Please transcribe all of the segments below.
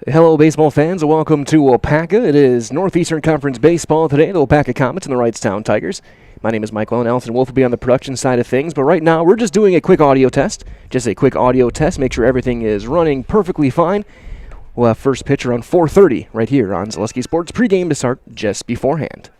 Hello, baseball fans, and welcome to Waupaca. It is Northeastern Conference baseball today, the Waupaca Comets and the Wrightstown Tigers. My name is Michael, and Allison Wolf will be on the production side of things, but right now we're just doing a quick audio test. Just a quick audio test, make sure everything is running perfectly fine. We'll have first pitch around 4:30 right here on Zaleski Sports pregame to start just beforehand.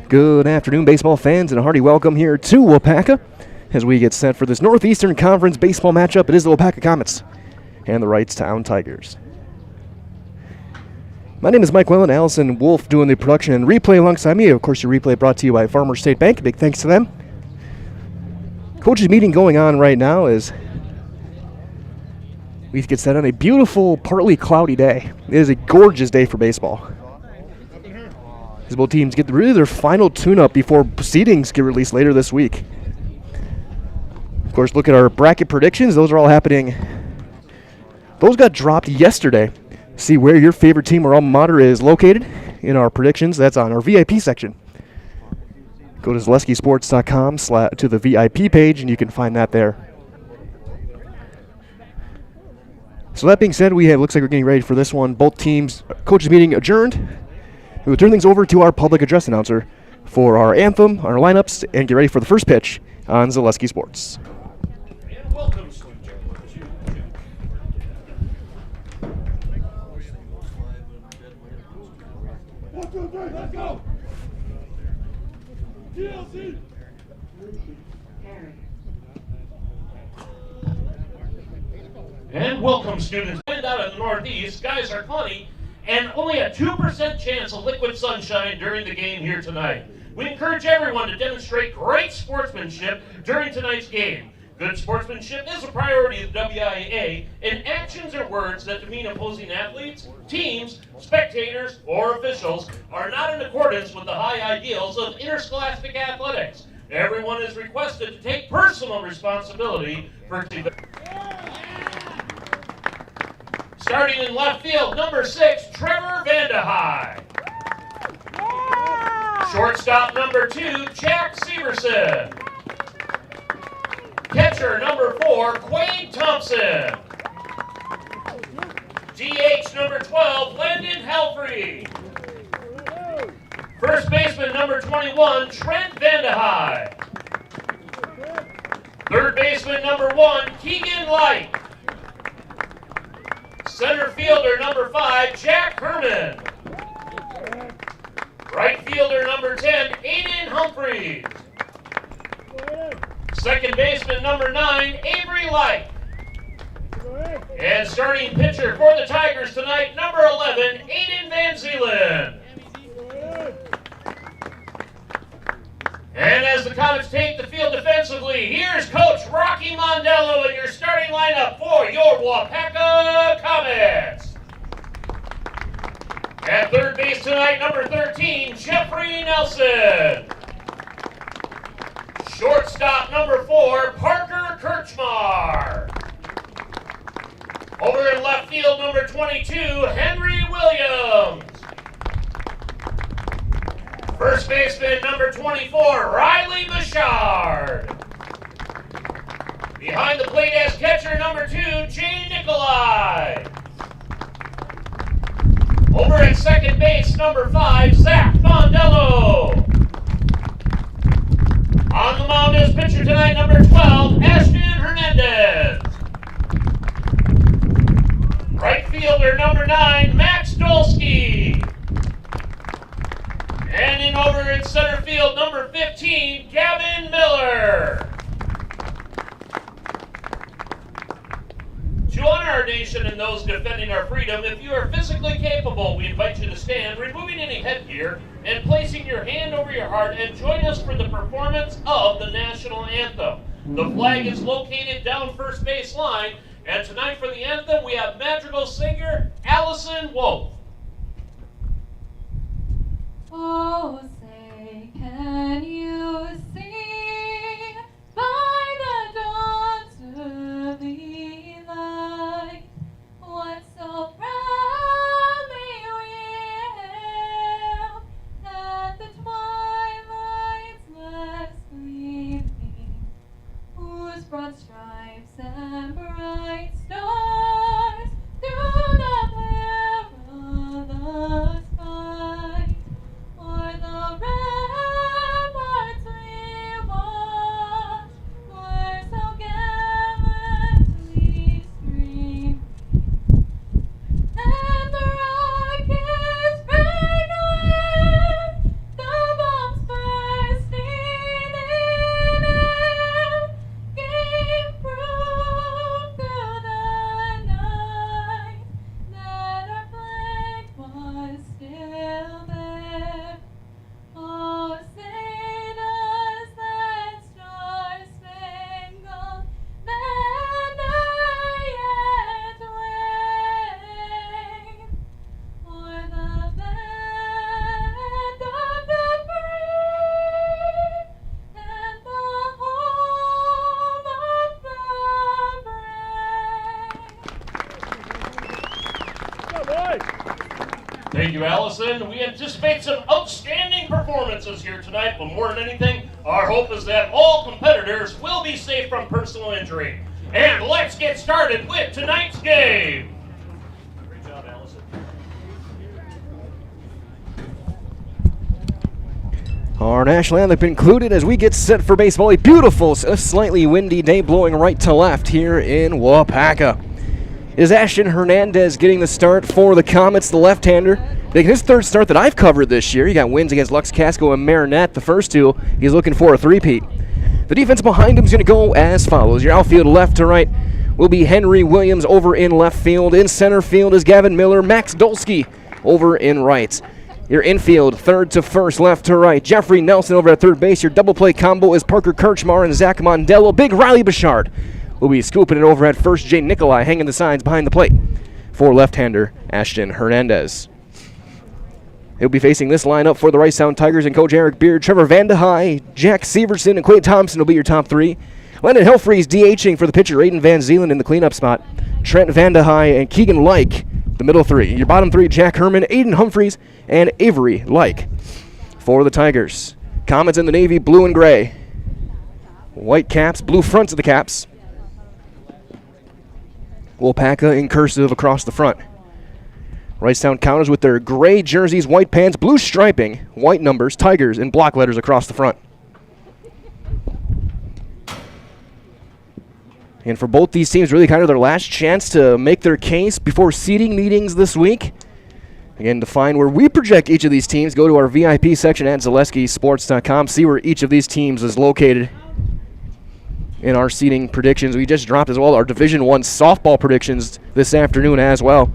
Good afternoon, baseball fans, and a hearty welcome here to Waupaca as we get set for this Northeastern Conference baseball matchup. It is the Waupaca Comets and the Wrightstown Tigers. My name is Mike Wellen, Allison Wolf doing the production and replay alongside me. Of course, your replay brought to you by Farmer State Bank. Big thanks to them. Coaches meeting going on right now as we get set on a beautiful, partly cloudy day. It is a gorgeous day for baseball. As both teams get really their final tune-up before proceedings get released later this week. Of course, look at our bracket predictions. Those are all happening. Those got dropped yesterday. See where your favorite team or alma mater is located in our predictions. That's on our VIP section. Go to zaleskisports.com to the VIP page, and you can find that there. So that being said, looks like we're getting ready for this one. Both teams, coaches meeting adjourned. We'll turn things over to our public address announcer for our anthem, our lineups, and get ready for the first pitch on Zaleski Sports. And welcome. Let's go. DLC. And welcome, students. Wind out of the northeast, skies are cloudy, and only a 2% chance of liquid sunshine during the game here tonight. We encourage everyone to demonstrate great sportsmanship during tonight's game. Good sportsmanship is a priority of the WIAA, and actions or words that demean opposing athletes, teams, spectators, or officials are not in accordance with the high ideals of interscholastic athletics. Everyone is requested to take personal responsibility for starting in left field, number 6, Trevor Vandehei. Shortstop, number 2, Jack Severson. Catcher, number 4, Quade Thompson. DH, number 12, Landon Helfrey. First baseman, number 21, Trent Vandehei. Third baseman, number 1, Keegan Light. Center fielder, number 5, Jack Herman. Right fielder, number 10, Aiden Humphreys. Second baseman, number 9, Avery Light. And starting pitcher for the Tigers tonight, number 11, Aiden Van Zeeland. And as the Comets take the field defensively, here's Coach Rocky Mondello in your starting lineup for your Waupaca Comets. At third base tonight, number 13, Jeffrey Nelson. Shortstop, number 4, Parker Kirchmar. Over in left field, number 22, Henry Williams. First baseman, number 24, Riley Bouchard. Behind the plate as catcher, number 2, Jay Nikolai. Over at second base, number 5, Zach Fondello. On the mound as pitcher tonight, number 12, Ashton Hernandez. Right fielder, number 9, Max Dolsky. And in over in center field, number 15, Gavin Miller. To honor our nation and those defending our freedom, if you are physically capable, we invite you to stand, removing any headgear, and placing your hand over your heart, and join us for the performance of the national anthem. The flag is located down first base line, and tonight for the anthem, we have madrigal singer Allison Wolf. Oh, say, can you sing by the dawn's early light what so proudly we hailed at the twilight's last gleaming, whose broad stripes and bright stars through the perilous fight o'er the Allison. We anticipate some outstanding performances here tonight, but more than anything, our hope is that all competitors will be safe from personal injury. And let's get started with tonight's game. Great job, Allison. Our national anthem concluded as we get set for baseball. A beautiful, slightly windy day blowing right to left here in Waupaca. It is Ashton Hernandez getting the start for the Comets, the left-hander. Making his third start that I've covered this year. He got wins against Lux Casco and Marinette. The first two, he's looking for a three-peat. The defense behind him is going to go as follows. Your outfield left to right will be Henry Williams over in left field. In center field is Gavin Miller, Max Dolsky over in right. Your infield, third to first, left to right. Jeffrey Nelson over at third base. Your double play combo is Parker Kirchmar and Zach Mondello. Big Riley Bouchard will be scooping it over at first. Jay Nikolai hanging the signs behind the plate for left-hander Ashton Hernandez. He'll be facing this lineup for the Wrightstown Tigers and Coach Eric Beard. Trevor Vandehei, Jack Severson, and Quade Thompson will be your top three. Landon Helfries DHing for the pitcher. Aiden Van Zeeland in the cleanup spot. Trent Vandehei and Keegan Like, the middle three. Your bottom three, Jack Herman, Aiden Humphreys, and Avery Like for the Tigers. Comets in the navy, blue and gray. White caps, blue fronts of the caps. Waupaca in cursive across the front. Wrightstown counters with their gray jerseys, white pants, blue striping, white numbers, Tigers, and block letters across the front. And for both these teams, really kind of their last chance to make their case before seeding meetings this week. Again, to find where we project each of these teams, go to our VIP section at ZaleskiSports.com, see where each of these teams is located in our seeding predictions. We just dropped as well our Division I softball predictions this afternoon as well.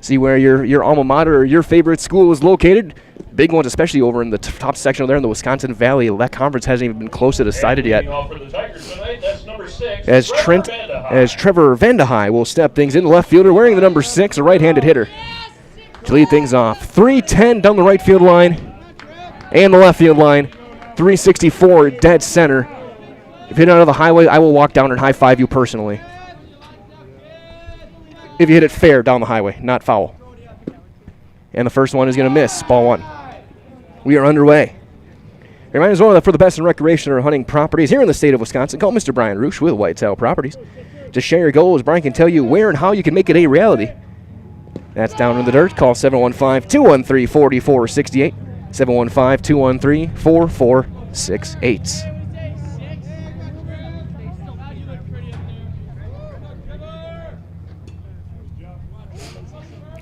See where your alma mater or your favorite school is located. Big ones, especially over in the top section over there in the Wisconsin Valley. That conference hasn't even been close to decided yet. For the Tigers tonight, that's number 6, As Trevor Vandehei will step things in, the left fielder wearing the number 6, a right-handed hitter, to lead things off. 310 down the right field line and the left field line. 364 dead center. If you hit it out of the highway, I will walk down and high-five you personally. If you hit it fair down the highway, not foul. And the first one is going to miss, ball one. We are underway. Remind us all that for the best in recreation or hunting properties here in the state of Wisconsin, call Mr. Brian Roosh with Whitetail Properties. To share your goals, Brian can tell you where and how you can make it a reality. That's down in the dirt. Call 715-213-4468. 715-213-4468.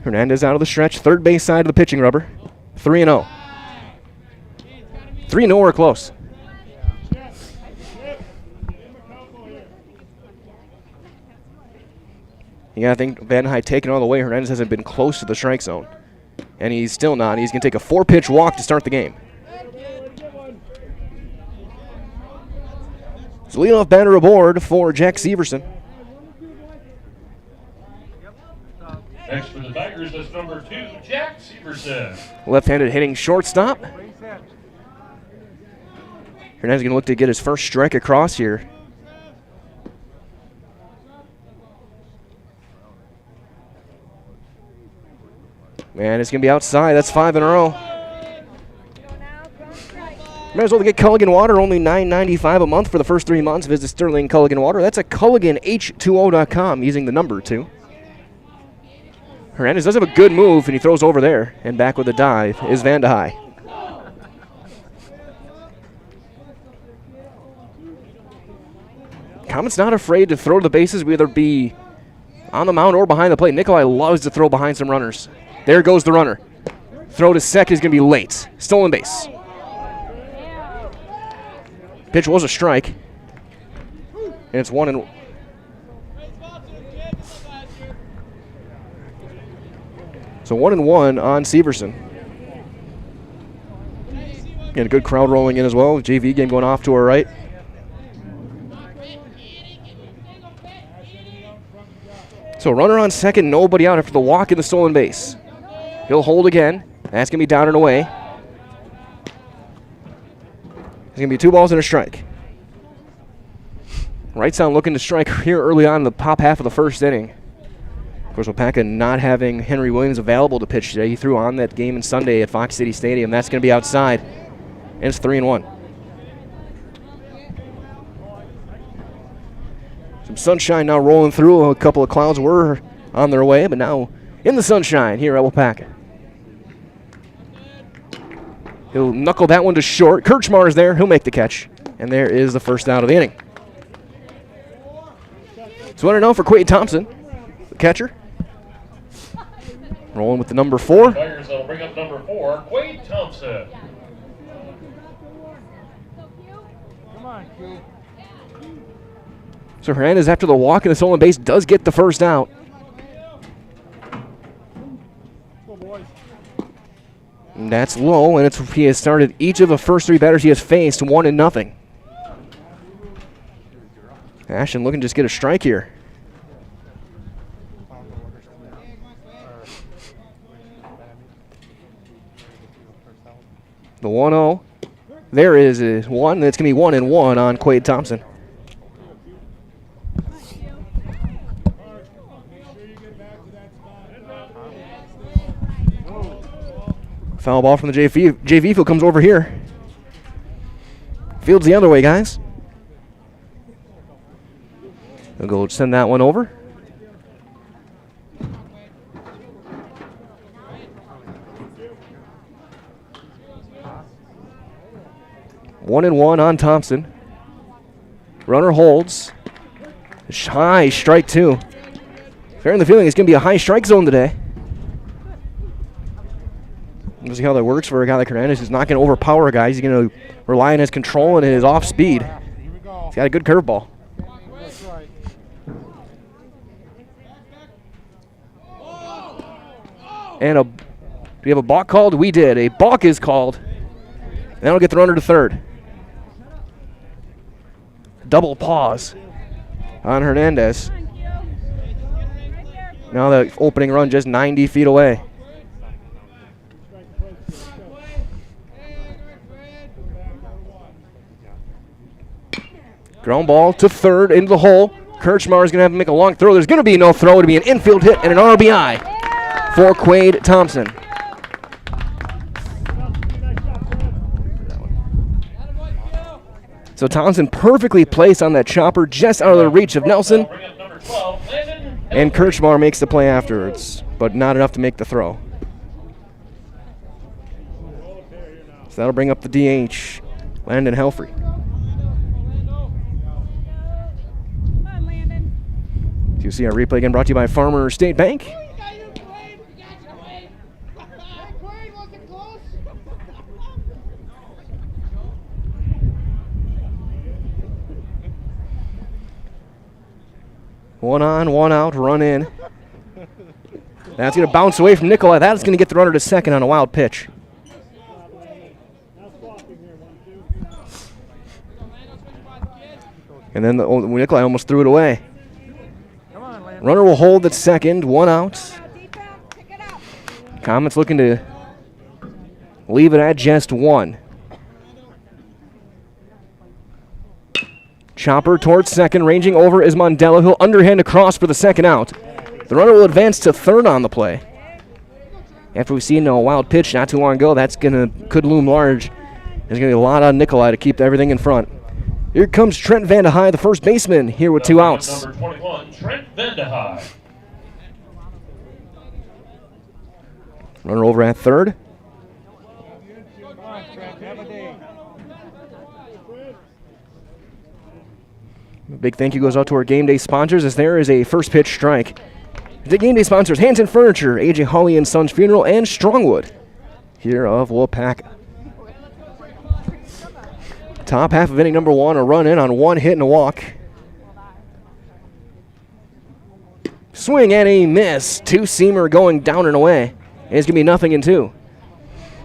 Hernandez out of the stretch, third base side of the pitching rubber. 3-0. 3-0 or close. You gotta think Vandehei taking all the way. Hernandez hasn't been close to the strike zone. And he's still not. He's gonna take a 4-pitch walk to start the game. So leadoff batter aboard for Jack Severson. Next for the Tigers, that's number 2, Jack Severson. Left-handed hitting shortstop. Hernandez going to look to get his first strike across here. Man, it's going to be outside. That's 5 in a row. Might as well get Culligan Water, only $9.95 a month for the first 3 months. Visit Sterling Culligan Water. That's at CulliganH2O.com using the number 2. Hernandez does have a good move, and he throws over there. And back with a dive is Vandehei. Comets not afraid to throw to the bases, whether it be on the mound or behind the plate. Nikolai loves to throw behind some runners. There goes the runner. Throw to second is going to be late. Stolen base. Pitch was a strike. And it's 1-1. So 1-1 on Severson. And a good crowd rolling in as well. JV game going off to our right. So runner on second, nobody out after the walk in the stolen base. He'll hold again. That's going to be down and away. It's going to be 2 balls and a strike. Wrightstown looking to strike here early on in the top half of the first inning. Of course, Waupaca not having Henry Williams available to pitch today. He threw on that game on Sunday at Fox City Stadium. That's going to be outside, and it's 3-1. Some sunshine now rolling through. A couple of clouds were on their way, but now in the sunshine here at Waupaca. He'll knuckle that one to short. Kirchmar is there. He'll make the catch. And there is the first out of the inning. So 1-0 for Quade Thompson, the catcher. Rolling with the number 4. Tigers will bring up number 4, Quade Thompson. So Hernandez, after the walk and the stolen base, does get the first out. And that's low, and he has started each of the first 3 batters he has faced 1-0. Ashton looking to just get a strike here. The 1-0. There is a 1. That's going to be 1-1 on Quade Thompson. Foul ball from the JV field comes over here. Field's the other way, guys. They'll go send that one over. One and one on Thompson. Runner holds. High strike 2. Fair in the feeling it's going to be a high strike zone today. We'll see how that works for a guy like Hernandez who's not going to overpower a guy. He's going to rely on his control and his off speed. He's got a good curveball. And do we have a balk called? We did. A balk is called. And that'll get the runner to third. Double pause on Hernandez. Now the opening run just 90 feet away. Ground ball to third into the hole. Kirchmar is going to have to make a long throw. There's going to be no throw. It'll be an infield hit and an RBI for Quade Thompson. So Thompson perfectly placed on that chopper just out of the reach of Nelson. And Kirchmar makes the play afterwards, but not enough to make the throw. So that'll bring up the DH, Landon Helfrey. You see our replay again brought to you by Farmer State Bank. One on, one out, run in. That's going to bounce away from Nikolai. That's going to get the runner to second on a wild pitch. And then Nikolai almost threw it away. Runner will hold at second, 1 out. Comets looking to leave it at just 1. Chopper towards second, ranging over is Mondella. He'll underhand across for the second out. The runner will advance to third on the play. After we've seen a wild pitch not too long ago, that's could loom large. There's going to be a lot on Nikolai to keep everything in front. Here comes Trent Vandehei, the first baseman, here with 2 outs. Number 21, Trent Vandehei. Runner over at third. A big thank you goes out to our game day sponsors as there is a first pitch strike. The game day sponsors, Hanson Furniture, A.J. Hawley and Sons Funeral, and Strongwood, here of Waupaca. Top half of inning number 1, a run in on 1 hit and a walk. Swing and a miss. 2-seamer going down and away. And it's going to be 0-2.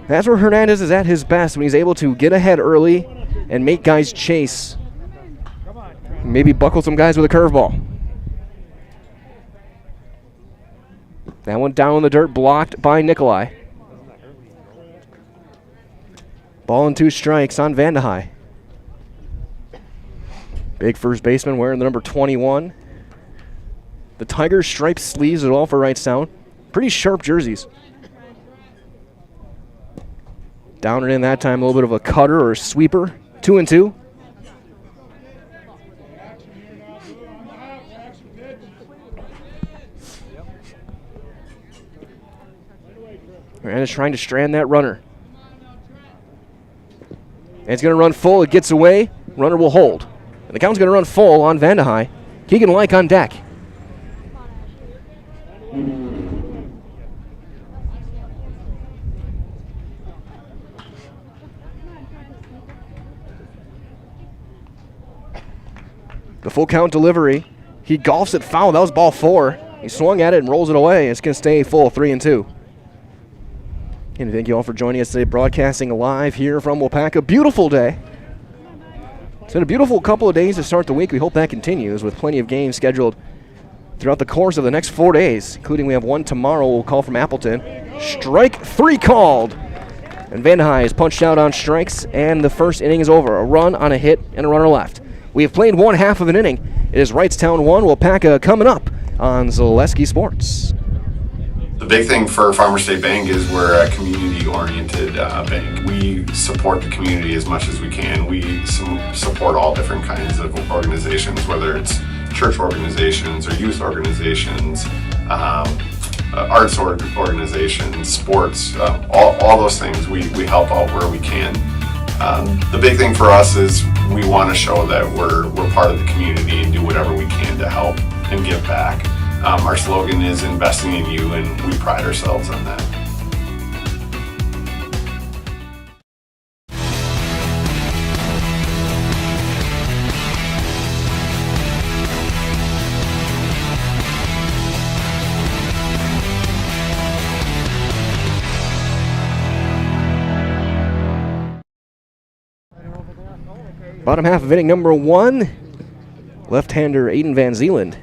That's where Hernandez is at his best, when he's able to get ahead early and make guys chase. Maybe buckle some guys with a curveball. That one down in the dirt, blocked by Nikolai. Ball and 2 strikes on Vandehei. Big first baseman wearing the number 21. The Tigers striped sleeves at all for Wrightstown. Pretty sharp jerseys. Down and in that time, a little bit of a cutter or a sweeper. 2-2. And is trying to strand that runner. And it's going to run full. It gets away. Runner will hold. And the count's going to run full on Vandehei. Keegan Like on deck. The full count delivery. He golfs it foul. That was ball 4. He swung at it and rolls it away. It's going to stay full, 3-2. And thank you all for joining us today, broadcasting live here from Waupaca. Beautiful day. It's been a beautiful couple of days to start the week. We hope that continues with plenty of games scheduled throughout the course of the next 4 days, including we have one tomorrow. We'll call from Appleton. Strike 3 called. And Vandehei is punched out on strikes, and the first inning is over. A run on a hit and a runner left. We have played one half of an inning. It is Wrightstown 1, Waupaca coming up on Zaleski Sports. The big thing for Farmer State Bank is we're a community-oriented bank. We support the community as much as we can. We support all different kinds of organizations, whether it's church organizations or youth organizations, arts organizations, sports, all those things. We help out where we can. The big thing for us is we want to show that we're part of the community and do whatever we can to help and give back. Our slogan is investing in you, and we pride ourselves on that. Bottom half of inning number 1, left-hander Aiden Van Zeeland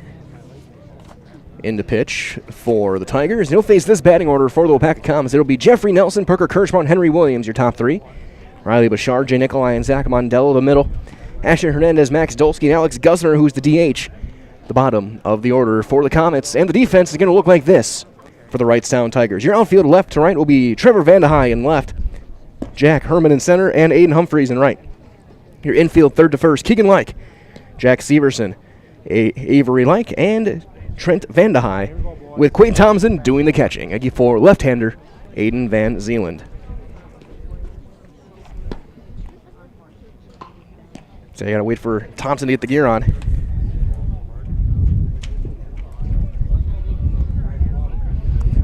in the pitch for the Tigers. He'll face this batting order for the Waupaca Comets. It'll be Jeffrey Nelson, Parker Kirschbaum, Henry Williams, your top 3. Riley Bashar, Jay Nikolai, and Zach Mondello, the middle. Ashton Hernandez, Max Dolsky, and Alex Gusner, who's the DH. The bottom of the order for the Comets. And the defense is going to look like this for the Wrightstown Tigers. Your outfield left to right will be Trevor Vandehei in left, Jack Herman in center, and Aiden Humphreys in right. Your infield third to first, Keegan Like, Jack Severson, Avery Like, and Trent Vandehei, with Quade Thompson doing the catching for left-hander Aiden Van Zeeland. So you gotta wait for Thompson to get the gear on.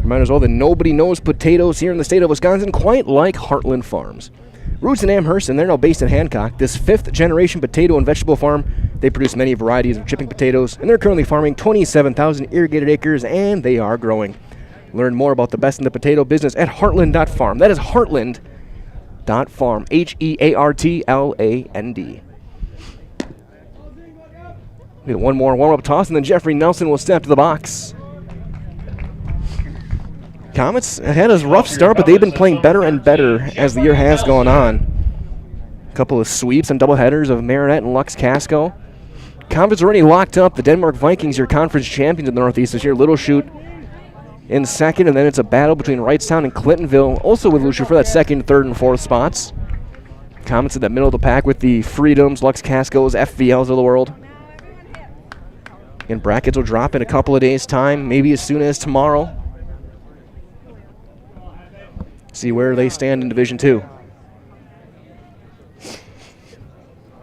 Remind us all that nobody knows potatoes here in the state of Wisconsin quite like Heartland Farms. Roots in Amherst, and they're now based in Hancock. This 5th-generation potato and vegetable farm, they produce many varieties of chipping potatoes, and they're currently farming 27,000 irrigated acres, and they are growing. Learn more about the best in the potato business at heartland.farm. That is heartland.farm, Heartland. We get one more warm-up toss, and then Jeffrey Nelson will step to the box. Comets had a rough start, but they've been playing better and better as the year has gone on. A couple of sweeps and doubleheaders of Marinette and Lux Casco. Comets already locked up. The Denmark Vikings, your conference champions in the Northeast this year. Little Chute in second, and then it's a battle between Wrightstown and Clintonville, also with Little Chute for that second, third, and fourth spots. Comets in the middle of the pack with the Freedoms, Lux Cascos, FVLs of the world. And brackets will drop in a couple of days' time, maybe as soon as tomorrow. See where they stand in Division II.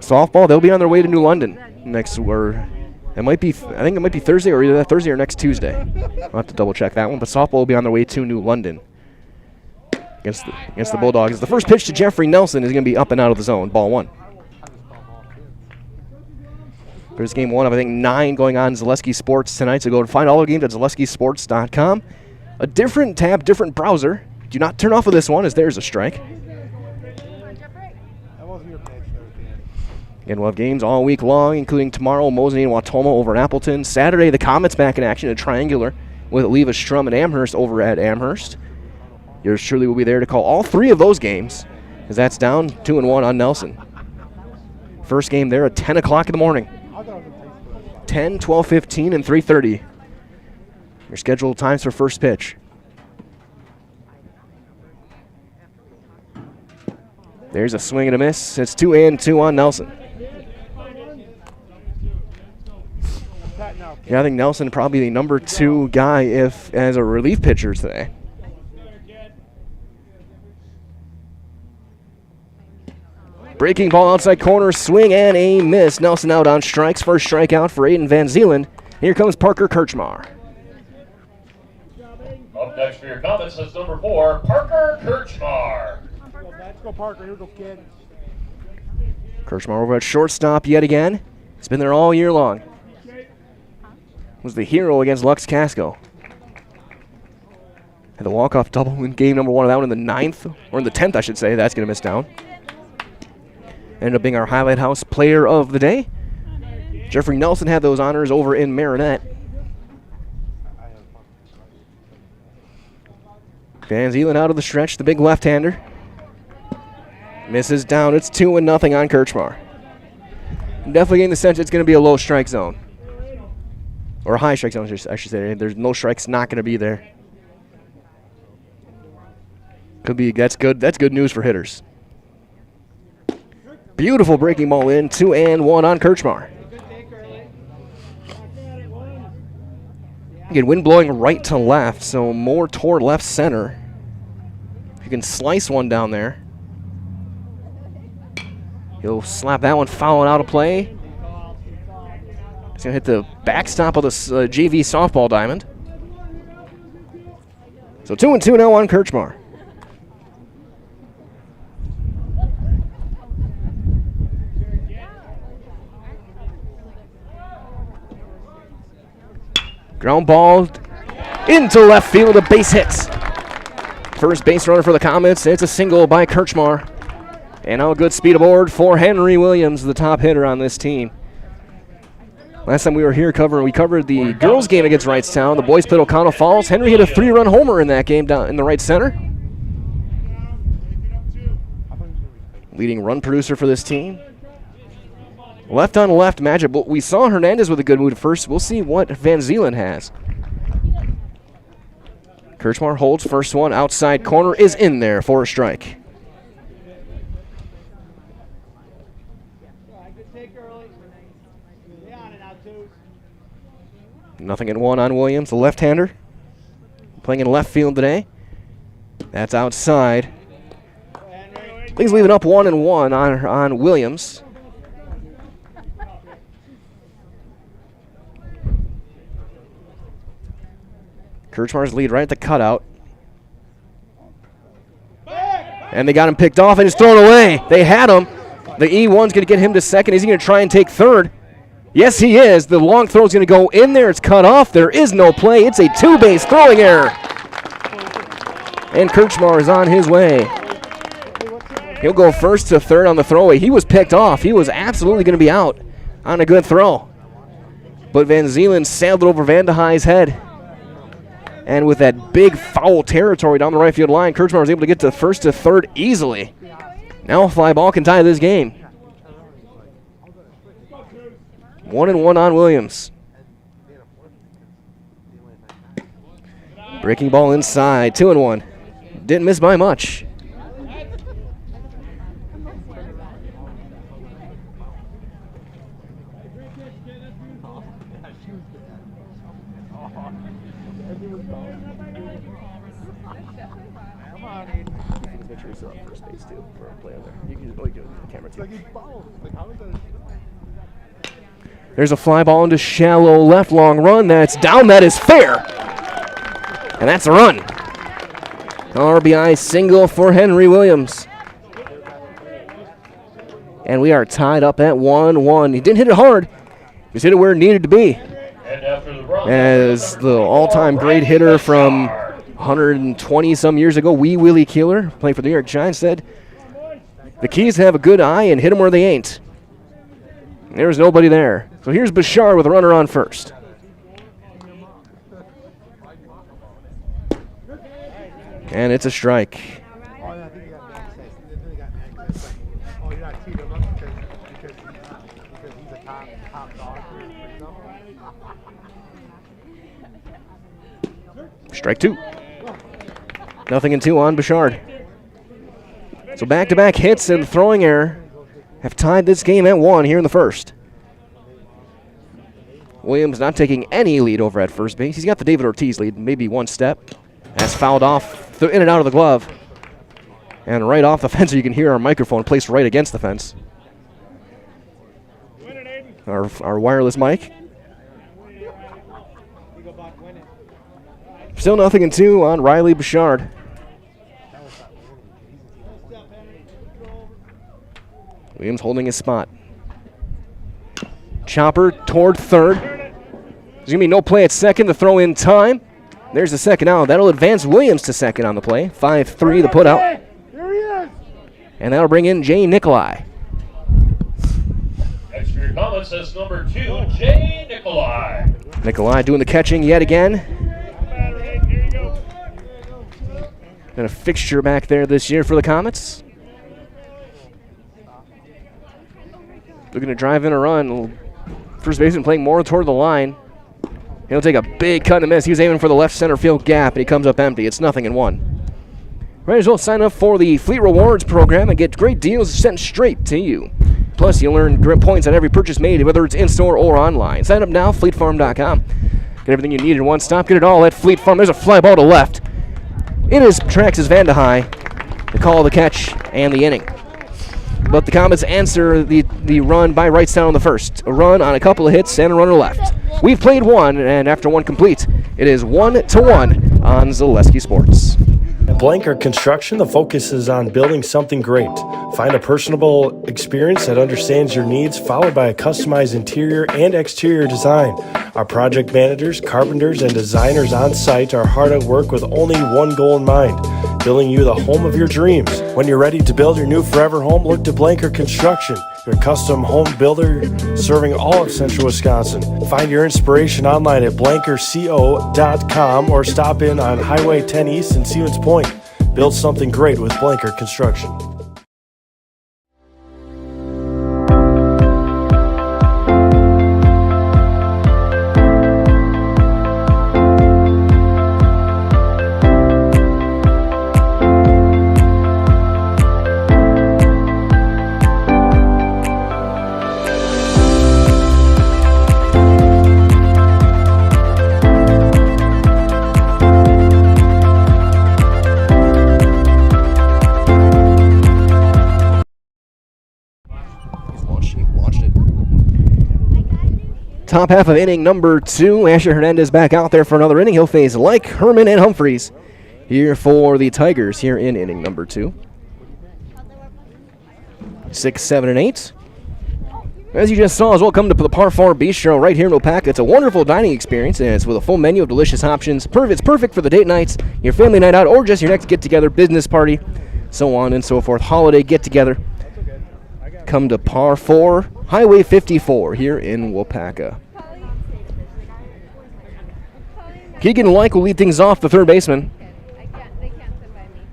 Softball, they'll be on their way to New London next, or it might be, I think it might be Thursday, or either that Thursday or next Tuesday. I'll have to double check that one, but softball will be on their way to New London against the Bulldogs. The first pitch to Jeffrey Nelson is going to be up and out of the zone, ball 1. There's game 1 of, I think, 9 going on in Zaleski Sports tonight, so go and find all the games at zaleskisports.com. A different tab, different browser. Do not turn off of this one, as there's a strike. Again, we'll have games all week long, including tomorrow, Moseley and Wautoma over at Appleton. Saturday, the Comets back in action, a triangular with Leva Strum and Amherst over at Amherst. Yours truly will be there to call all 3 of those games, as that's down 2-1 on Nelson. First game there at 10 o'clock in the morning. 10, 12:15, and 3:30 Your scheduled times for first pitch. There's a swing and a miss. It's 2-2 on Nelson. Yeah, I think Nelson probably the number 2 guy as a relief pitcher today. Breaking ball outside corner, swing and a miss. Nelson out on strikes. First strikeout for Aiden Van Zeeland. Here comes Parker Kirchmar. Up next for your comments is number 4, Parker Kirchmar. Let's go, Parker. Here we go, kid. Kirchmar over at shortstop yet again. He's been there all year long. Was the hero against Lux Casco. Had the walk-off double in game number 1 of that one in the 9th, or in the 10th, I should say. That's going to miss down. Ended up being our Highlight House player of the day. Jeffrey Nelson had those honors over in Marinette. Van Zeeland out of the stretch, the big left-hander. Misses down. It's 2-0 on Kirchmar. Definitely getting the sense it's going to be a low strike zone. Or a high strike zone, I should say. There's no strikes not going to be there. Could be. That's good. That's good news for hitters. Beautiful breaking ball in. 2-1 on Kirchmar. Again, wind blowing right to left, so more toward left center. You can slice one down there. He'll slap that one fouling out of play. He's going to hit the backstop of the JV softball diamond. So 2-2 now on Kirchmar. Ground ball into left field, a base hit. First base runner for the Comets. It's a single by Kirchmar. And now a good speed aboard for Henry Williams, the top hitter on this team. Last time we were here we covered the girls' game against Wrightstown. The boys played O'Connell Falls. Henry hit a 3-run homer in that game down in the right center. Leading run producer for this team. Left on left matchup. But we saw Hernandez with a good move at first. We'll see what Van Zeeland has. Kirchmar holds first one. Outside corner is in there for a strike. Nothing at 1 on Williams, the left-hander. Playing in left field today. That's outside. He's leaving up 1-1 on Williams. Kirchmar's lead right at the cutout. And they got him picked off and he's thrown away. They had him. The E1's going to get him to second. Is he going to try and take third? Yes, he is. The long throw is going to go in there. It's cut off. There is no play. It's a 2-base throwing error. And Kirchmar is on his way. He'll go first to third on the throwaway. He was picked off. He was absolutely going to be out on a good throw. But Van Zeeland sailed it over Van de Heij's head. And with that big foul territory down the right field line, Kirchmar was able to get to first to third easily. Now a fly ball can tie this game. 1-1 on Williams. Breaking ball inside, 2-1. Didn't miss by much. There's a fly ball into shallow left, long run. That's down. That is fair. And that's a run. RBI single for Henry Williams. And we are tied up at 1-1. He didn't hit it hard. He just hit it where it needed to be. As the all-time great hitter from 120-some years ago, Wee Willie Keeler, playing for the New York Giants, said, the key is to have a good eye and hit them where they ain't. There was nobody there. So here's Bashar with a runner on first. And it's a strike. Strike 2. 0-2 on Bouchard. So back-to-back hits and throwing error have tied this game at 1 here in the first. Williams not taking any lead over at first base. He's got the David Ortiz lead, maybe one step. That's fouled off in and out of the glove. And right off the fence, you can hear our microphone placed right against the fence. Our wireless mic. Still 0-2 on Riley Bouchard. Williams holding his spot. Chopper toward third. There's going to be no play at second. The throw in time. There's the second out. That'll advance Williams to second on the play. 5-3 the put out. And that'll bring in Jay Nikolai. Next for your comments says number 2, Jay Nikolai. Nikolai doing the catching yet again. Been a fixture back there this year for the Comets. Looking to drive in a run. First baseman playing more toward the line. He'll take a big cut and miss. He was aiming for the left center field gap, and he comes up empty. It's 0-1. Might as well sign up for the Fleet Rewards program and get great deals sent straight to you. Plus, you'll earn great points on every purchase made, whether it's in-store or online. Sign up now, fleetfarm.com. Get everything you need in one stop. Get it all at Fleet Farm. There's a fly ball to left. In his tracks is Vandehei. The call, the catch, and the inning. But the Comets answer the run by Wrightstown in the first. A run on a couple of hits and a runner left. We've played one, and after one complete, it is 1-1 on Zaleski Sports. At Blanker Construction, the focus is on building something great. Find a personable experience that understands your needs, followed by a customized interior and exterior design. Our project managers, carpenters, and designers on site are hard at work with only one goal in mind: building you the home of your dreams. When you're ready to build your new forever home, look to Blanker Construction, your custom home builder serving all of central Wisconsin. Find your inspiration online at blankerco.com or stop in on Highway 10 East in Stevens Point. Build something great with Blanker Construction. Top half of inning number 2. Asher Hernandez back out there for another inning. He'll face Like, Herman, and Humphreys here for the Tigers here in inning number 2. 6, 7, and 8. As you just saw, as well, come to the Par 4 Bistro right here in Waupaca. It's a wonderful dining experience, and it's with a full menu of delicious options. It's perfect for the date nights, your family night out, or just your next get-together, business party, so on and so forth. Holiday get-together. Come to Par 4, Highway 54 here in Waupaca. Keegan Like will lead things off, the third baseman. They can't sit by me.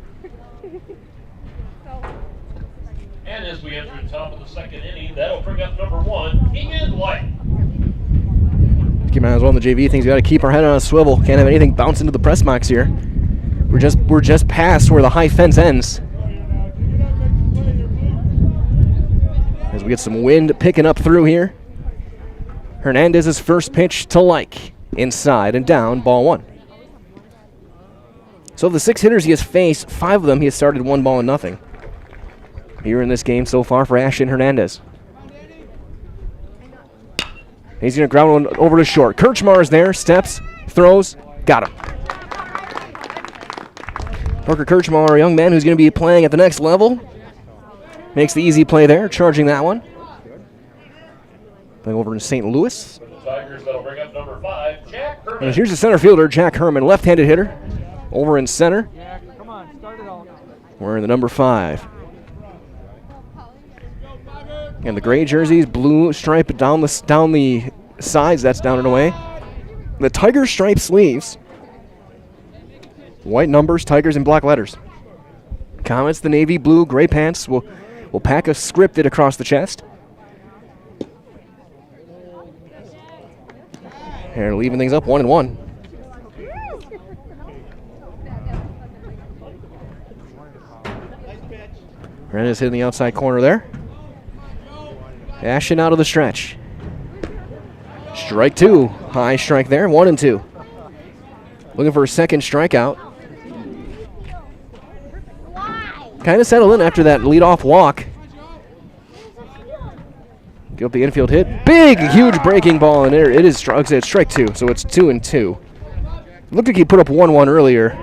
And as we enter the top of the second inning, that'll bring up number 1, Keegan Like. Keep an eye as well on the JV things. We got to keep our head on a swivel. Can't have anything bounce into the press box here. We're just past where the high fence ends. As we get some wind picking up through here. Hernandez's first pitch to Like. Inside and down, ball 1. So of the 6 hitters he has faced, 5 of them he has started 1-0 here in this game so far for Ashton Hernandez. He's going to ground one over to short. Kirchmar is there, steps, throws, got him. Parker Kirchmar, a young man who's going to be playing at the next level, makes the easy play there, charging that one. Playing over in St. Louis. Tigers, that'll bring up number 5, Jack Herman. And here's the center fielder, Jack Herman, left-handed hitter, over in center. Come on, start it all. Wearing the number 5. And the gray jerseys, blue stripe down the sides, that's down and away. The tiger stripe sleeves, white numbers, tigers in black letters. Comets, the navy blue, gray pants, Waupaca scripted across the chest. And leaving things up 1-1. Hernandez hitting the outside corner there. Ashton out of the stretch. Strike two. High strike there. 1-2. Looking for a second strikeout. Kind of settled in after that leadoff walk. Give up the infield hit. Big, huge breaking ball in there. It is it's strike two, so it's 2-2. Looked like he put up 1-1 earlier,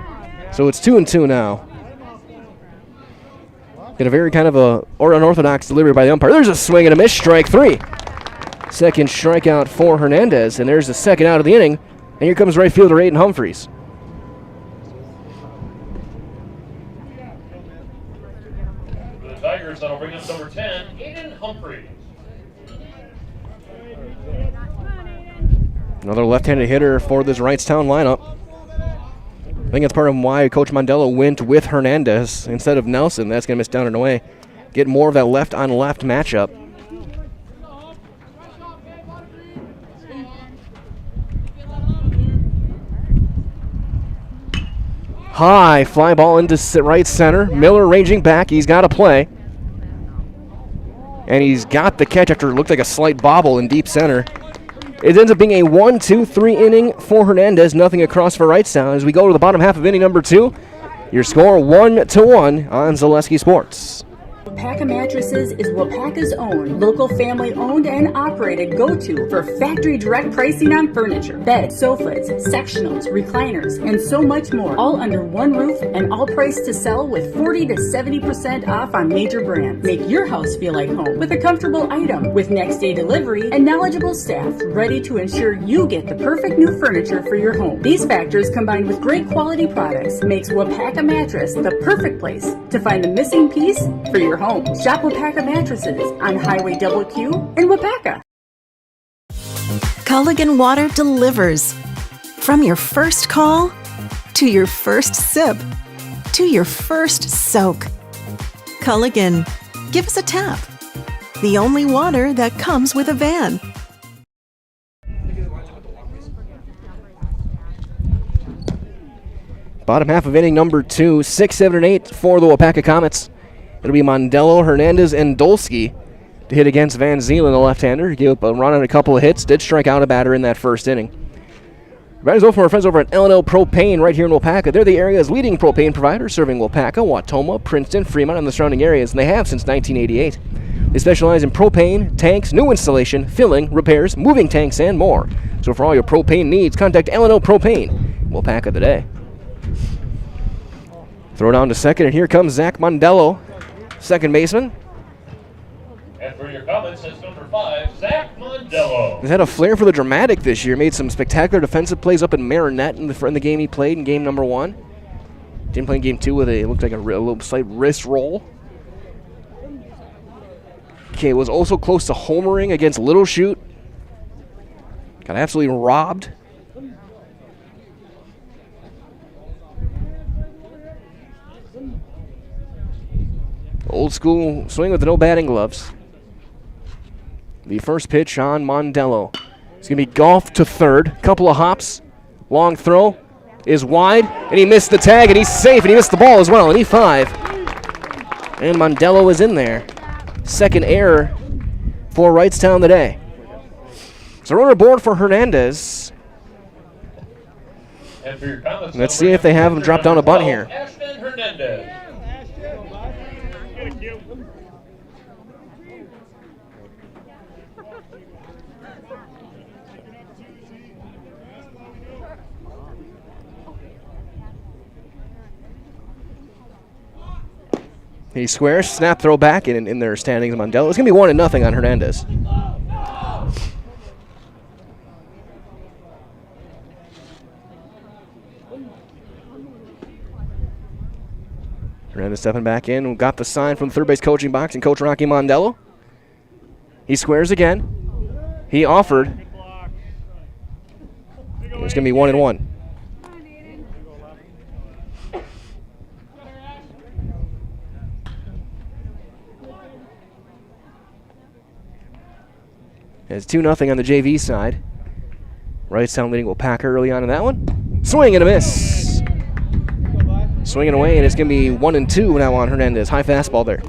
so it's 2-2 now. Get a very kind of unorthodox delivery by the umpire. There's a swing and a miss. Strike three. Second strikeout for Hernandez, and there's the second out of the inning. And here comes right fielder Aiden Humphreys. For the Tigers, that'll bring up number 10, Aiden Humphreys. Another left-handed hitter for this Wrightstown lineup. I think that's part of why Coach Mondello went with Hernandez instead of Nelson. That's going to miss down and away. Get more of that left-on-left matchup. High fly ball into right center. Miller ranging back. He's got to play. And he's got the catch after it looked like a slight bobble in deep center. It ends up being a 1-2-3 inning for Hernandez. Nothing across for Wrightstown. As we go to the bottom half of inning number 2, your score 1-1 on Zaleski Sports. Waupaca Mattresses is Waupaca's own, local family-owned and operated go-to for factory direct pricing on furniture, beds, sofas, sectionals, recliners, and so much more, all under one roof and all priced to sell with 40 to 70% off on major brands. Make your house feel like home with a comfortable item with next-day delivery and knowledgeable staff ready to ensure you get the perfect new furniture for your home. These factors combined with great quality products makes Waupaca Mattress the perfect place to find the missing piece for your home. Shop Waupaca Mattresses on Highway Q in Waupaca. Culligan Water delivers. From your first call, to your first sip, to your first soak. Culligan, give us a tap. The only water that comes with a van. Bottom half of inning number 2, 6, 7, and 8 for the Waupaca Comets. It'll be Mondello, Hernandez, and Dolsky to hit against Van Zeelen, the left-hander. He gave up a run on a couple of hits, did strike out a batter in that first inning. Right as well from our friends over at L&L Propane right here in Waupaca. They're the area's leading propane provider, serving Waupaca, Wautoma, Princeton, Fremont, and the surrounding areas, and they have since 1988. They specialize in propane, tanks, new installation, filling, repairs, moving tanks, and more. So for all your propane needs, contact L&L Propane, Waupaca today. Throw down to second, and here comes Zach Mondello, second baseman. And for your comments, that's number 5, Zach Mondello. He's had a flair for the dramatic this year. Made some spectacular defensive plays up in Marinette in the game he played in game number 1. Didn't play in game 2 with it looked like a little slight wrist roll. Okay, was also close to homering against Little Chute. Got absolutely robbed. Old school swing with the no batting gloves. The first pitch on Mondello. It's going to be golf to third. Couple of hops. Long throw is wide, and he missed the tag, and he's safe, and he missed the ball as well, and E5. And Mondello is in there. Second error for Wrightstown today. So runner aboard for Hernandez. And for your comments, Let's see if they have him drop down a bunt here. Ashton Hernandez. He squares, snap, throw back in their standings. Mondello. It's going to be 1-0 on Hernandez. Hernandez stepping back in. Got the sign from the third base coaching box and Coach Rocky Mondello. He squares again. He offered. It's going to be 1-1. It's 2-0 on the JV side. Wrightstown leading Waupaca early on in that one. Swing and a miss. Swinging away, and it's going to be 1-2 now on Hernandez. High fastball there.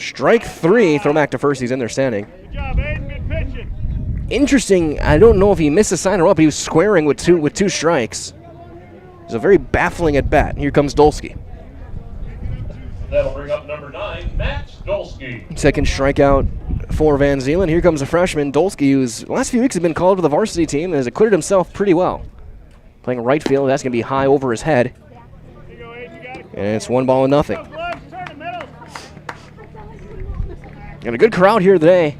Strike 3. Throw back to first. He's in there standing. Good job, Aiden. Good pitching. Interesting. I don't know if he missed a sign or what, but he was squaring with two strikes. It was a very baffling at bat. Here comes Dolsky. That'll bring up number 9, Max Dolsky. Second strikeout for Van Zeeland. Here comes a freshman, Dolsky, who's the last few weeks has been called to the varsity team and has acquitted himself pretty well. Playing right field, that's going to be high over his head. And it's 1-0. And a good crowd here today,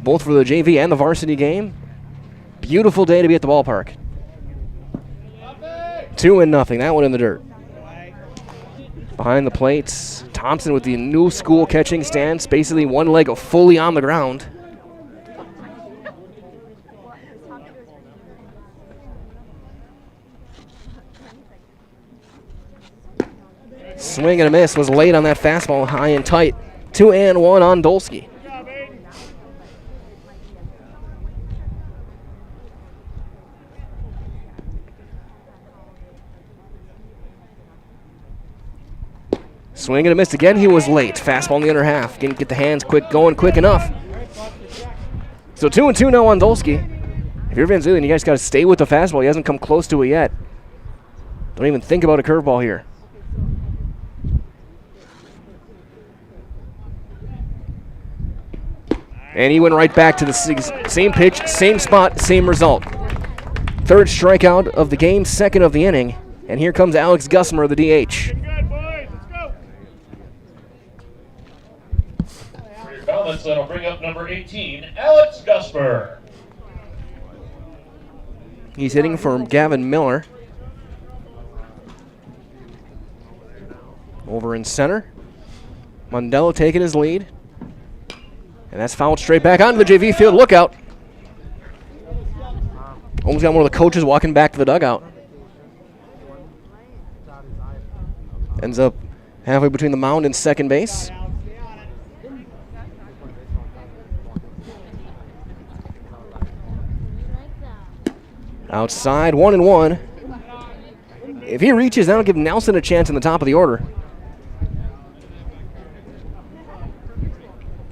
both for the JV and the varsity game. Beautiful day to be at the ballpark. 2-0, that one in the dirt. Behind the plates, Thompson with the new school catching stance, basically one leg fully on the ground. Swing and a miss, was late on that fastball, high and tight. 2-1 on Dolsky. Swing and a miss again. He was late. Fastball in the other half. Didn't get the hands going quick enough. So 2-2 now on Dolsky. If you're Van Zeeland, you guys got to stay with the fastball. He hasn't come close to it yet. Don't even think about a curveball here. And he went right back to the same pitch, same spot, same result. Third strikeout of the game, second of the inning. And here comes Alex Gusmer, the DH. Comments that'll bring up number 18, Alex Gusper. He's hitting for Gavin Miller. Over in center. Mondello taking his lead. And that's fouled straight back onto the JV field. Look out. Almost got one of the coaches walking back to the dugout. Ends up halfway between the mound and second base. Outside, 1-1. If he reaches, that'll give Nelson a chance in the top of the order.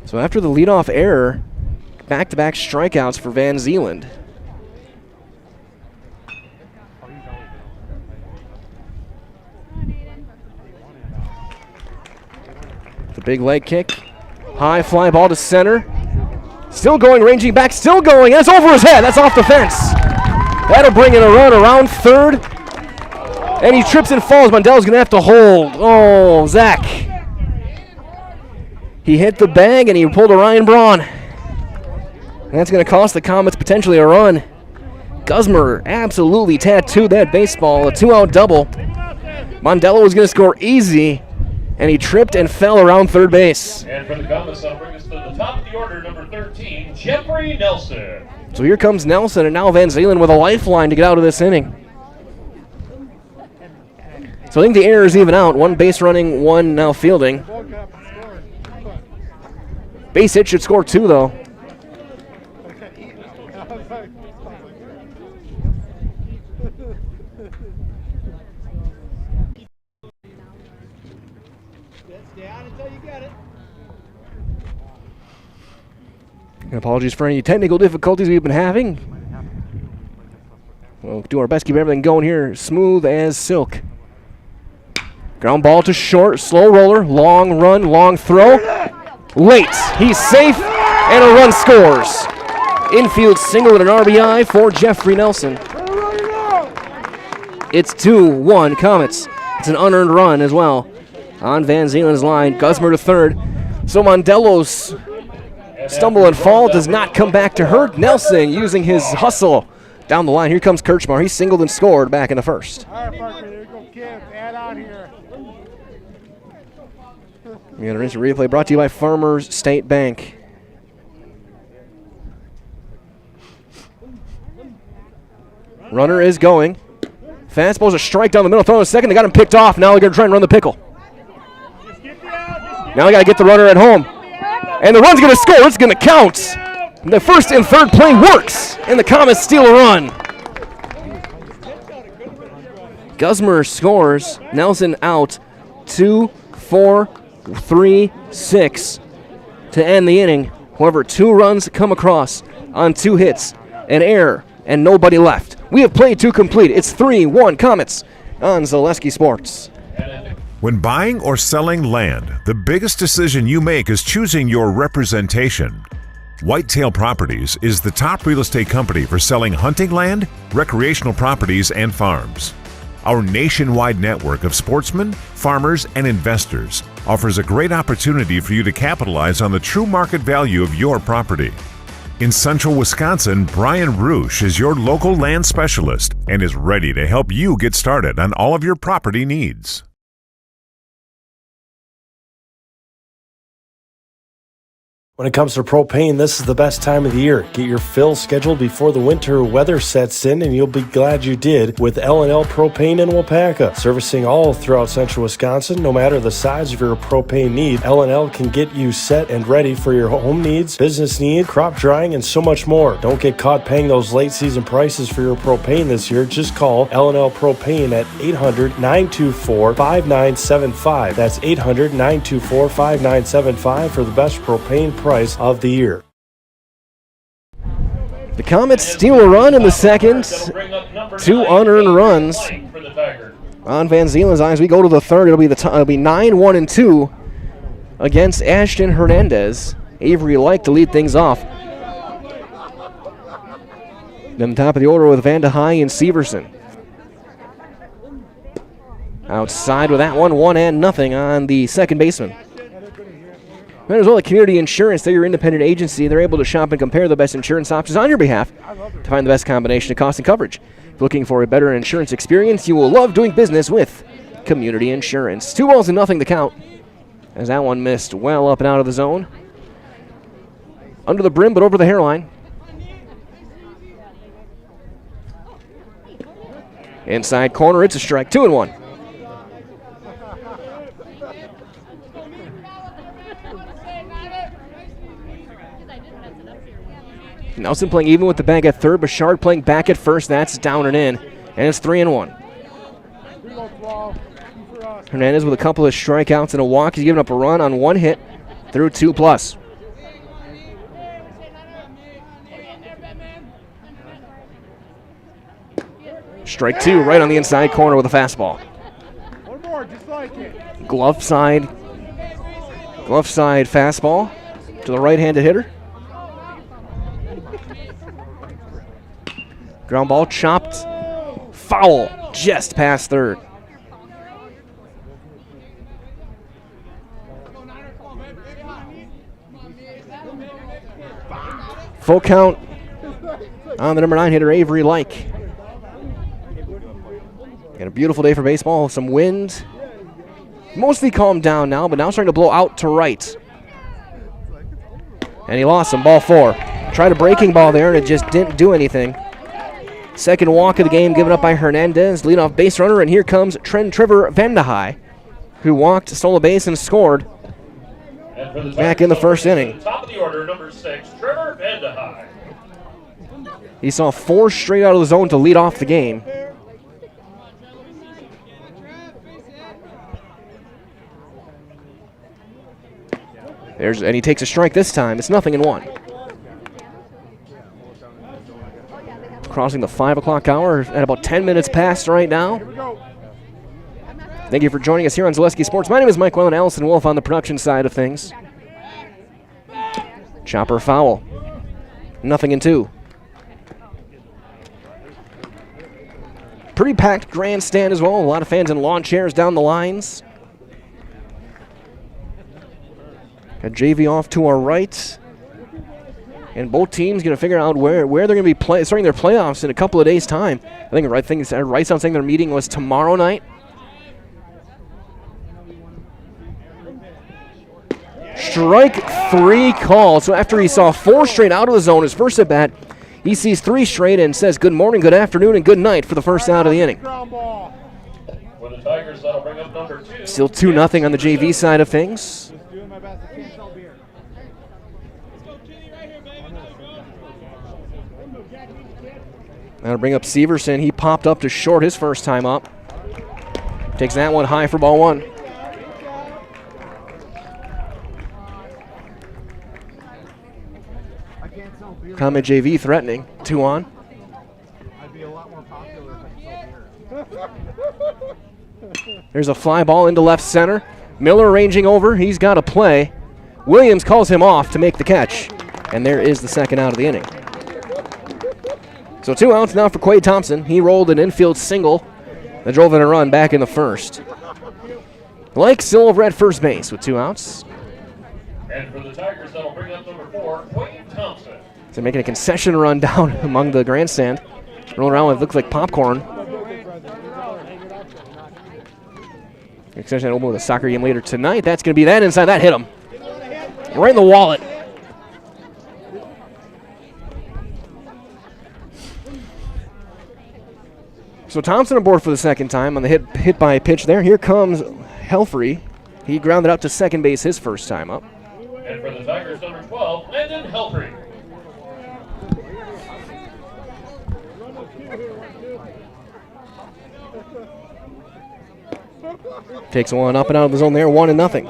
So after the leadoff error, back-to-back strikeouts for Van Zeeland. The big leg kick. High fly ball to center. Still going, ranging back, still going. That's over his head. That's off the fence. That'll bring in a run around third. And he trips and falls. Mondello's going to have to hold. Oh, Zach. He hit the bag and he pulled a Ryan Braun. And that's going to cost the Comets potentially a run. Gusmer absolutely tattooed that baseball. A 2-out double. Mondello was going to score easy. And he tripped and fell around third base. And for the Comets, that'll bring us to the top of the order, number 13, Jeffrey Nelson. So here comes Nelson, and now Van Zeeland with a lifeline to get out of this inning. So I think the errors even out. One base running, one now fielding. Base hit should score 2, though. And apologies for any technical difficulties we've been having. We'll do our best to keep everything going here smooth as silk. Ground ball to short, slow roller, long run, long throw. Late, he's safe, and a run scores. Infield single and an RBI for Jeffrey Nelson. It's 2-1 Comets. It's an unearned run as well on Van Zeeland's line. Gusmer to third. So Mondello's stumble and fall does not come back to hurt Nelson using his hustle down the line. Here comes Kirchmar. He singled and scored back in the first. All right, Parker, there you go, kids. Add on here. We got an instant replay brought to you by Farmers State Bank. Runner is going. Fastball's a strike down the middle, throwing a second. They got him picked off. Now they're going to try and run the pickle. Now they got to get the runner at home. And the run's going to score. It's going to count. The first and third play works, and the Comets steal a run. Gusmer scores. Nelson out. 2-4 3-6 to end the inning. However, 2 runs come across on 2 hits, an error, and nobody left. We have played to complete. It's 3-1 Comets on Zaleski Sports. When buying or selling land, the biggest decision you make is choosing your representation. Whitetail Properties is the top real estate company for selling hunting land, recreational properties, and farms. Our nationwide network of sportsmen, farmers, and investors offers a great opportunity for you to capitalize on the true market value of your property. In central Wisconsin, Brian Roosh is your local land specialist and is ready to help you get started on all of your property needs. When it comes to propane, this is the best time of the year. Get your fill scheduled before the winter weather sets in, and you'll be glad you did with L&L Propane in Waupaca. Servicing all throughout central Wisconsin, no matter the size of your propane need, L&L can get you set and ready for your home needs, business needs, crop drying, and so much more. Don't get caught paying those late season prices for your propane this year. Just call L&L Propane at 800-924-5975. That's 800-924-5975 for the best propane price of the year. The Comets steal a run in the second. 2 unearned runs on Van Zeelen's eyes. We go to the third. It'll be 9-1-2 against Ashton Hernandez. Avery Like to lead things off. Then top of the order with Vandehei and Severson. Outside with that one, 1-0 on the second baseman. And as well as Community Insurance, they're your independent agency. They're able to shop and compare the best insurance options on your behalf to find the best combination of cost and coverage. If you're looking for a better insurance experience, you will love doing business with Community Insurance. 2-0 the count as that one missed well up and out of the zone. Under the brim, but over the hairline. Inside corner, it's a strike. 2-1. Nelson playing even with the bag at third. Bouchard playing back at first. That's down and in. And it's 3-1. Hernandez with a couple of strikeouts and a walk. He's given up a run on 1 hit through 2+. Strike 2 right on the inside corner with a fastball. Glove side fastball to the right-handed hitter. Ground ball chopped, foul, just past third. Full count on the number 9 hitter, Avery Like. Got a beautiful day for baseball, some wind. Mostly calmed down now, but now starting to blow out to right. And he lost some, ball 4. Tried a breaking ball there, and it just didn't do anything. Second walk of the game given up by Hernandez, leadoff base runner, and here comes Trevor Vandehei, who walked, stole a base, and scored back in the first inning. Top of the order, number 6, Trevor Vandehei. He saw 4 straight out of the zone to lead off the game. And he takes a strike this time. It's 0-1. Crossing the 5 o'clock hour at about 10 minutes past right now. Thank you for joining us here on Zaleski Sports. My name is Mike Well and Allison Wolf on the production side of things. Chopper foul. 0-2. Pretty packed grandstand as well. A lot of fans in lawn chairs down the lines. Got JV off to our right. And both teams going to figure out where they're going to be starting their playoffs in a couple of days' time. I think Wrightstown saying their meeting was tomorrow night. Strike 3 call. So after he saw 4 straight out of the zone, his first at bat, he sees 3 straight and says good morning, good afternoon, and good night for the first out of the inning. For the Tigers, that'll bring up number 2. Still 2-0 on the JV side of things. That'll bring up Severson. He popped up to short his first time up. Takes that one high for ball 1. Comet JV threatening. 2 on. There's a fly ball into left center. Miller ranging over. He's got a play. Williams calls him off to make the catch. And there is the second out of the inning. So 2 outs now for Quade Thompson. He rolled an infield single that drove in a run back in the first. Blake still over at first base with 2 outs. And for the Tigers, that'll bring up number 4, Quade Thompson. So making a concession run down among the grandstand. Rolling around with looks like popcorn. Concession open with a soccer game later tonight. That's going to be that inside. That hit him. Right in the wallet. So Thompson aboard for the second time on the hit by pitch there. Here comes Helfrey. He grounded out to second base his first time up. And for the Tigers, number 12, Landon Helfrey. Takes one up and out of the zone there, 1-0.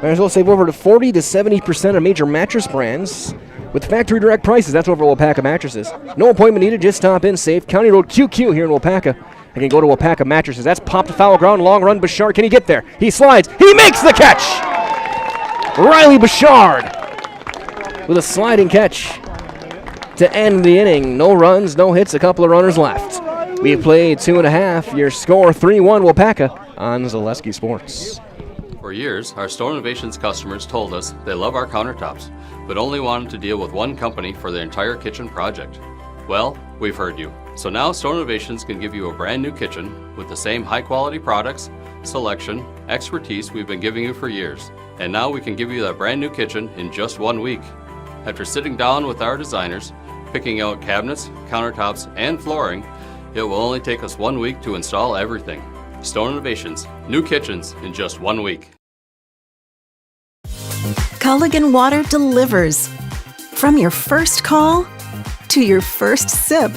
Might as well save over to 40 to 70% of major mattress brands with factory direct prices. That's over at Waupaca Mattresses. No appointment needed, just stop in, save County Road QQ here in Waupaca. I can go to Waupaca Mattresses. That's popped to foul ground, long run, Bouchard. Can he get there? He slides. He makes the catch! Riley Bouchard with a sliding catch to end the inning. No runs, no hits, a couple of runners left. We played 2.5. Your score 3-1 Waupaca on Zaleski Sports. For years, our Store Innovations customers told us they love our countertops, but only wanted to deal with one company for their entire kitchen project. Well, we've heard you. So now Store Innovations can give you a brand new kitchen with the same high quality products, selection, expertise we've been giving you for years. And now we can give you that brand new kitchen in just 1 week. After sitting down with our designers, picking out cabinets, countertops, and flooring, it will only take us 1 week to install everything. Stone Innovations, new kitchens in just 1 week. Culligan Water delivers. From your first call, to your first sip,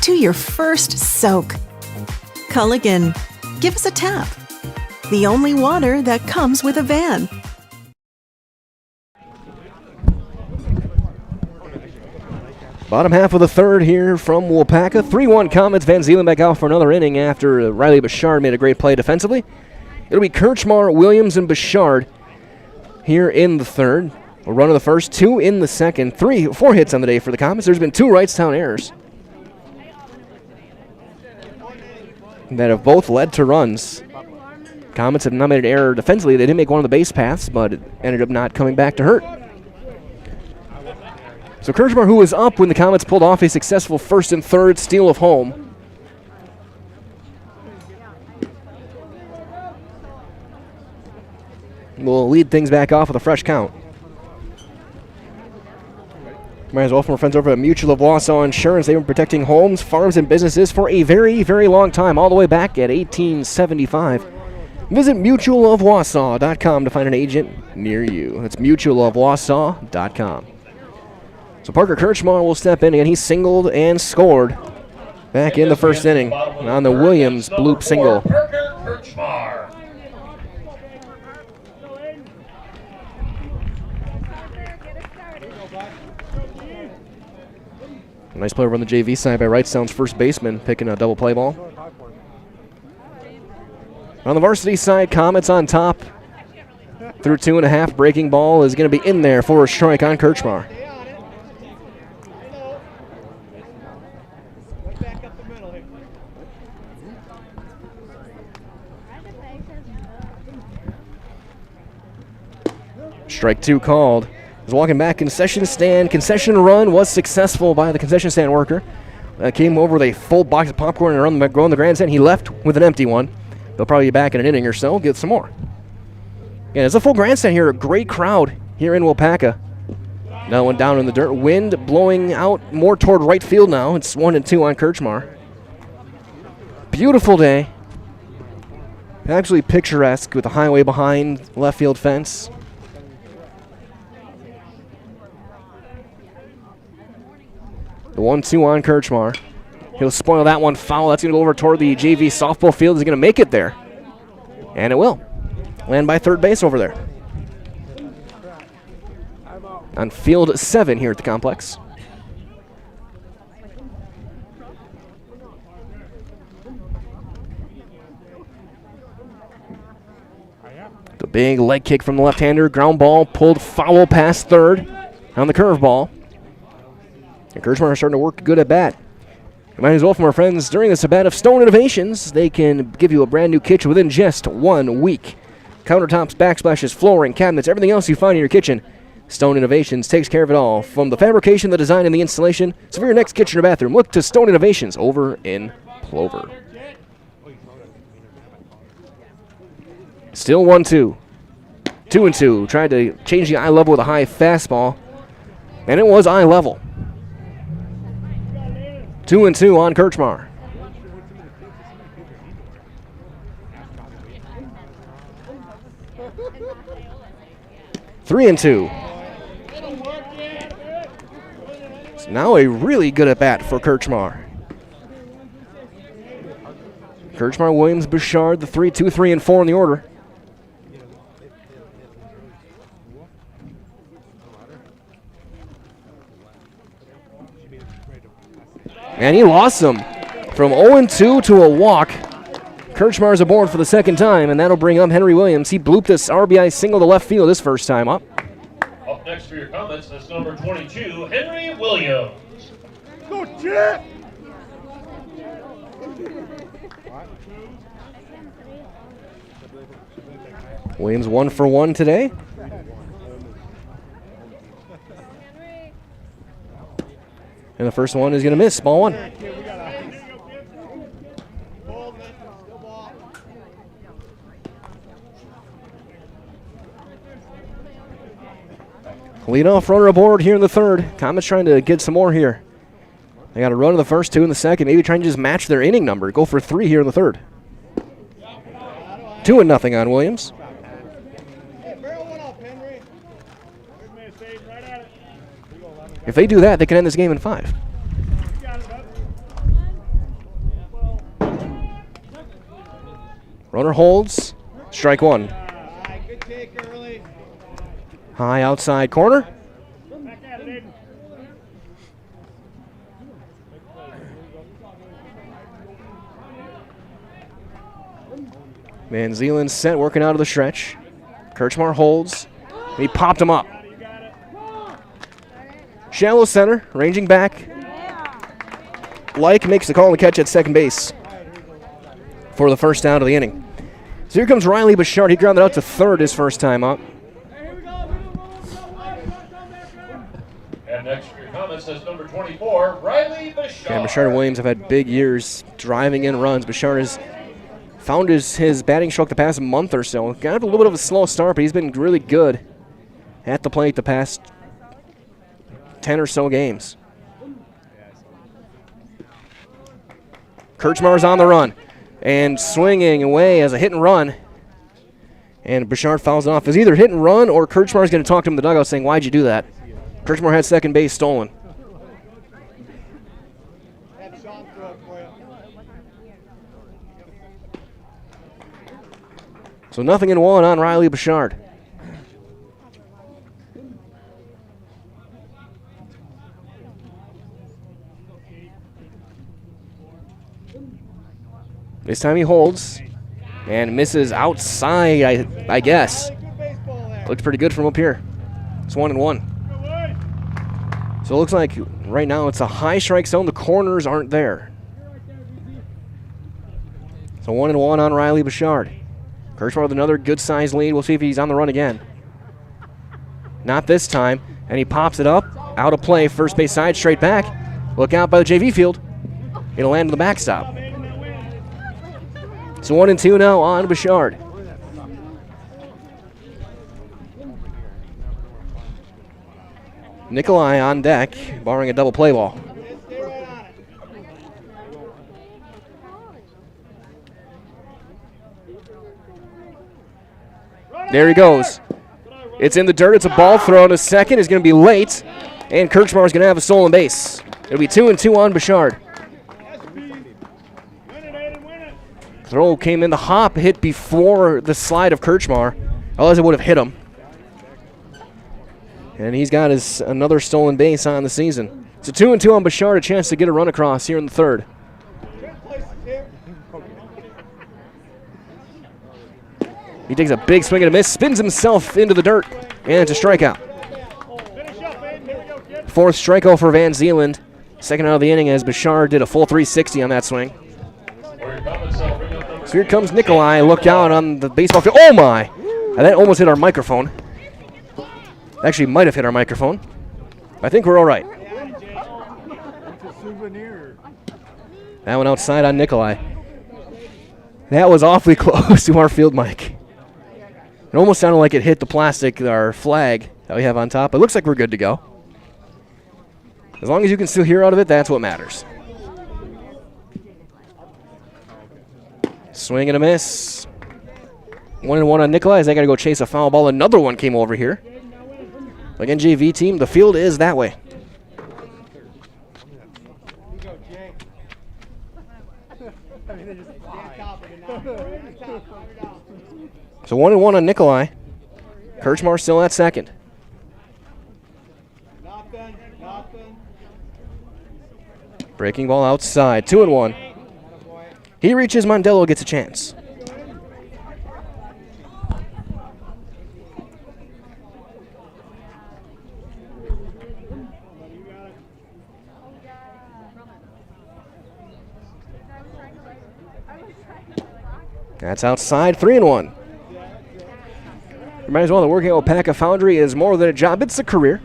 to your first soak. Culligan, give us a tap. The only water that comes with a van. Bottom half of the third here from Waupaca. 3-1 Comets. Van Zeeland back out for another inning after Riley Bouchard made a great play defensively. It'll be Kirchmar, Williams, and Bouchard here in the third. A run of the first, 2 in the second. 4 hits on the day for the Comets. There's been 2 Wrightstown errors that have both led to runs. Comets have not made an error defensively. They didn't make one of the base paths, but it ended up not coming back to hurt. So Kirchmar, who was up when the Comets pulled off a successful first and third steal of home. We'll lead things back off with a fresh count. Might as well from our friends over at Mutual of Wausau Insurance. They've been protecting homes, farms, and businesses for a very, very long time, all the way back at 1875. Visit mutualofwausau.com to find an agent near you. That's mutualofwausau.com. So Parker Kirchmar will step in again. He singled and scored back in the first inning on the Williams bloop single. Parker Kirchmar. Nice play over on the JV side by Wrightstown's first baseman, picking a double play ball. On the varsity side, Comets on top. Through 2.5, breaking ball is going to be in there for a strike on Kirchmar. Strike 2 called. He's walking back concession stand. Concession run was successful by the concession stand worker. Came over with a full box of popcorn and around the grandstand. He left with an empty one. They'll probably be back in an inning or so. Get some more. Yeah, it's a full grandstand here. A great crowd here in Waupaca. Now one down in the dirt. Wind blowing out more toward right field now. It's 1-2 on Kirchmar. Beautiful day. Absolutely picturesque with the highway behind, left field fence. The 1-2 on Kirchmar. He'll spoil that one foul. That's going to go over toward the JV softball field. He's going to make it there. And it will. Land by third base over there. on field 7 here at the complex. The big leg kick from the left-hander, ground ball pulled foul past third on the curveball. And Kirchmar is starting to work good at bat. You might as well, from our friends during this at-bat of Stone Innovations, they can give you a brand new kitchen within just 1 week. Countertops, backsplashes, flooring, cabinets, everything else you find in your kitchen. Stone Innovations takes care of it all, from the fabrication, the design, and the installation. So for your next kitchen or bathroom, look to Stone Innovations over in Plover. Still 1-2. 2-2. Tried to change the eye level with a high fastball, and it was eye level. 2-2 on Kirchmar. Three and two. So now a really good at bat for Kirchmar. Kirchmar, Williams, Bouchard, the 3-2, 3 and 4 in the order. And he lost them from 0-2 to a walk. Kirchmar's aboard for the second time, and that'll bring up Henry Williams. He blooped this RBI single to left field his first time up. Up next for your comments, that's number 22, Henry Williams. Go, Chip! Williams 1 for 1 today. And the first one is going to miss, ball 1. Leadoff runner aboard here in the third. Comets trying to get some more here. They got a run in the first, 2 in the second. Maybe trying to just match their inning number. Go for 3 here in the third. 2-0 on Williams. If they do that, they can end this game in 5. Runner holds. Strike 1. High outside corner. Van Zeeland set, working out of the stretch. Kirchmar holds. And he popped him up. Shallow center, ranging back. Like makes the call and catch at second base for the first out of the inning. So here comes Riley Bouchard. He grounded out to third his first time up. And next for your comments says number 24, Riley Bouchard. And Bouchard and Williams have had big years driving in runs. Bouchard has found his batting stroke the past month or so. Got a little bit of a slow start, but he's been really good at the plate the past 10 or so games. Kirchmar's on the run and swinging away as a hit and run. And Bouchard fouls it off. It's either hit and run or Kirchmar's going to talk to him in the dugout saying, "Why'd you do that?" Kirchmar had second base stolen. So 0-1 on Riley Bouchard. This time he holds and misses outside, I guess. Looks pretty good from up here. It's 1-1. So it looks like right now it's a high strike zone. The corners aren't there. So 1-1 on Riley Bouchard. Kirchmar with another good-sized lead. We'll see if he's on the run again. Not this time. And he pops it up. Out of play. First base side, straight back. Look out by the JV field. It'll land on the backstop. So 1-2 now on Bouchard. Nikolai on deck, barring a double play ball. There he goes. It's in the dirt. It's a ball thrown to second. It's going to be late, and Kirchmar's going to have a stolen base. It'll be 2-2 on Bouchard. Throw came in the hop, hit before the slide of Kirchmar. Otherwise, it would have hit him. And he's got another stolen base on the season. It's a 2-2 on Bouchard, a chance to get a run across here in the third. He takes a big swing and a miss, spins himself into the dirt, and it's a strikeout. Fourth strikeout for Van Zeeland. Second out of the inning as Bouchard did a full 360 on that swing. So here comes Nikolai. Look out on the baseball field. Oh my! And that almost hit our microphone. Actually might have hit our microphone. I think we're all right. That one outside on Nikolai. That was awfully close to our field mic. It almost sounded like it hit the plastic, our flag that we have on top. It looks like we're good to go. As long as you can still hear out of it, that's what matters. Swing and a miss. 1-1 on Nikolai as they got to go chase a foul ball. Another one came over here. Like NJV team, the field is that way. So 1-1 on Nikolai. Kirchmar still at second. Breaking ball outside. 2-1. He reaches, Mondello gets a chance. That's outside. 3-1. Reminds well that working at Waupaca Foundry is more than a job, it's a career.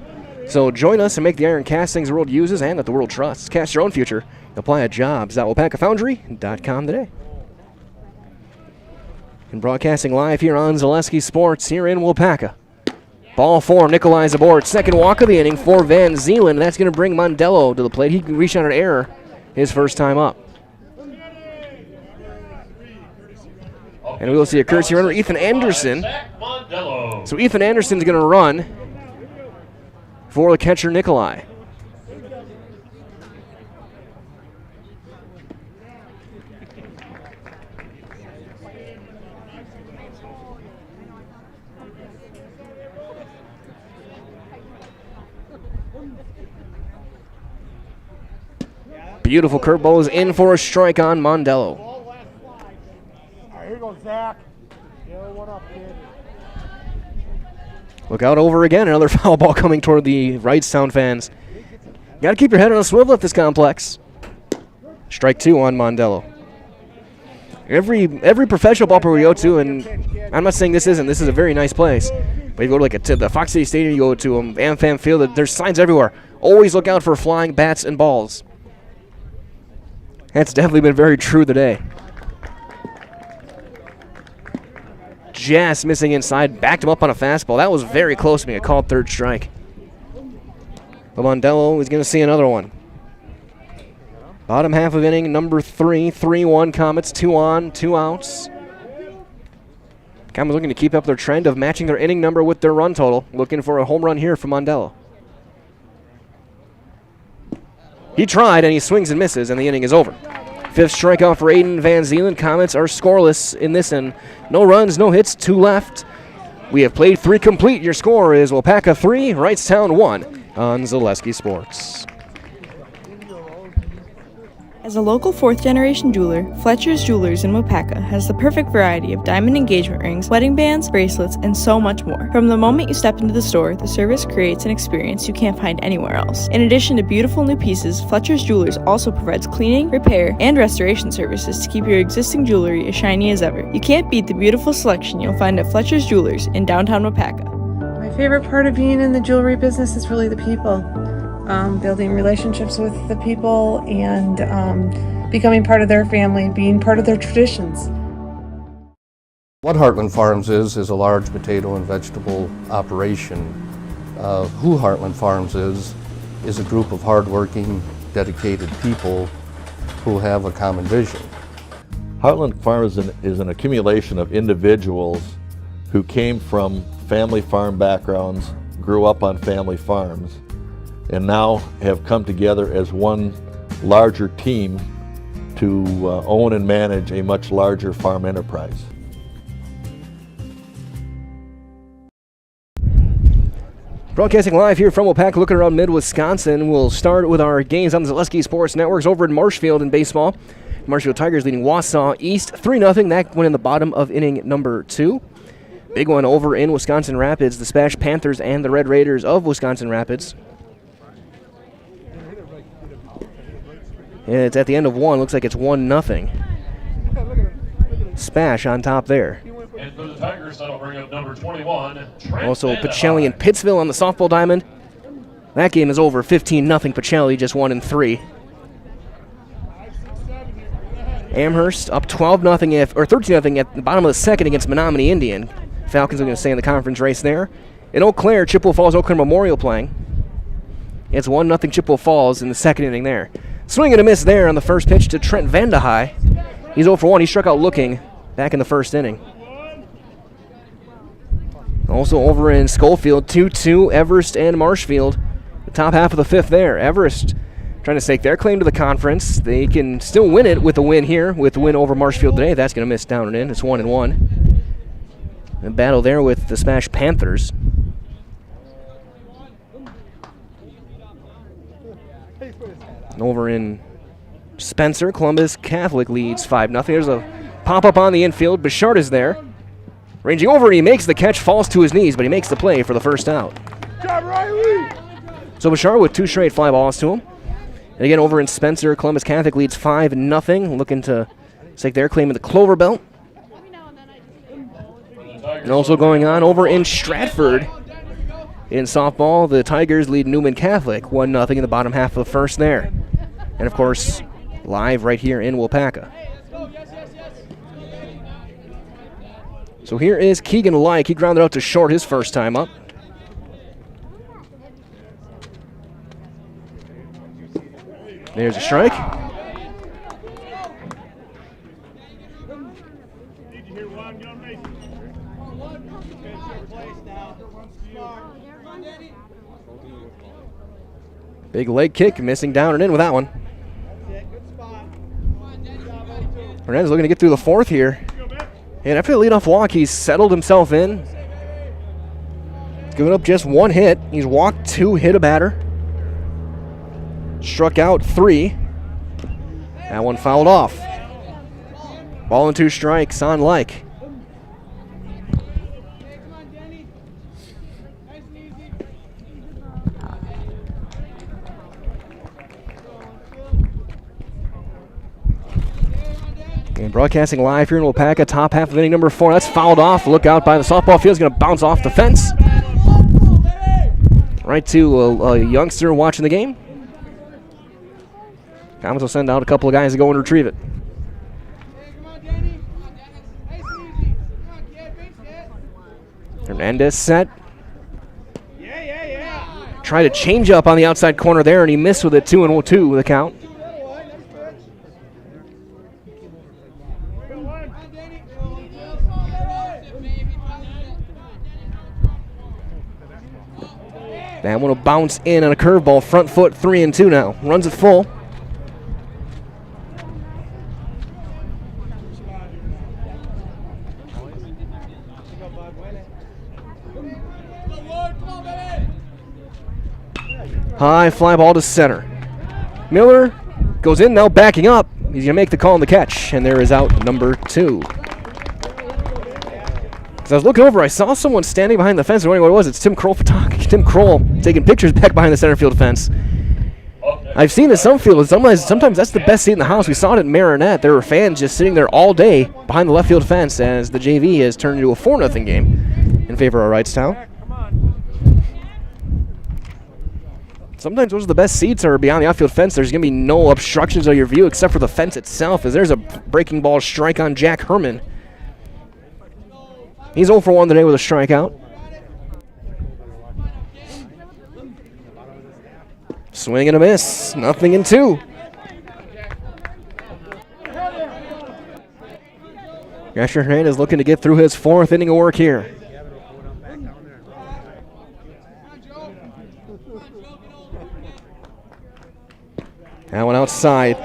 So join us and make the iron castings the world uses and that the world trusts. Cast your own future. Apply at jobs.waupacafoundry.com today. And broadcasting live here on Zaleski Sports here in Waupaca. Ball 4, Nikolai's aboard. Second walk of the inning for Van Zeeland. That's going to bring Mondello to the plate. He can reach on an error his first time up. And we will see a courtesy runner, Ethan Anderson. So Ethan Anderson's going to run for the catcher, Nikolai. Beautiful curveball is in for a strike on Mondello. All right, here goes Zach. The other one up, kid. Look out over again. Another foul ball coming toward the Wrightstown fans. You got to keep your head on a swivel at this complex. Strike 2 on Mondello. Every professional ballpark we go to, and I'm not saying this isn't. This is a very nice place. But you go to the Fox City Stadium, you go to AmFam Field. There's signs everywhere. Always look out for flying bats and balls. That's definitely been very true today. Just missing inside, backed him up on a fastball. That was very close to being a called third strike. But Mondello is going to see another one. Bottom half of inning, number 3, 3-1 Comets, 2 on, 2 outs. Comets looking to keep up their trend of matching their inning number with their run total. Looking for a home run here from Mondello. He tried, and he swings and misses, and the inning is over. Fifth strikeout for Aiden Van Zeeland. Comets are scoreless in this, and no runs, no hits, 2 left. We have played 3 complete. Your score is Waupaca 3, Wrightstown 1 on Zaleski Sports. As a local 4th-generation jeweler, Fletcher's Jewelers in Waupaca has the perfect variety of diamond engagement rings, wedding bands, bracelets, and so much more. From the moment you step into the store, the service creates an experience you can't find anywhere else. In addition to beautiful new pieces, Fletcher's Jewelers also provides cleaning, repair, and restoration services to keep your existing jewelry as shiny as ever. You can't beat the beautiful selection you'll find at Fletcher's Jewelers in downtown Waupaca. My favorite part of being in the jewelry business is really the people. Building relationships with the people and becoming part of their family, being part of their traditions. What Heartland Farms is a large potato and vegetable operation. Who Heartland Farms is a group of hardworking, dedicated people who have a common vision. Heartland Farms is an accumulation of individuals who came from family farm backgrounds, grew up on family farms, and now have come together as one larger team to own and manage a much larger farm enterprise. Broadcasting live here from Waupaca, looking around mid-Wisconsin. We'll start with our games on the Zaleski Sports Networks over in Marshfield in baseball. Marshfield Tigers leading Wausau East 3-0. That went in the bottom of inning number 2. Big one over in Wisconsin Rapids, the Smash Panthers and the Red Raiders of Wisconsin Rapids. It's at the end of 1. Looks like it's 1-0. Smash on top there. And for the Tigers, that'll bring up number 21, Trent Also, Vanderhaar. Pacelli and Pittsville on the softball diamond. That game is over, 15-0. Pacelli just won in 3. Amherst up 12-0 or 13-0 at the bottom of the second against Menominee Indian. Falcons are going to stay in the conference race there. In Eau Claire, Chippewa Falls Eau Claire Memorial playing. It's 1-0 Chippewa Falls in the second inning there. Swing and a miss there on the first pitch to Trent Vanderhaar. He's 0 for 1. He struck out looking back in the first inning. Also over in Schofield, 2-2, Everest and Marshfield. The top half of the 5th there. Everest trying to stake their claim to the conference. They can still win it with a win here, with the win over Marshfield today. That's going to miss down and in. It's 1-1. A battle there with the Smash Panthers. Over in Spencer, Columbus Catholic leads 5-0. There's a pop-up on the infield. Bouchard is there. Ranging over, he makes the catch, falls to his knees, but he makes the play for the first out. So Bouchard with 2 straight fly balls to him. And again, over in Spencer, Columbus Catholic leads 5-0, looking to stake their claim in the Clover Belt. And also going on over in Stratford. In softball, the Tigers lead Newman Catholic 1-0 in the bottom half of the first there. And of course, live right here in Waupaca. So here is Keegan Like. He grounded out to short his first time up. There's a strike. Big leg kick, missing down and in with that one. Hernandez looking to get through the 4th here. And after the leadoff walk, he's settled himself in. Giving up just 1 hit. He's walked 2, hit a batter. Struck out 3. That one fouled off. Ball and 2 strikes on Like. And broadcasting live here in Waupaca, top half of inning number 4. That's fouled off. Look out by the softball field. It's going to bounce off the fence. Right to a youngster watching the game. Comments will send out a couple of guys to go and retrieve it. Hernandez set. Tried to change up on the outside corner there, and he missed with it. 2-2 with the count. That one will bounce in on a curveball, front foot, 3-2 now. Runs it full. High fly ball to center. Miller goes in now, backing up. He's going to make the call on the catch, and there is out number 2. As I was looking over, I saw someone standing behind the fence. I wondering what it was. It's Tim Kroll taking pictures back behind the center field fence. I've seen it some fields. Sometimes that's the best seat in the house. We saw it at Marinette. There were fans just sitting there all day behind the left field fence as the JV has turned into a 4-0 game in favor of Wrightstown. Sometimes those are the best seats are beyond the outfield fence. There's going to be no obstructions of your view except for the fence itself, as there's a breaking ball strike on Jack Herman. He's 0 for 1 today with a strikeout. Swing and a miss. 0-2. Gasher Hernandez looking to get through his 4th inning of work here. That one outside.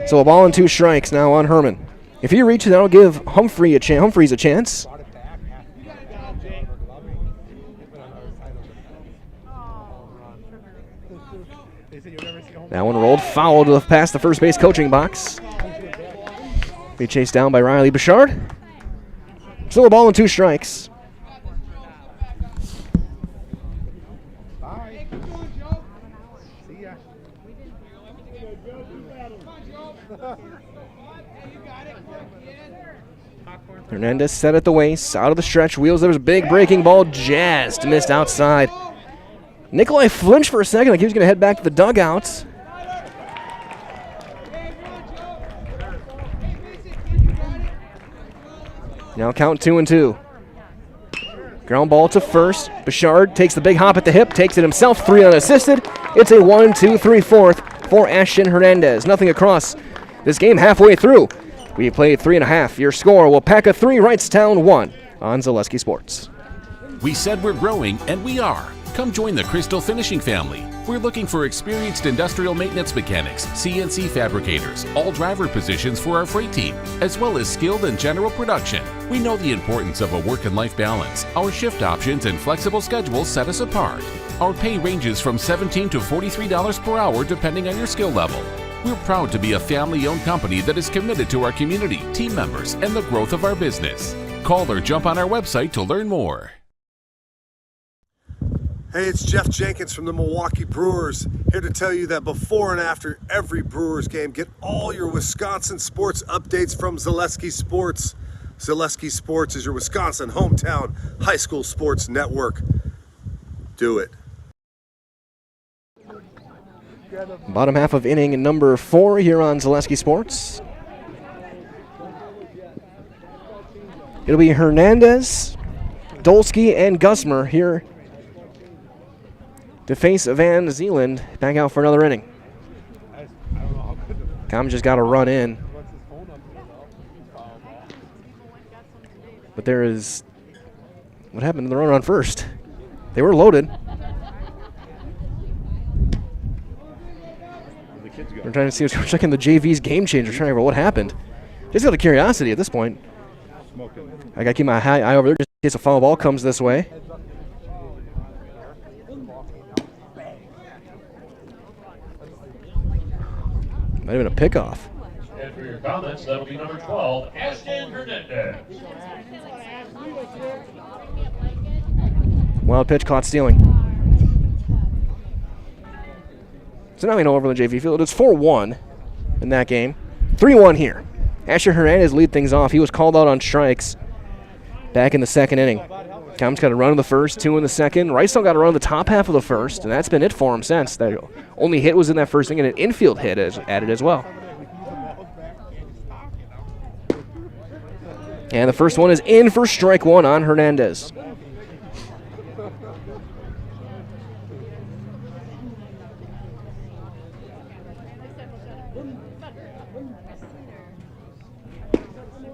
So a ball and 2 strikes now on Herman. If he reaches, that'll give Humphreys a chance. That one rolled foul to past the first base coaching box. Be chased down by Riley Bouchard. Still a ball and 2 strikes. Hernandez set at the waist, out of the stretch, wheels. There was a big breaking ball, jazzed, missed outside. Nikolai flinched for a second, like he was going to head back to the dugout. Now count 2-2. Ground ball to first. Bouchard takes the big hop at the hip, takes it himself, 3 unassisted. It's a 1-2-3-4 for Ashton Hernandez. Nothing across this game halfway through. We played 3.5. Your score, Waupaca 3, Wrightstown 1 on Zaleski Sports. We said we're growing, and we are. Come join the Crystal Finishing family. We're looking for experienced industrial maintenance mechanics, CNC fabricators, all driver positions for our freight team, as well as skilled and general production. We know the importance of a work and life balance. Our shift options and flexible schedules set us apart. Our pay ranges from $17 to $43 per hour depending on your skill level. We're proud to be a family-owned company that is committed to our community, team members, and the growth of our business. Call or jump on our website to learn more. Hey, it's Jeff Jenkins from the Milwaukee Brewers, here to tell you that before and after every Brewers game, get all your Wisconsin sports updates from Zaleski Sports. Zaleski Sports is your Wisconsin hometown high school sports network. Do it. Bottom half of inning number 4 here on Zaleski Sports. It'll be Hernandez, Dolsky, and Gusmer here to face Van Zeeland back out for another inning. Com just got to run in. But there is... What happened to the runner on first? They were loaded. We're trying to see, we're checking the JV's game changer, trying to figure out what happened. Just out of curiosity at this point. I got to keep my eye over there just in case a foul ball comes this way. Might have been a pickoff. And for your comments, that'll be number 12, Ashton Hernandez. Wild pitch caught stealing. So now we know over the JV field. It's 4-1 in that game. 3-1 here. Ashton Hernandez lead things off. He was called out on strikes back in the second inning. Com's got a run in the first, 2 in the second. Wrightstown got a run in the top half of the first, and that's been it for him since. The only hit was in that first inning, and an infield hit is added as well. And the first one is in for strike 1 on Hernandez.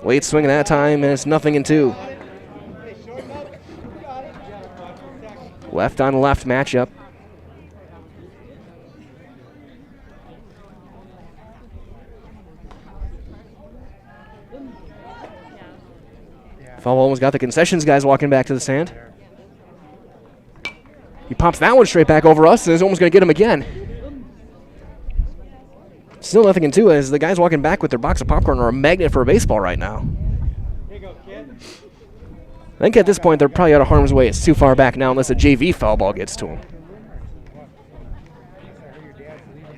Late swing at that time, and it's 0-2. Left on left matchup. Foul almost got the concessions guys walking back to the stand. He pops that one straight back over us and is almost going to get him again. Still 0-2 as the guys walking back with their box of popcorn are a magnet for a baseball right now. I think at this point they're probably out of harm's way. It's too far back now unless a JV foul ball gets to him.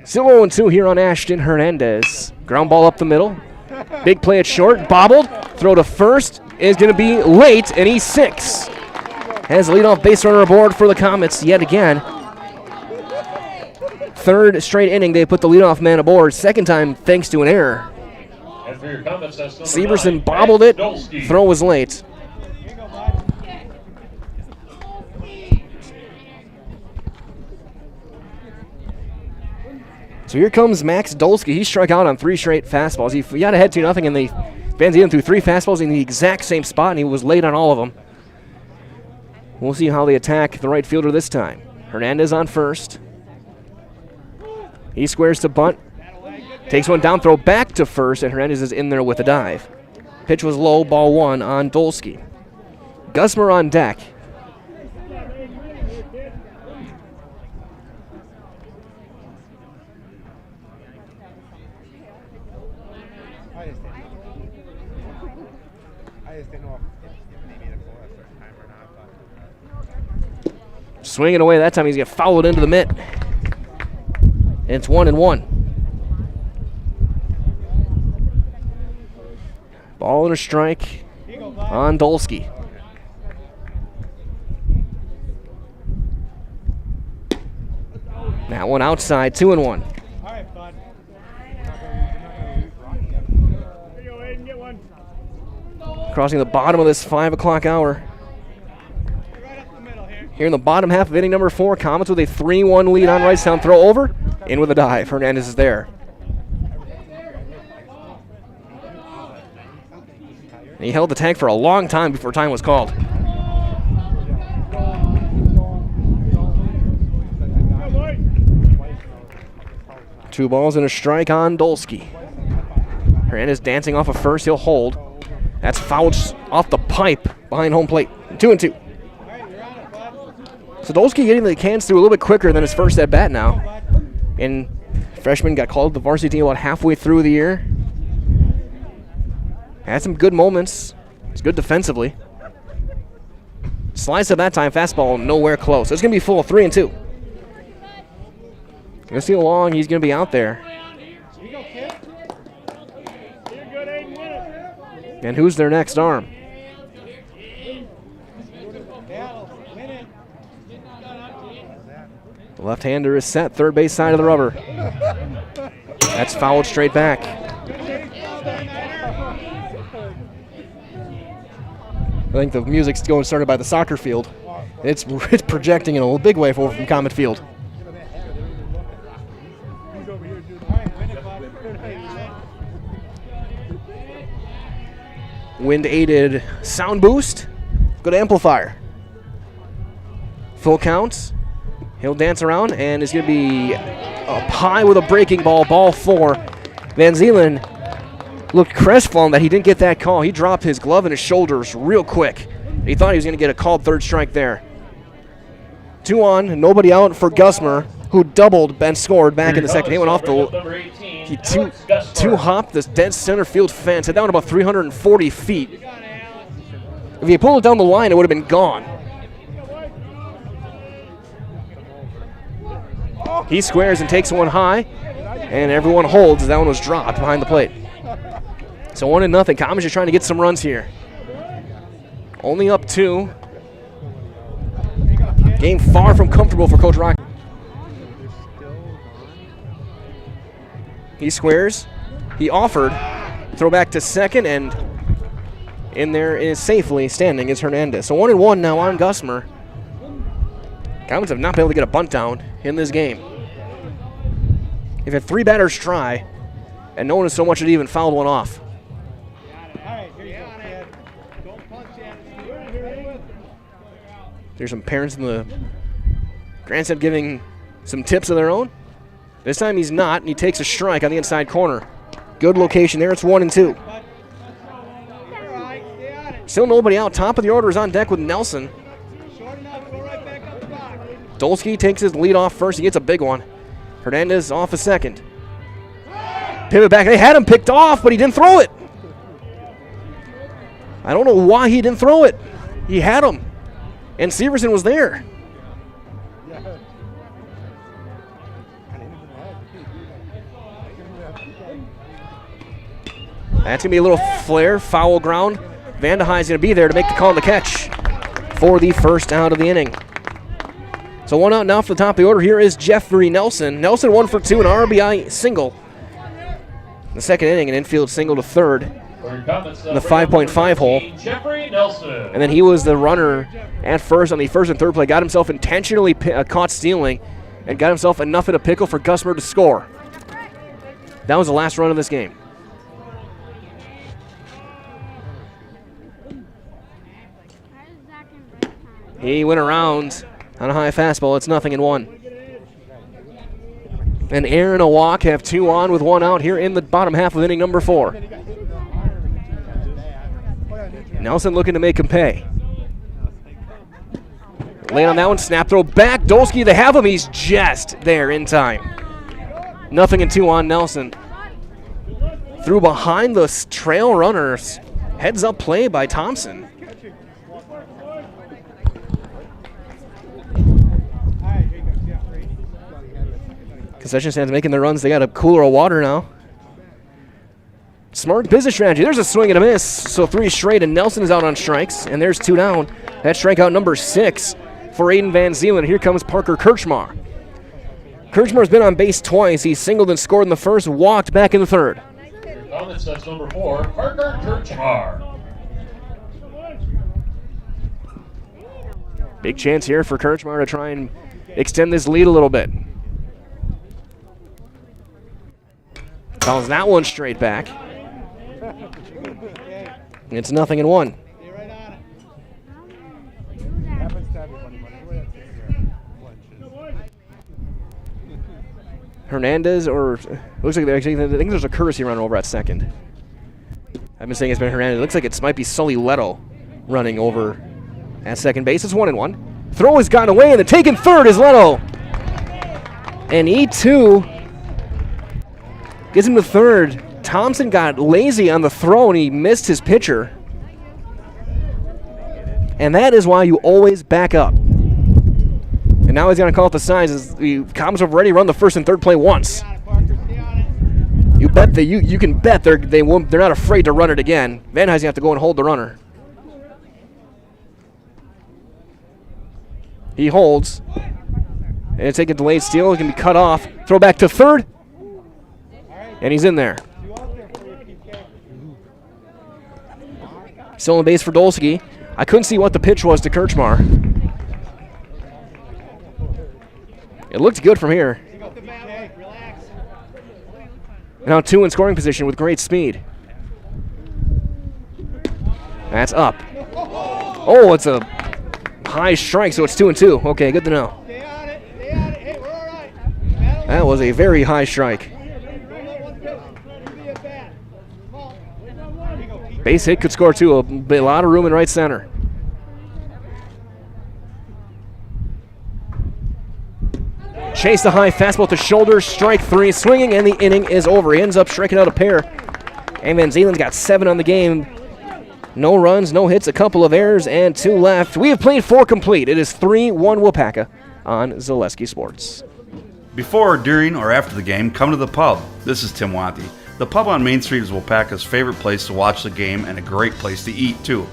Still 0-2 here on Ashton Hernandez. Ground ball up the middle. Big play at short. Bobbled. Throw to first is going to be late, and he's 6. Has the leadoff base runner aboard for the Comets yet again. Third straight inning they put the leadoff man aboard. Second time thanks to an error. And for your comments, that's number Severson 9, bobbled it. Dolsky. Throw was late. So here comes Max Dolsky. He struck out on 3 straight fastballs. He got ahead 2-0, and Van Zeeland threw 3 fastballs in the exact same spot, and he was late on all of them. We'll see how they attack the right fielder this time. Hernandez on first. He squares to bunt. Takes one down, throw back to first, and Hernandez is in there with a dive. Pitch was low, ball 1 on Dolsky. Gusmer on deck. Swinging away. That time he's going to foul it into the mitt. And it's 1-1. Ball and a strike on Dolsky. That one outside, 2-1. Crossing the bottom of this 5 o'clock hour. Here in the bottom half of inning number 4, Comets with a 3-1 lead on Wrightstown. Throw over, in with a dive. Hernandez is there. And he held the tag for a long time before time was called. Two balls and a strike on Dolsky. Hernandez dancing off of first. He'll hold. That's fouled off the pipe behind home plate. 2-2. So Dolsky getting the cans through a little bit quicker than his first at bat now. And freshman got called to the varsity team about halfway through the year. Had some good moments. It's good defensively. Slice at that time. Fastball nowhere close. It's going to be full. 3-2. Let's see how long he's going to be out there. And who's their next arm? The left-hander is set, third base side of the rubber. That's fouled straight back. I think the music's going started by the soccer field. It's projecting in a big way over from Comet Field. Wind-aided sound boost. Good amplifier. Full count. He'll dance around, and it's going to be up high with a breaking ball, ball 4. Van Zeeland looked crestfallen that he didn't get that call. He dropped his glove and his shoulders real quick. He thought he was going to get a called third strike there. 2 on, nobody out for Gusmer, who doubled and scored back in the second. He went off the... He two-hopped this dead center field fence, hit down about 340 feet. If he pulled it down the line, it would have been gone. He squares and takes one high, and everyone holds as that one was dropped behind the plate. So 1-0. Comets just trying to get some runs here. Only up 2. Game far from comfortable for Coach Rock. He squares. He offered. Throw back to second, and in there is safely standing is Hernandez. So 1-1 now on Gusmer. Comets have not been able to get a bunt down in this game. They've had 3 batters try, and no one has so much as even fouled one off. There's some parents in the grandstand giving some tips of their own. This time he's not, and he takes a strike on the inside corner. Good location there. It's 1-2. Still nobody out. Top of the order is on deck with Nelson. Dolsky takes his lead off first. He gets a big one. Hernandez off a second. Pivot back. They had him picked off, but he didn't throw it. I don't know why he didn't throw it. He had him, and Severson was there. That's going to be a little flare, foul ground. Vandehey's going to be there to make the call on the catch for the first out of the inning. So 1 out now for the top of the order. Here is Jeffrey Nelson. Nelson 1 for 2, an RBI single. In the second inning, an infield single to third. In the 5.5 hole. Jeffrey Nelson. And then he was the runner at first on the first and third play. Got himself intentionally caught stealing and got himself enough in a pickle for Gusmer to score. That was the last run of this game. He went around on a high fastball. It's 0-1. And Aaron a walk, have 2 on with 1 out here in the bottom half of inning number 4. Nelson looking to make him pay. Late on that one, snap throw back. Dolsky, they have him. He's just there in time. 0-2 on Nelson. Through behind the trail runners. Heads up play by Thompson. Concession stands making their runs. They got a cooler of water now. Smart business strategy. There's a swing and a miss. So 3 straight, and Nelson is out on strikes. And there's 2 down. That's strikeout number 6 for Aiden Van Zeelen. Here comes Parker Kirchmar. Kirchmar's been on base twice. He singled and scored in the first, walked back in the third. That's number 4, Parker Kirchmar. Big chance here for Kirchmar to try and extend this lead a little bit. Calls that one straight back. It's 0-1. Hernandez, or looks like I think there's a courtesy run over at second. I've been saying it's been Hernandez. It looks like it might be Sully Leto running over at second base. It's 1-1. Throw has gotten away, and the taken third is Leto. And E2 gets him to third. Thompson got lazy on the throw, and he missed his pitcher. And that is why you always back up. And now he's going to call it the signs as the Comets have already run the first and third play once. You bet that you can bet they're not afraid to run it again. Van Huysen going to have to go and hold the runner. He holds. And it's taking delayed steal. It can be cut off. Throw back to third. And he's in there. Still on base for Dolsky. I couldn't see what the pitch was to Kirchmar. It looked good from here. Now 2 in scoring position with great speed. That's up. Oh, it's a high strike, so it's 2-2. Okay, good to know. That was a very high strike. Base hit could score too. A lot of room in right center. Chase the high fastball to shoulder, strike 3, swinging, and the inning is over. He ends up striking out a pair. And Van Zeelen's got 7 on the game. No runs, no hits, a couple of errors, and 2 left. We have played 4 complete. It is 3-1 Waupaca on Zaleski Sports. Before, during, or after the game, come to the pub. This is Tim Watty. The pub on Main Street is Waupaca's favorite place to watch the game and a great place to eat, too.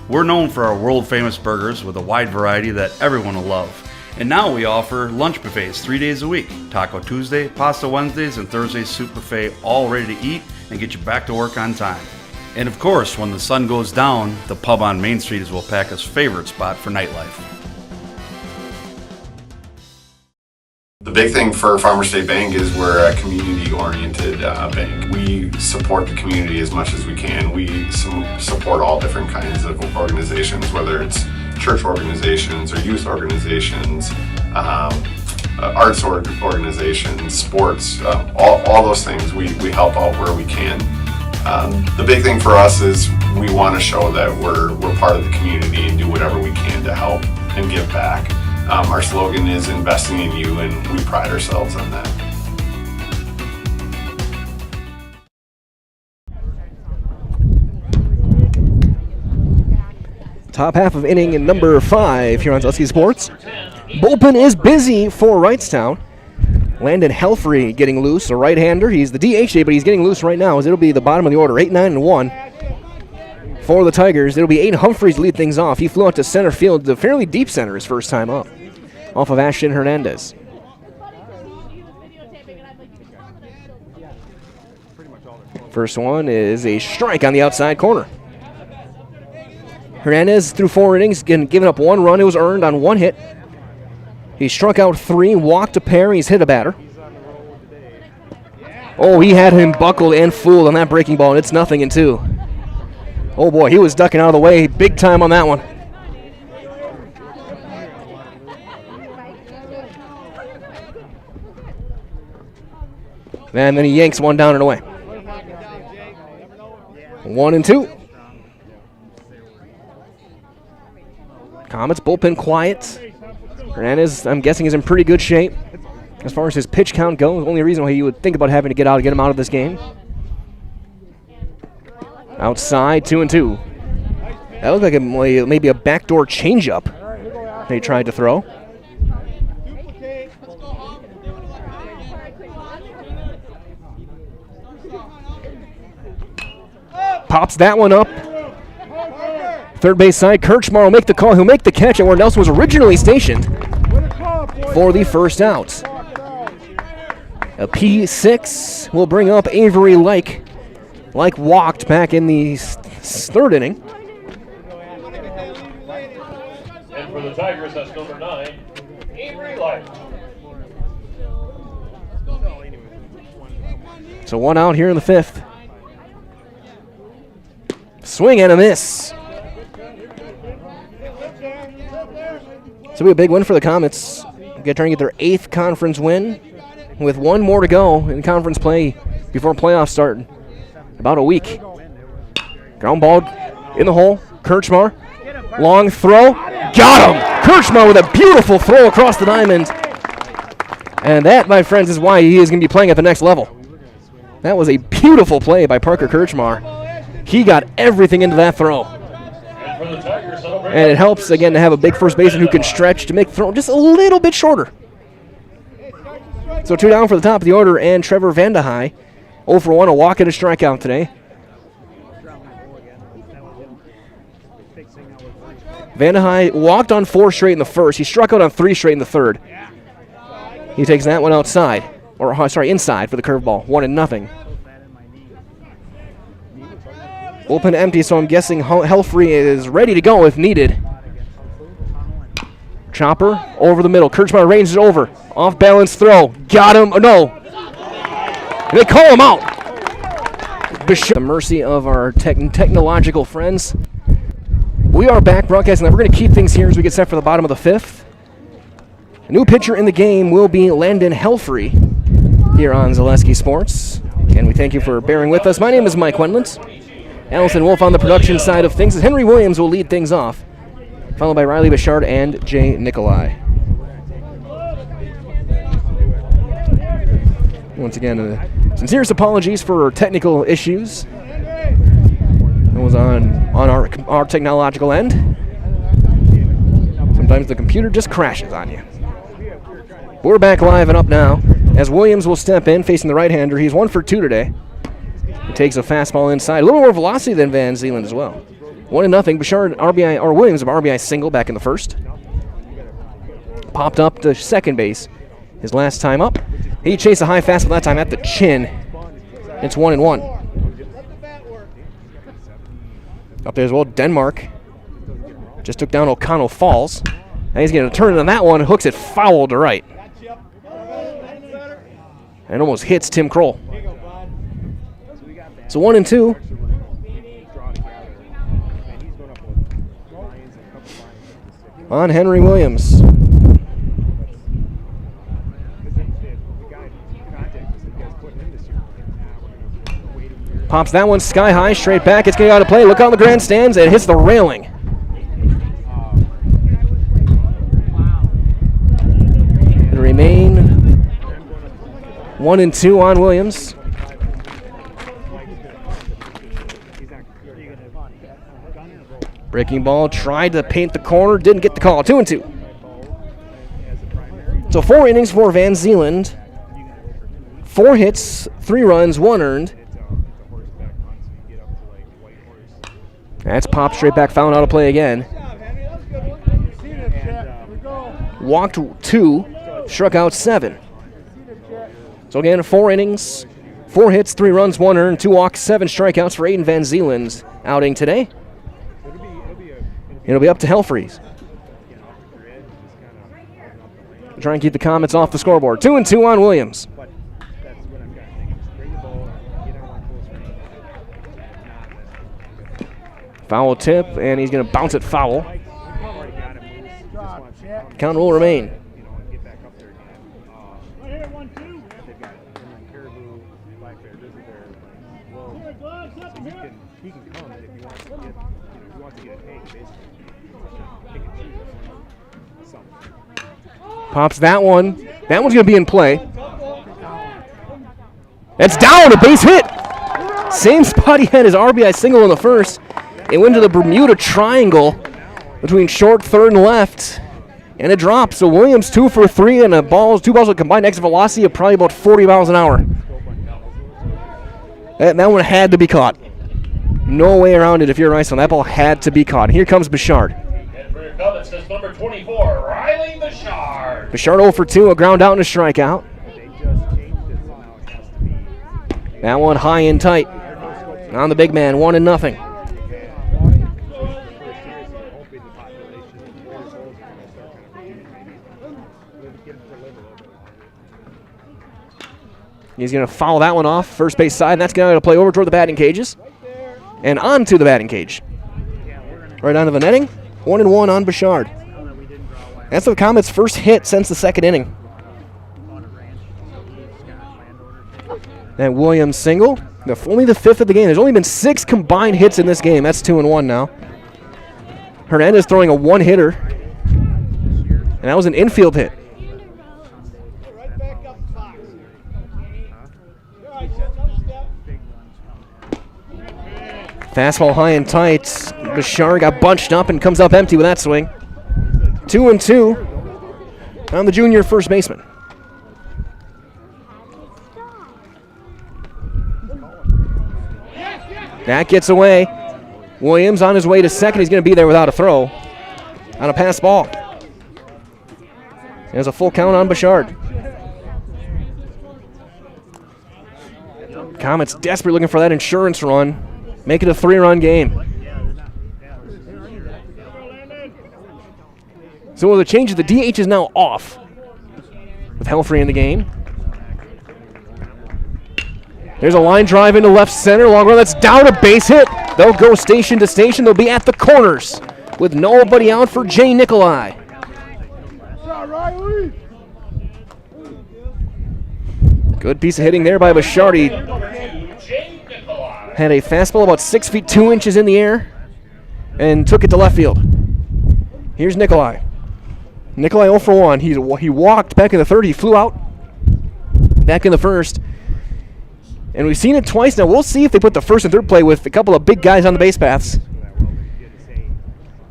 We're known for our world-famous burgers with a wide variety that everyone will love. And now we offer lunch buffets 3 days a week. Taco Tuesday, Pasta Wednesdays, and Thursday soup buffet, all ready to eat and get you back to work on time. And of course, when the sun goes down, the pub on Main Street is Waupaca's favorite spot for nightlife. The big thing for Farmers State Bank is we're a community-oriented bank. We support the community as much as we can. We support all different kinds of organizations, whether it's church organizations or youth organizations, arts organizations, sports, all those things. We help out where we can. The big thing for us is we want to show that we're part of the community and do whatever we can to help and give back. Our slogan is investing in you, and we pride ourselves on that. Top half of inning number 5 here on Zaleski Sports. Bullpen is busy for Wrightstown. Landon Helfrey getting loose, a right-hander. He's the DH today, but he's getting loose right now as it'll be the bottom of the order, 8, 9, and 1. For the Tigers, it'll be Aiden Humphreys lead things off. He flew out to center field, the fairly deep center his first time up, off of Ashton Hernandez. First one is a strike on the outside corner. Hernandez through 4 innings, giving up 1 run. It was earned on 1 hit. He struck out 3, walked a pair. He's hit a batter. Oh, he had him buckled and fooled on that breaking ball, and it's 0-2. Oh boy, he was ducking out of the way big time on that one. And then he yanks one down and away. 1-2. Comets bullpen quiet. Hernandez, I'm guessing, is in pretty good shape as far as his pitch count goes. The only reason why you would think about having to get him out of this game. Outside, 2-2. That looked like maybe a backdoor changeup they tried to throw. Pops that one up. Third base side, Kirchmar will make the call. He'll make the catch at where Nelson was originally stationed for the first out. A P6 will bring up Avery Like walked back in the third inning. And for the Tigers, that's number 9, Avery Light. So one out here in the fifth. Swing and a miss. So it'll be a big win for the Comets. They're trying to get their 8th conference win with one more to go in conference play before playoffs start. About a week. Ground ball in the hole. Kirchmar. Long throw. Got him! Kirchmar with a beautiful throw across the diamond. And that, my friends, is why he is going to be playing at the next level. That was a beautiful play by Parker Kirchmar. He got everything into that throw. And it helps, again, to have a big first baseman who can stretch to make the throw just a little bit shorter. So 2 down for the top of the order, and Trevor Vandehei, 0 for 1, a walk and a strikeout today. Vandehei walked on 4 straight in the first. He struck out on 3 straight in the third. He takes that one outside, or sorry, inside for the curveball, 1-0. Bullpen empty, so I'm guessing Helfrey is ready to go if needed. Chopper over the middle. Kirchmar ranges it over. Off balance throw. Got him. Oh, no. They call him out. The mercy of our technological friends. We are back broadcasting. We're going to keep things here as we get set for the bottom of the fifth. A new pitcher in the game will be Landon Helfrey here on Zaleski Sports. And we thank you for bearing with us. My name is Mike Wendlandt. Allison Wolf on the production side of things, as Henry Williams will lead things off, followed by Riley Bouchard and Jay Nikolai. Once again, sincerest apologies for technical issues. It was on our technological end. Sometimes the computer just crashes on you. We're back live and up now, as Williams will step in facing the right-hander. He's 1 for 2 today. He takes a fastball inside. A little more velocity than Van Zeeland as well. 1-0. Bouchard RBI, or Williams of RBI single back in the first. Popped up to second base his last time up. He chased a high fastball that time at the chin. It's 1-1. Up there as well, Denmark just took down O'Connell Falls. Now he's going to turn on that one, hooks it foul to right. And almost hits Tim Kroll. So 1-2. On Henry Williams. Pops that one sky high, straight back. It's going out of play. Look on the grandstands. It hits the railing. It'll remain 1-2 on Williams. Breaking ball, tried to paint the corner, didn't get the call. 2-2. So 4 innings for Van Zeeland. 4 hits, 3 runs, 1 earned. That's popped straight back, found out to play again. Walked 2, struck out 7. So again, 4 innings, 4 hits, 3 runs, 1 earned, 2 walks, 7 strikeouts for Aiden Van Zeeland's outing today. It'll be up to Helfrey's. Try and keep the Comets off the scoreboard. 2-2 on Williams. Foul tip, and he's going to bounce it foul. Count will remain. Pops that one. That one's going to be in play. That's down, a base hit. Same spot he had his RBI single in the first. It went to the Bermuda Triangle between short, third, and left, and it dropped. So Williams 2 for 3, and 2 balls with combined exit velocity of probably about 40 miles an hour. That one had to be caught. No way around it if you're Wrightstown. That ball had to be caught. Here comes Bouchard. And for your comments, that's number 24, Riley Bouchard. Bouchard 0 for 2, a ground out and a strikeout. That one high and tight on the big man, 1-0. He's going to foul that one off first base side, and that's going to play over toward the batting cages and onto the batting cage. Right onto the netting. 1-1 on Bouchard. That's the Comets' first hit since the second inning. That Williams single, only the fifth of the game. There's only been 6 combined hits in this game. That's 2-1 now. Hernandez throwing a one-hitter, and that was an infield hit. Fastball high and tight. Bouchard got bunched up and comes up empty with that swing. 2-2 on the junior first baseman. That gets away. Williams on his way to second. He's going to be there without a throw on a pass ball. There's a full count on Bouchard. Comets desperate looking for that insurance run. Make it a 3-run game. So with the changes, the DH is now off with Helfrey in the game. There's a line drive into left center. Long run, that's down, a base hit. They'll go station to station. They'll be at the corners with nobody out for Jay Nikolai. Good piece of hitting there by Bouchard. Had a fastball about 6 feet 2 inches in the air and took it to left field. Here's Nikolai. Nikolai 0 for 1. He walked back in the third. He flew out back in the first. And we've seen it twice now. We'll see if they put the first and third play with a couple of big guys on the base paths. Of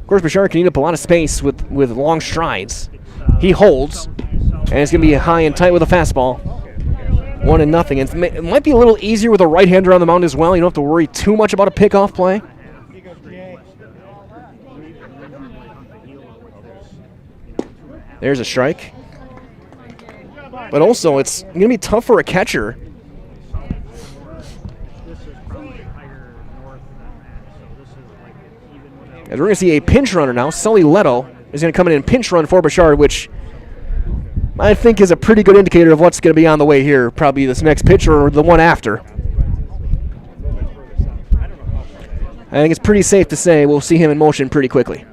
course, Bouchard can eat up a lot of space with long strides. He holds, and it's going to be high and tight with a fastball. 1-0. It might be a little easier with a right-hander on the mound as well. You don't have to worry too much about a pickoff play. There's a strike. But also, it's going to be tough for a catcher. As we're going to see a pinch runner now. Sully Leto is going to come in and pinch run for Bouchard, which I think is a pretty good indicator of what's going to be on the way here. Probably this next pitch or the one after. I think it's pretty safe to say we'll see him in motion pretty quickly.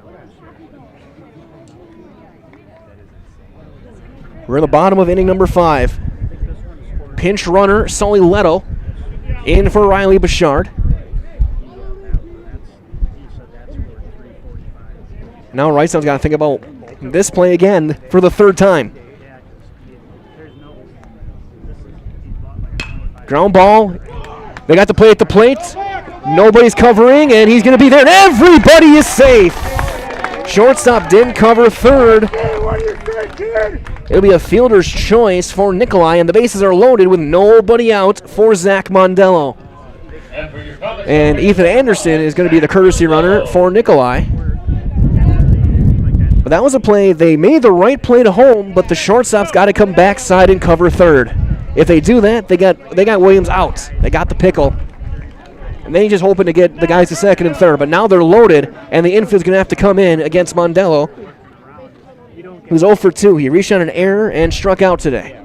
We're in the bottom of inning number 5. Pinch runner Sully Leto in for Riley Bouchard. Now Wrightstown's got to think about this play again for the third time. Ground ball. They got the play at the plate. Nobody's covering, and he's going to be there. And everybody is safe. Shortstop didn't cover third. It'll be a fielder's choice for Nikolai, and the bases are loaded with nobody out for Zach Mondello. And Ethan Anderson is going to be the courtesy runner for Nikolai. But that was a play. They made the right play to home, but the shortstop's got to come backside and cover third. If they do that, they got Williams out. They got the pickle. And then he's just hoping to get the guys to second and third. But now they're loaded, and the infield's going to have to come in against Mondello, who's 0 for 2. He reached on an error and struck out today.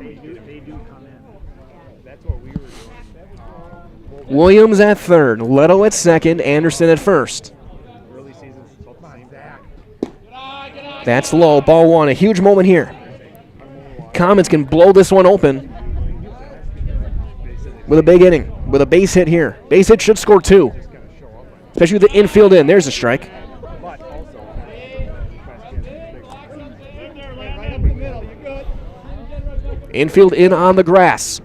Williams at third, Leto at second, Anderson at first. That's low, ball 1. A huge moment here. Comets can blow this one open with a big inning, with a base hit here. Base hit should score 2, especially with the infield in. There's a strike. Infield in on the grass.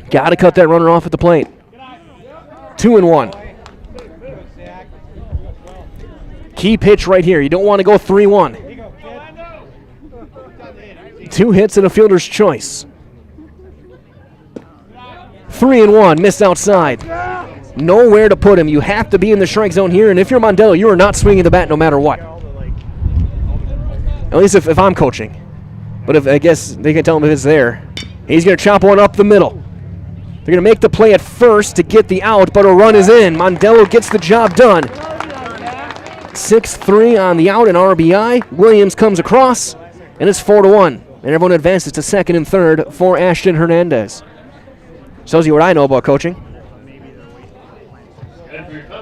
Got to cut that runner off at the plate. 2-1. Key pitch right here. You don't want to go 3-1. 2 hits and a fielder's choice. 3-1, missed outside. nowhere to put him. You have to be in the strike zone here, and if you're Mondello, you are not swinging the bat no matter what. At least if I'm coaching. But if I guess they can tell him if it's there. He's going to chop one up the middle. They're going to make the play at first to get the out, but a run is in. Mondello gets the job done. 6-3 on the out and RBI. Williams comes across, and it's 4-1. And everyone advances to second and third for Ashton Hernandez. Shows you what I know about coaching.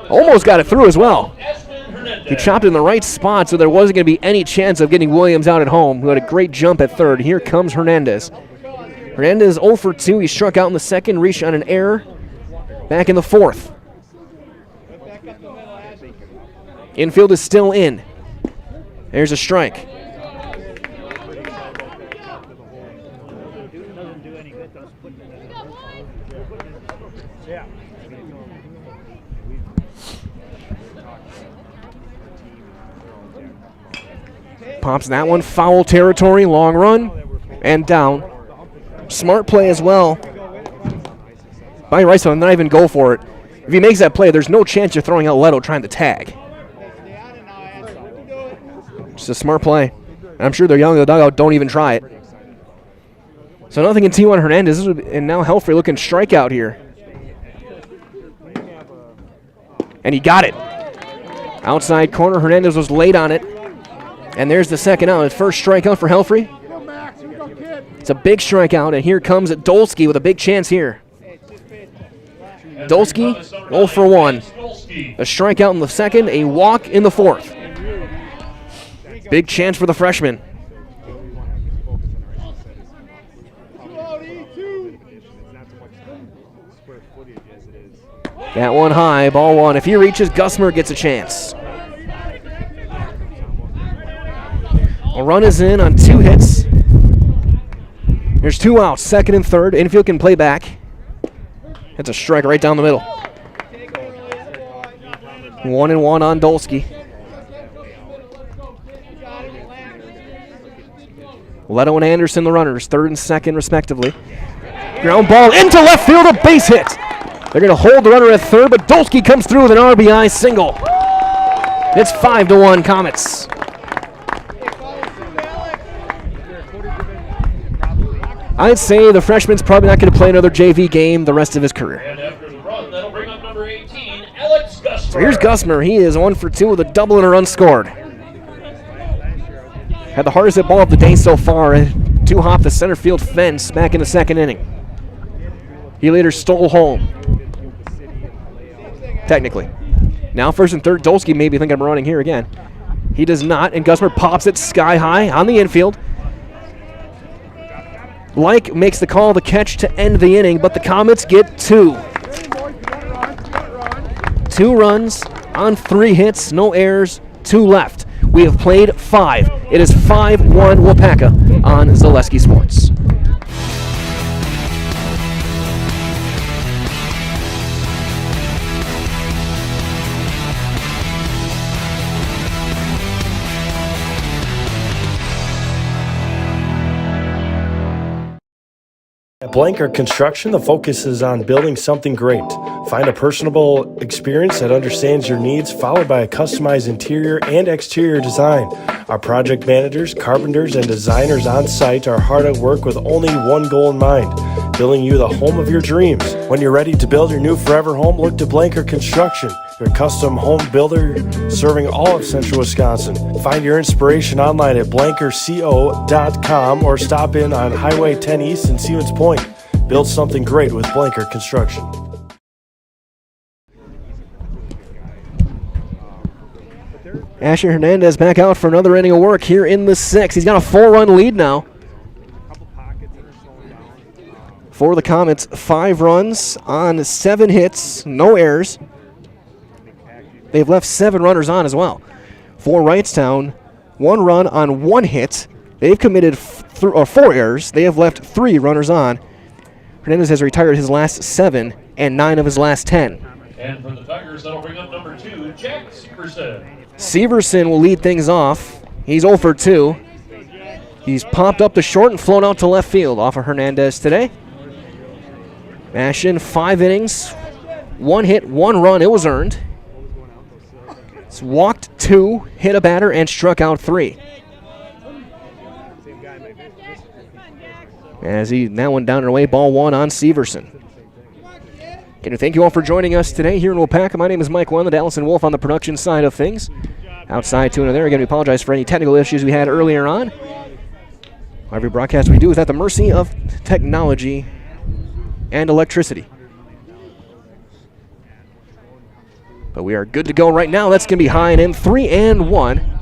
Almost got it through as well. He chopped in the right spot, so there wasn't going to be any chance of getting Williams out at home, who had a great jump at third. Here comes Hernandez. Hernandez 0 for 2. He struck out in the second, reached on an error back in the fourth. Infield is still in. There's a strike. Pops that one, foul territory, long run, and down. Smart play as well by Wrightstown, not even go for it. If he makes that play, there's no chance you're throwing out Leto trying to tag. Just a smart play. And I'm sure they're yelling at the dugout, don't even try it. So nothing in T1 Hernandez, and now Helfrey looking strikeout here. And he got it. Outside corner, Hernandez was late on it. And there's the second out. His first strikeout for Helfrey. It's a big strikeout, and here comes Dolsky with a big chance here. Dolsky, 0 for 1. A strikeout in the second, a walk in the fourth. Big chance for the freshman. That one high, ball one. If he reaches, Gusmer gets a chance. A run is in on 2 hits. There's 2 outs, second and third. Infield can play back. That's a strike right down the middle. 1-1 on Dolsky. Leto and Anderson, the runners, third and second respectively. Ground ball into left field, a base hit. They're going to hold the runner at third, but Dolsky comes through with an RBI single. It's 5-1 Comets. I'd say the freshman's probably not going to play another JV game the rest of his career. And after the run, that'll bring up number 18, Alex Gusmer. So here's Gusmer. He is 1 for 2 with a double and a run scored. Had the hardest hit ball of the day so far. 2-hop the center field fence back in the second inning. He later stole home. Technically. Now first and third, Dolsky maybe thinking I'm running here again. He does not, and Gusmer pops it sky high on the infield. Like makes the call, the catch to end the inning, but the Comets get 2. 2 runs on 3 hits, no errors, 2 left. We have played 5. It is 5-1 Waupaca on Zaleski Sports. At Blanker Construction, the focus is on building something great. Find a personable experience that understands your needs, followed by a customized interior and exterior design. Our project managers, carpenters, and designers on site are hard at work with only one goal in mind: building you the home of your dreams. When you're ready to build your new forever home, look to Blanker Construction, your custom home builder serving all of central Wisconsin. Find your inspiration online at blankerco.com or stop in on Highway 10 East in Stevens Point. Build something great with Blanker Construction. Asher Hernandez back out for another inning of work here in the 6th. He's got a 4-run lead now. For the Comets, 5 runs on 7 hits, no errors. They've left 7 runners on as well. For Wrightstown, 1 run on 1 hit. They've committed 4 errors. They have left 3 runners on. Hernandez has retired his last 7 and 9 of his last 10. And for the Tigers, that'll bring up number 2, Jack Severson. Severson will lead things off. He's 0 for 2. He's popped up the short and flown out to left field off of Hernandez today. Ashton, 5 innings, 1 hit, 1 run. It was earned. It's walked 2, hit a batter, and struck out 3. As that one down and away, ball 1 on Severson. Again, thank you all for joining us today here in Waupaca. My name is Mike Wendland, Allison Wolf on the production side of things. Outside to and there. Again, we apologize for any technical issues we had earlier on. Every broadcast we do is at the mercy of technology and electricity. But we are good to go right now. That's going to be high and in, 3-1.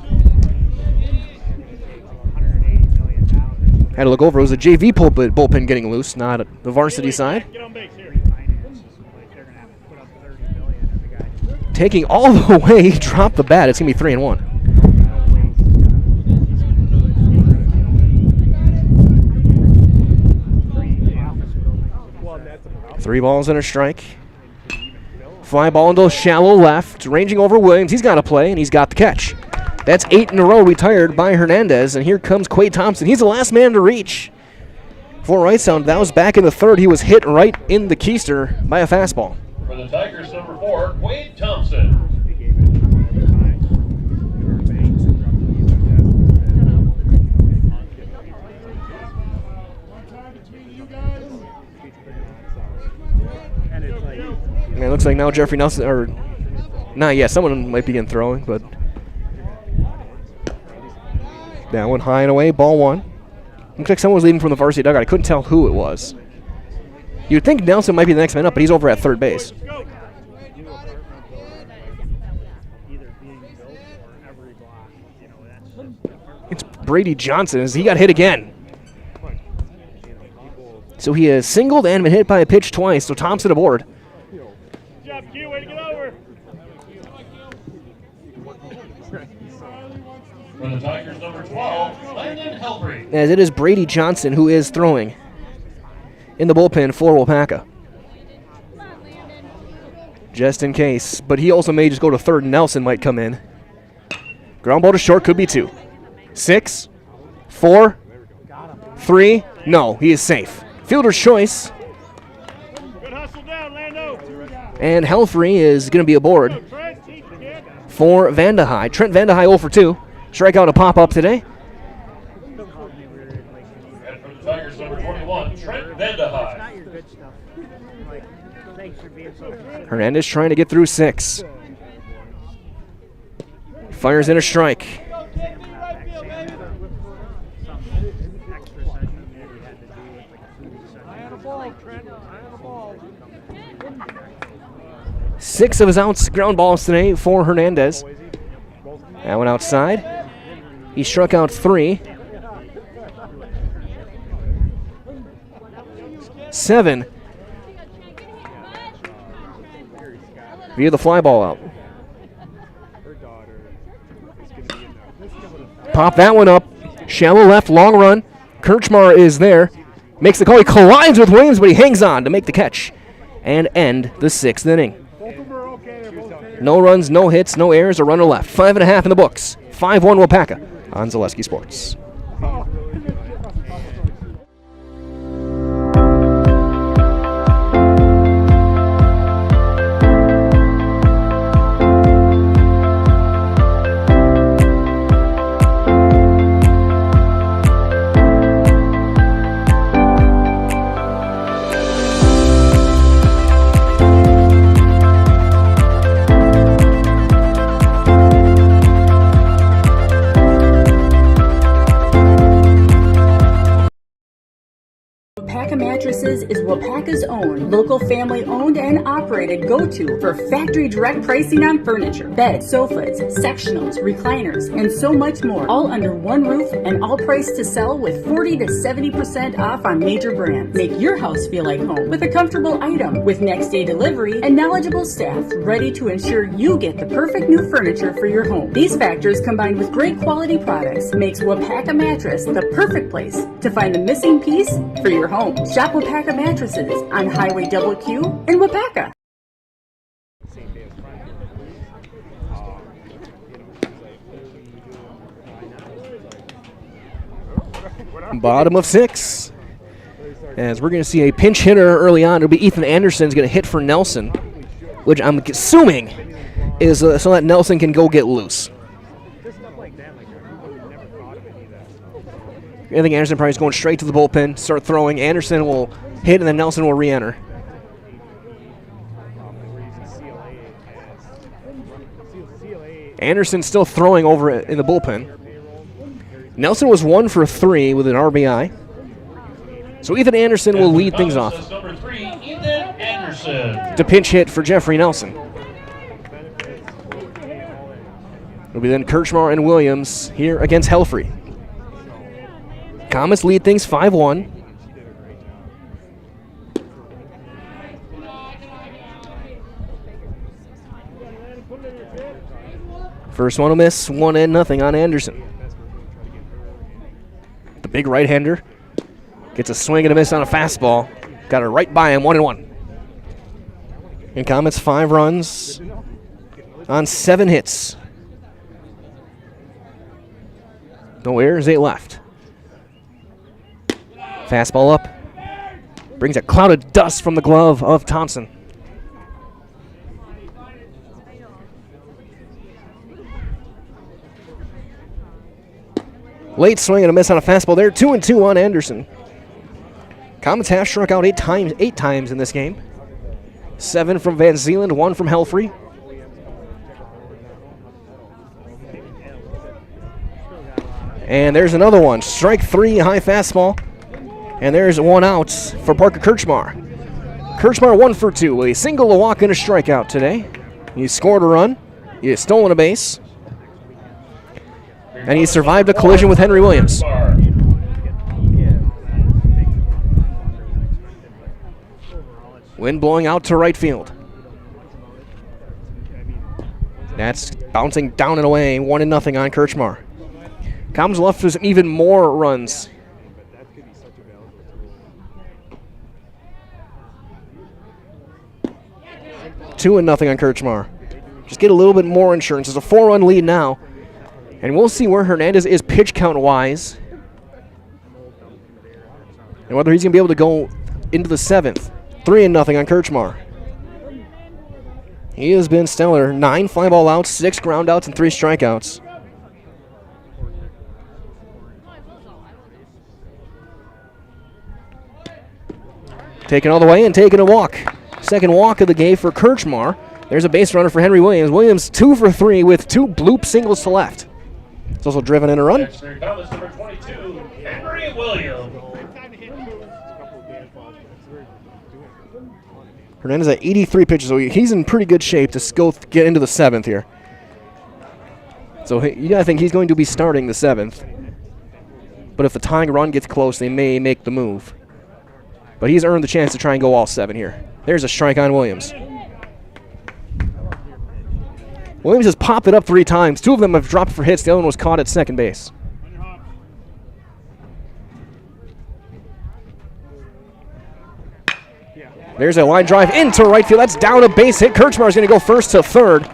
Had to look over. It was a JV bullpen getting loose, not the varsity side. Taking all the way, dropped the bat. It's going to be 3-1. 3 balls and a strike. Fly ball into shallow left, ranging over Williams. He's got to play, and he's got the catch. That's 8 in a row retired by Hernandez, and here comes Quade Thompson. He's the last man to reach for Wrightstown. That was back in the 3rd. He was hit right in the keister by a fastball. For the Tigers, number 4, Quade Thompson. 'Cause it looks like now Jeffrey Nelson, or not yet, someone might begin throwing, but that one high and away, ball 1. Looks like someone was leaving from the varsity dugout. I couldn't tell who it was. You'd think Nelson might be the next man up, but he's over at 3rd base. It's Brady Johnson as he got hit again. So he has singled and been hit by a pitch twice, so Thompson aboard. Good job, Q. Way to get over. For the Tigers, number 12, Landon Helfrey. As it is Brady Johnson who is throwing in the bullpen for Waupaca. Just in case. But he also may just go to 3rd and Nelson might come in. Ground ball to short, could be 2. 6, 4, 3. No, he is safe. Fielder's choice. Good hustle down, Lando. And Helfrey is going to be aboard for Vandehei. Trent Vandehei 0 for 2. Strikeout to pop up today. And for the Tigers, number 21, Trent Vandehei. Hernandez trying to get through 6. Fires in a strike. Six of his outs ground balls today for Hernandez. That one outside. He struck out 3. 7. Via the fly ball out. Pop that one up. Shallow left, long run. Kirchmar is there. Makes the call. He collides with Williams, but he hangs on to make the catch and end the 6th inning. No runs, no hits, no errors, a runner left. 5.5 in the books. 5-1 Waupaca on Zaleski Sports. Waupaca Mattresses is Waupaca's own, local family-owned and operated go-to for factory direct pricing on furniture, beds, sofas, sectionals, recliners, and so much more, all under one roof and all priced to sell with 40 to 70% off on major brands. Make your house feel like home with a comfortable item with next-day delivery and knowledgeable staff ready to ensure you get the perfect new furniture for your home. These factors combined with great quality products makes Waupaca Mattress the perfect place to find the missing piece for your home. Shop Waupaca Mattresses on Highway Q in Waupaca. Bottom of 6. As we're going to see a pinch hitter early on. It'll be Ethan Anderson's going to hit for Nelson. which I'm assuming is so that Nelson can go get loose. I think Anderson probably is going straight to the bullpen, start throwing. Anderson will hit, and then Nelson will re-enter. Anderson still throwing over in the bullpen. Nelson was 1 for 3 with an RBI. So Ethan Anderson will lead things off. Number 3, Ethan Anderson. To pinch hit for Jeffrey Nelson. It'll be then Kirchmar and Williams here against Helfrey. Comets lead things 5-1. First one will miss, 1-0 on Anderson. The big right-hander gets a swing and a miss on a fastball. Got it right by him, 1-1. And Comets 5 runs on 7 hits. No errors, 8 left. Fastball up. Brings a cloud of dust from the glove of Thompson. Late swing and a miss on a fastball there. 2-2 on Anderson. Comets have struck out 8 times in this game. 7 from Van Zeeland, 1 from Helfrey. And there's another one. Strike 3, high fastball. And there's 1 out for Parker Kirchmar. Kirchmar 1 for 2. A single, a walk, and a strikeout today. He scored a run. He has stolen a base. And he survived a collision with Henry Williams. Wind blowing out to right field. That's bouncing down and away, 1-0 on Kirchmar. Comms left with even more runs. Two and nothing on Kirchmar. Just get a little bit more insurance. It's a 4-run lead now. And we'll see where Hernandez is pitch count-wise. And whether he's going to be able to go into the 7th. 3-0 on Kirchmar. He has been stellar. 9 fly ball outs, 6 ground outs, and 3 strikeouts. Taking all the way and taking a walk. Second walk of the game for Kirchmar. There's a base runner for Henry Williams. Williams 2 for 3 with 2 bloop singles to left. He's also driven in a run. Next here comes number 22, Henry Williams. Hernandez at 83 pitches, so he's in pretty good shape to go get into the 7th here. So you gotta think he's going to be starting the 7th. But if the tying run gets close, they may make the move. But he's earned the chance to try and go all 7 here. There's a strike on Williams. Williams has popped it up 3 times. 2 of them have dropped for hits. The other one was caught at second base. There's a line drive into right field. That's down a base hit. Kirchmar is going to go first to third.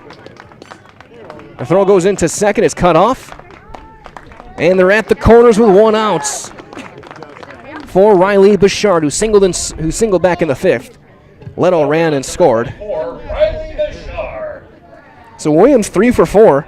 The throw goes into second. It's cut off. And they're at the corners with 1 out for Riley Bouchard, who singled back in the 5th. Leto ran and scored. So Williams 3 for 4.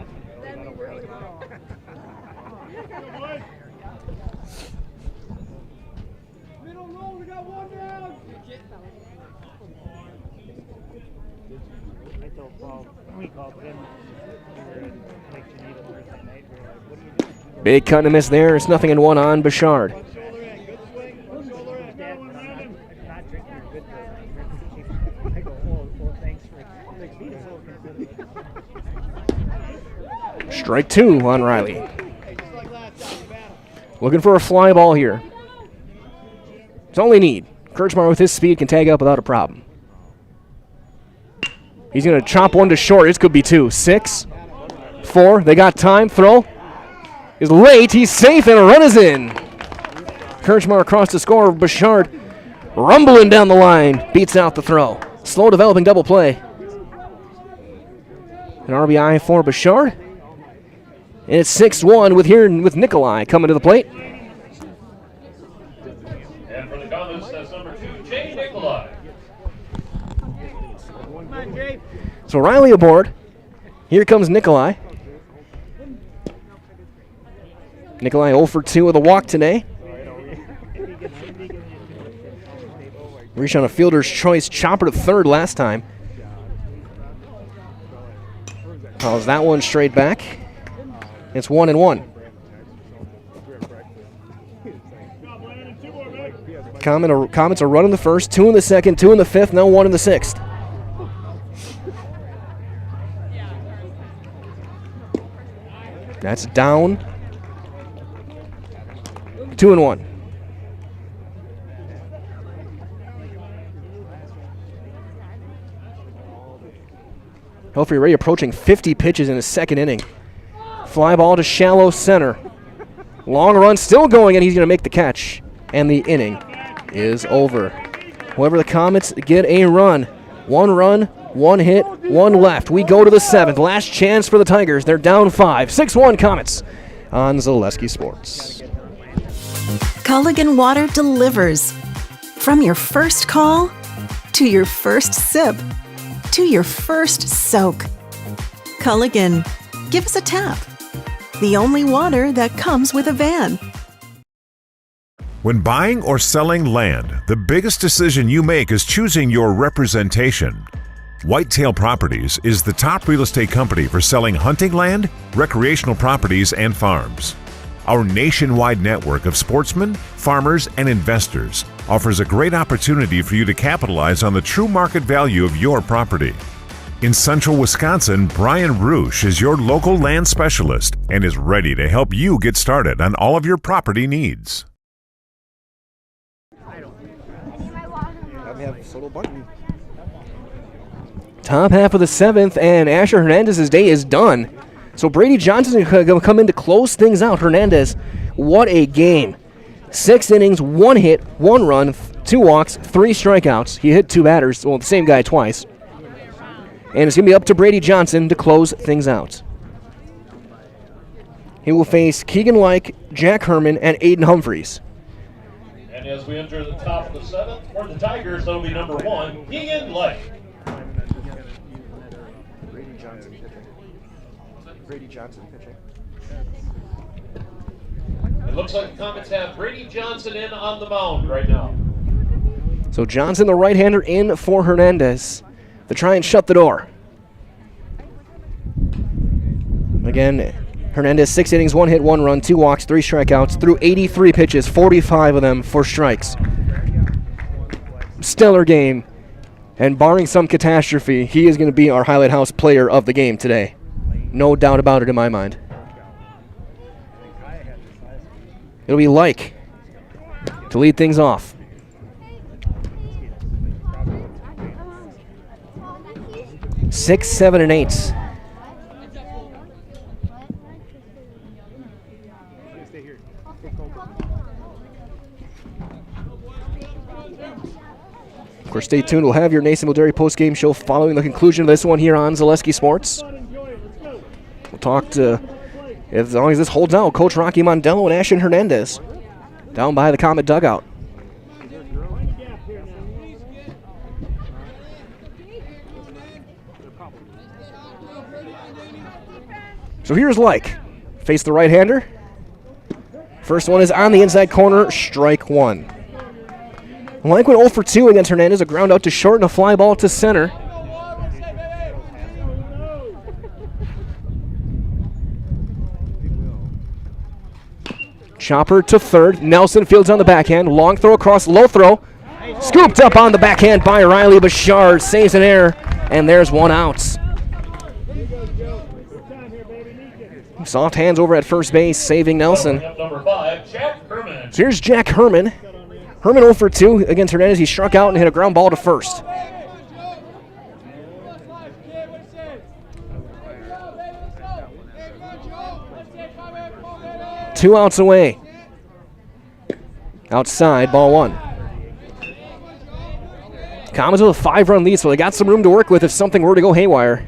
Big cut and a miss there. It's 0-1 on Bouchard. Strike 2 on Riley. Looking for a fly ball here. It's all they need. Kirchmar with his speed can tag up without a problem. He's going to chop 1 to short. This could be 2. 6, 4. They got time. Throw is late. He's safe and a run is in. Kirchmar across the score. Bouchard rumbling down the line. Beats out the throw. Slow developing double play. An RBI for Bouchard. And it's 6-1 with Nikolai coming to the plate. And for the Comets, that's number 2, Jay Nikolai. So Riley aboard. Here comes Nikolai. Nikolai 0 for 2 with a walk today. Reached on a fielder's choice chopper to third last time. Calls that one straight back. It's 1-1. Comets are running the first, 2 in the second, 2 in the fifth, now 1 in the sixth. That's down. 2-1. Hopefully Ray approaching 50 pitches in his second inning. Fly ball to shallow center. Long run still going, and he's going to make the catch. And the inning is over. However, the Comets get a run. 1 run, 1 hit, 1 left. We go to the 7th. Last chance for the Tigers. They're down 5. 6-1 Comets on Zaleski Sports. Culligan Water delivers. From your first call to your first sip to your first soak. Culligan, give us a tap. The only water that comes with a van. When buying or selling land, the biggest decision you make is choosing your representation. Whitetail Properties is the top real estate company for selling hunting land, recreational properties, and farms. Our nationwide network of sportsmen, farmers, and investors offers a great opportunity for you to capitalize on the true market value of your property. In central Wisconsin, Brian Roosh is your local land specialist and is ready to help you get started on all of your property needs. Top half of the 7th, and Asher Hernandez's day is done. So Brady Johnson is going to come in to close things out. Hernandez, what a game. 6 innings, 1 hit, 1 run, 2 walks, 3 strikeouts. He hit 2 batters, well, the same guy twice. And it's going to be up to Brady Johnson to close things out. He will face Keegan Like, Jack Herman, and Aiden Humphreys. And as we enter the top of the 7th, for the Tigers, that'll be number 1, Keegan Like. Brady Johnson pitching. It looks like the Comets have Brady Johnson in on the mound right now. So Johnson, the right-hander, in for Hernandez to try and shut the door. Again, Hernandez, 6 innings, 1 hit, 1 run, 2 walks, 3 strikeouts, threw 83 pitches, 45 of them for strikes. Stellar game, and barring some catastrophe, he is going to be our Highlight House player of the game today. No doubt about it in my mind. It'll be Like to lead things off. Six, 7, and 8. Of course, stay tuned. We'll have your Nasonville Dairy post-game show following the conclusion of this one here on Zaleski Sports. We'll talk to, as long as this holds out, Coach Rocky Mondello and Ashton Hernandez down by the Comet dugout. So here's Like. Face the right-hander. First one is on the inside corner, strike 1. Like went 0 for 2 against Hernandez, a ground out to short and a fly ball to center. Chopper to third. Nelson fields on the backhand. Long throw across, low throw. Scooped up on the backhand by Riley Bouchard. Saves an error, and there's 1 out. Soft hands over at first base, saving Nelson. Number 5, Jack Herman. So here's Jack Herman. Herman 0 for 2 against Hernandez. He struck out and hit a ground ball to first. Two outs away. Outside, ball 1. Comets with a 5-run lead, so they got some room to work with if something were to go haywire.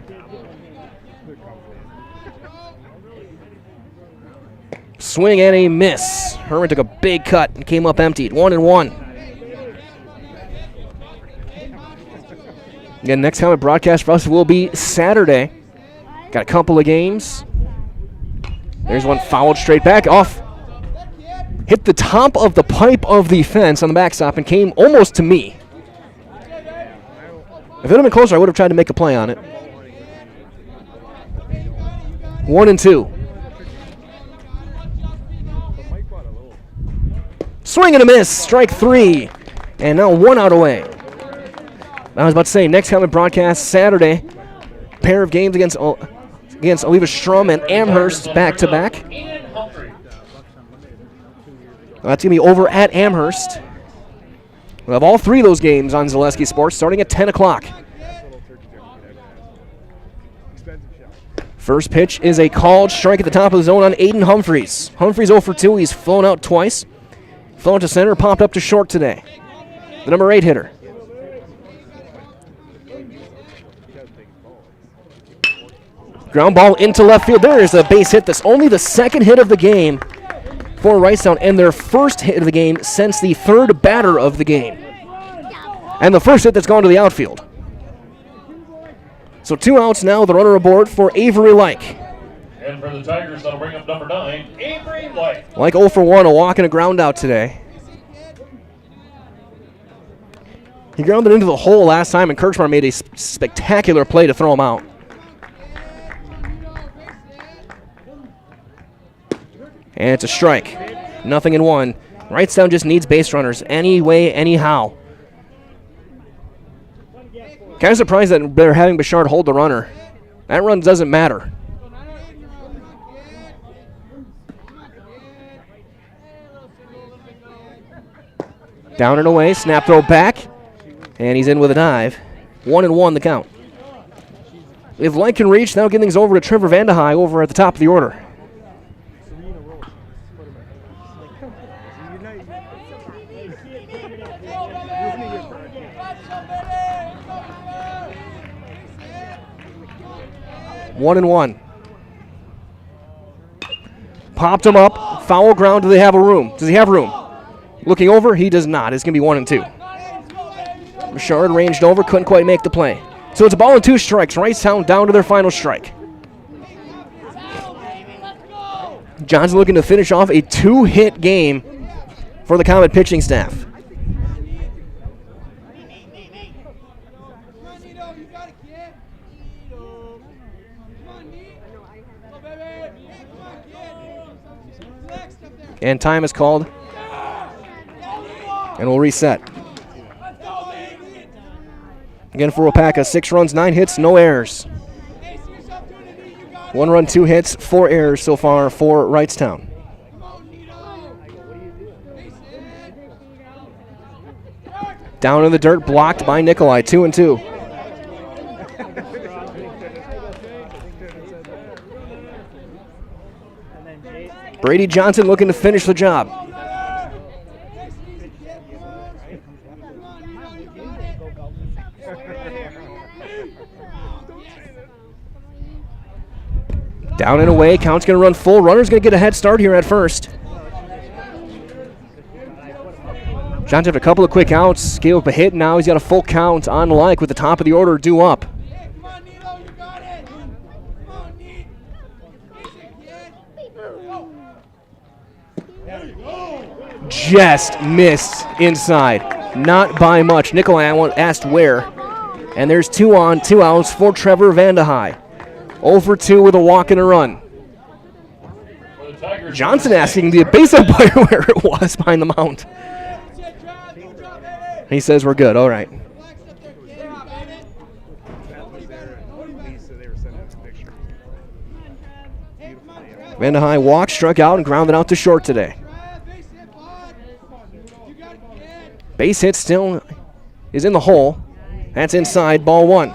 Swing and a miss. Herman took a big cut and came up emptied. 1-1. Again, next time a broadcast for us will be Saturday. Got a couple of games. There's one fouled straight back off. Hit the top of the pipe of the fence on the backstop and came almost to me. If it had been closer, I would have tried to make a play on it. 1-2. Swing and a miss. Strike 3. And now 1 out away. I was about to say, next time broadcast Saturday. Pair of games against Oliva Strum and Amherst back-to-back. That's going to be over at Amherst. We'll have all 3 of those games on Zaleski Sports starting at 10 o'clock. First pitch is a called strike at the top of the zone on Aiden Humphreys. Humphreys 0 for 2. He's flown out twice. Flown to center, popped up to short today. The number 8 hitter. Ground ball into left field. There is a base hit. That's only the second hit of the game for Wrightstown and their first hit of the game since the third batter of the game. And the first hit that's gone to the outfield. So 2 outs now, the runner aboard for Avery Like. And for the Tigers, that'll bring up number 9, Avery Like. Like 0 for 1, a walk and a ground out today. He grounded into the hole last time, and Kirchmar made a spectacular play to throw him out. And it's a strike. 0-1. Wrightstown just needs base runners any way, anyhow. Kind of surprised that they're having Bouchard hold the runner. That run doesn't matter. Down and away, snap throw back, and he's in with a dive. 1-1 the count. If Light can reach, now getting things over to Trevor Vandehei over at the top of the order. One and one. Popped him up. Foul ground. Do they have a room? Does he have room? Looking over, he does not. It's going to be 1-2. Bouchard ranged over, couldn't quite make the play. So it's a ball and 2 strikes. Wrightstown down to their final strike. Johnson looking to finish off a 2-hit game for the Comet pitching staff. And time is called. And we'll reset. Again for Waupaca, 6 runs, 9 hits, no errors. 1 run, 2 hits, 4 errors so far for Wrightstown. Down in the dirt, blocked by Nikolai, 2-2. Brady Johnson looking to finish the job. Down and away, count's going to run full. Runner's going to get a head start here at first. Johnson had a couple of quick outs, gave up a hit, now he's got a full count on Like with the top of the order due up. Just missed inside. Not by much. Nikolai asked where. And there's 2 on, 2 outs for Trevor Vandehei. 0 for 2 with a walk and a run. Johnson asking the base umpire where it was behind the mound. He says we're good. All right. Vandehei walked, struck out, and grounded out to short today. Base hit still is in the hole. That's inside, ball 1.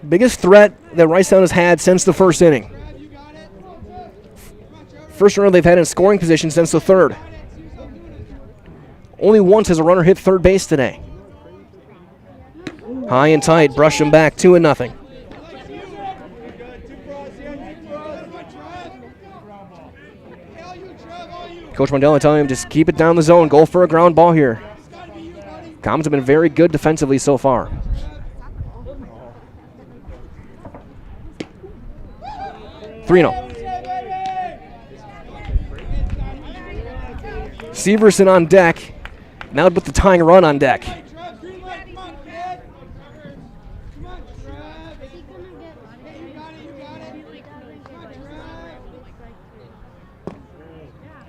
Biggest threat that Wrightstown has had since the first inning. First runner they've had in scoring position since the third. Only once has a runner hit third base today. High and tight, brush him back, 2-0. Coach Mondella telling him just keep it down the zone, go for a ground ball here. Commons have been very good defensively so far. Three-0. Severson on deck. Now with the tying run on deck.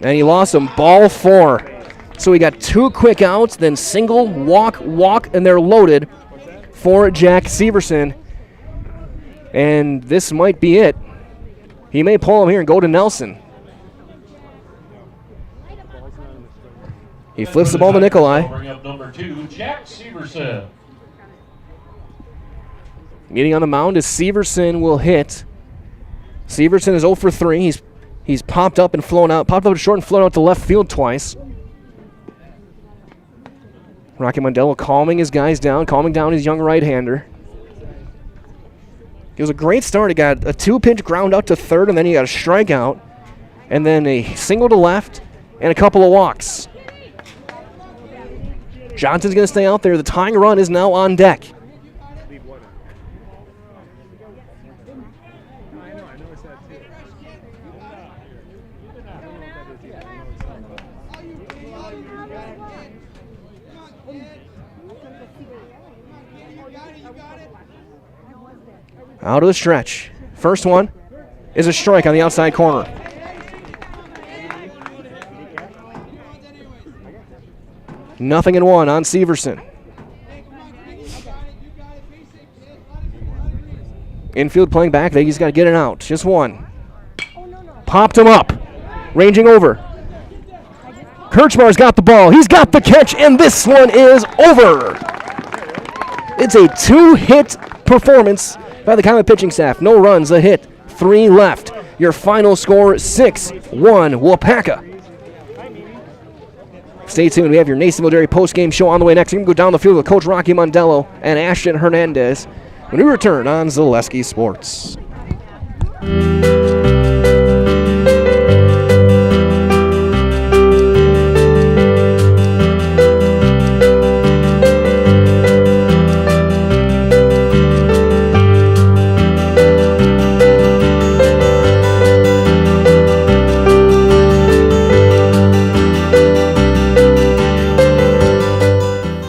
And he lost him. Ball 4. So we got 2 quick outs, then single, walk, and they're loaded for Jack Severson. And this might be it. He may pull him here and go to Nelson. He flips the ball to Nikolai. Bring up number 2, Jack Severson. Getting on the mound is Severson will hit. Severson is 0 for 3. He's popped up and flown out. Popped up to short and flown out to left field twice. Rocky Mondello calming his guys down, calming down his young right-hander. It was a great start. He got a 2-pitch ground out to third, and then he got a strikeout, and then a single to left, and a couple of walks. Johnson's going to stay out there. The tying run is now on deck. Out of the stretch. First one is a strike on the outside corner. Nothing in 1 on Severson. Infield playing back. He's got to get it out. Just one. Popped him up. Ranging over. Kirchmar's got the ball. He's got the catch, and this one is over. It's a 2-hit performance by the Comet pitching staff. No runs, a hit, 3 left. Your final score, 6-1 Waupaca. Stay tuned. We have your Nasonville Dairy post-game show on the way next. You can go down the field with Coach Rocky Mondello and Ashton Hernandez when we return on Zaleski Sports.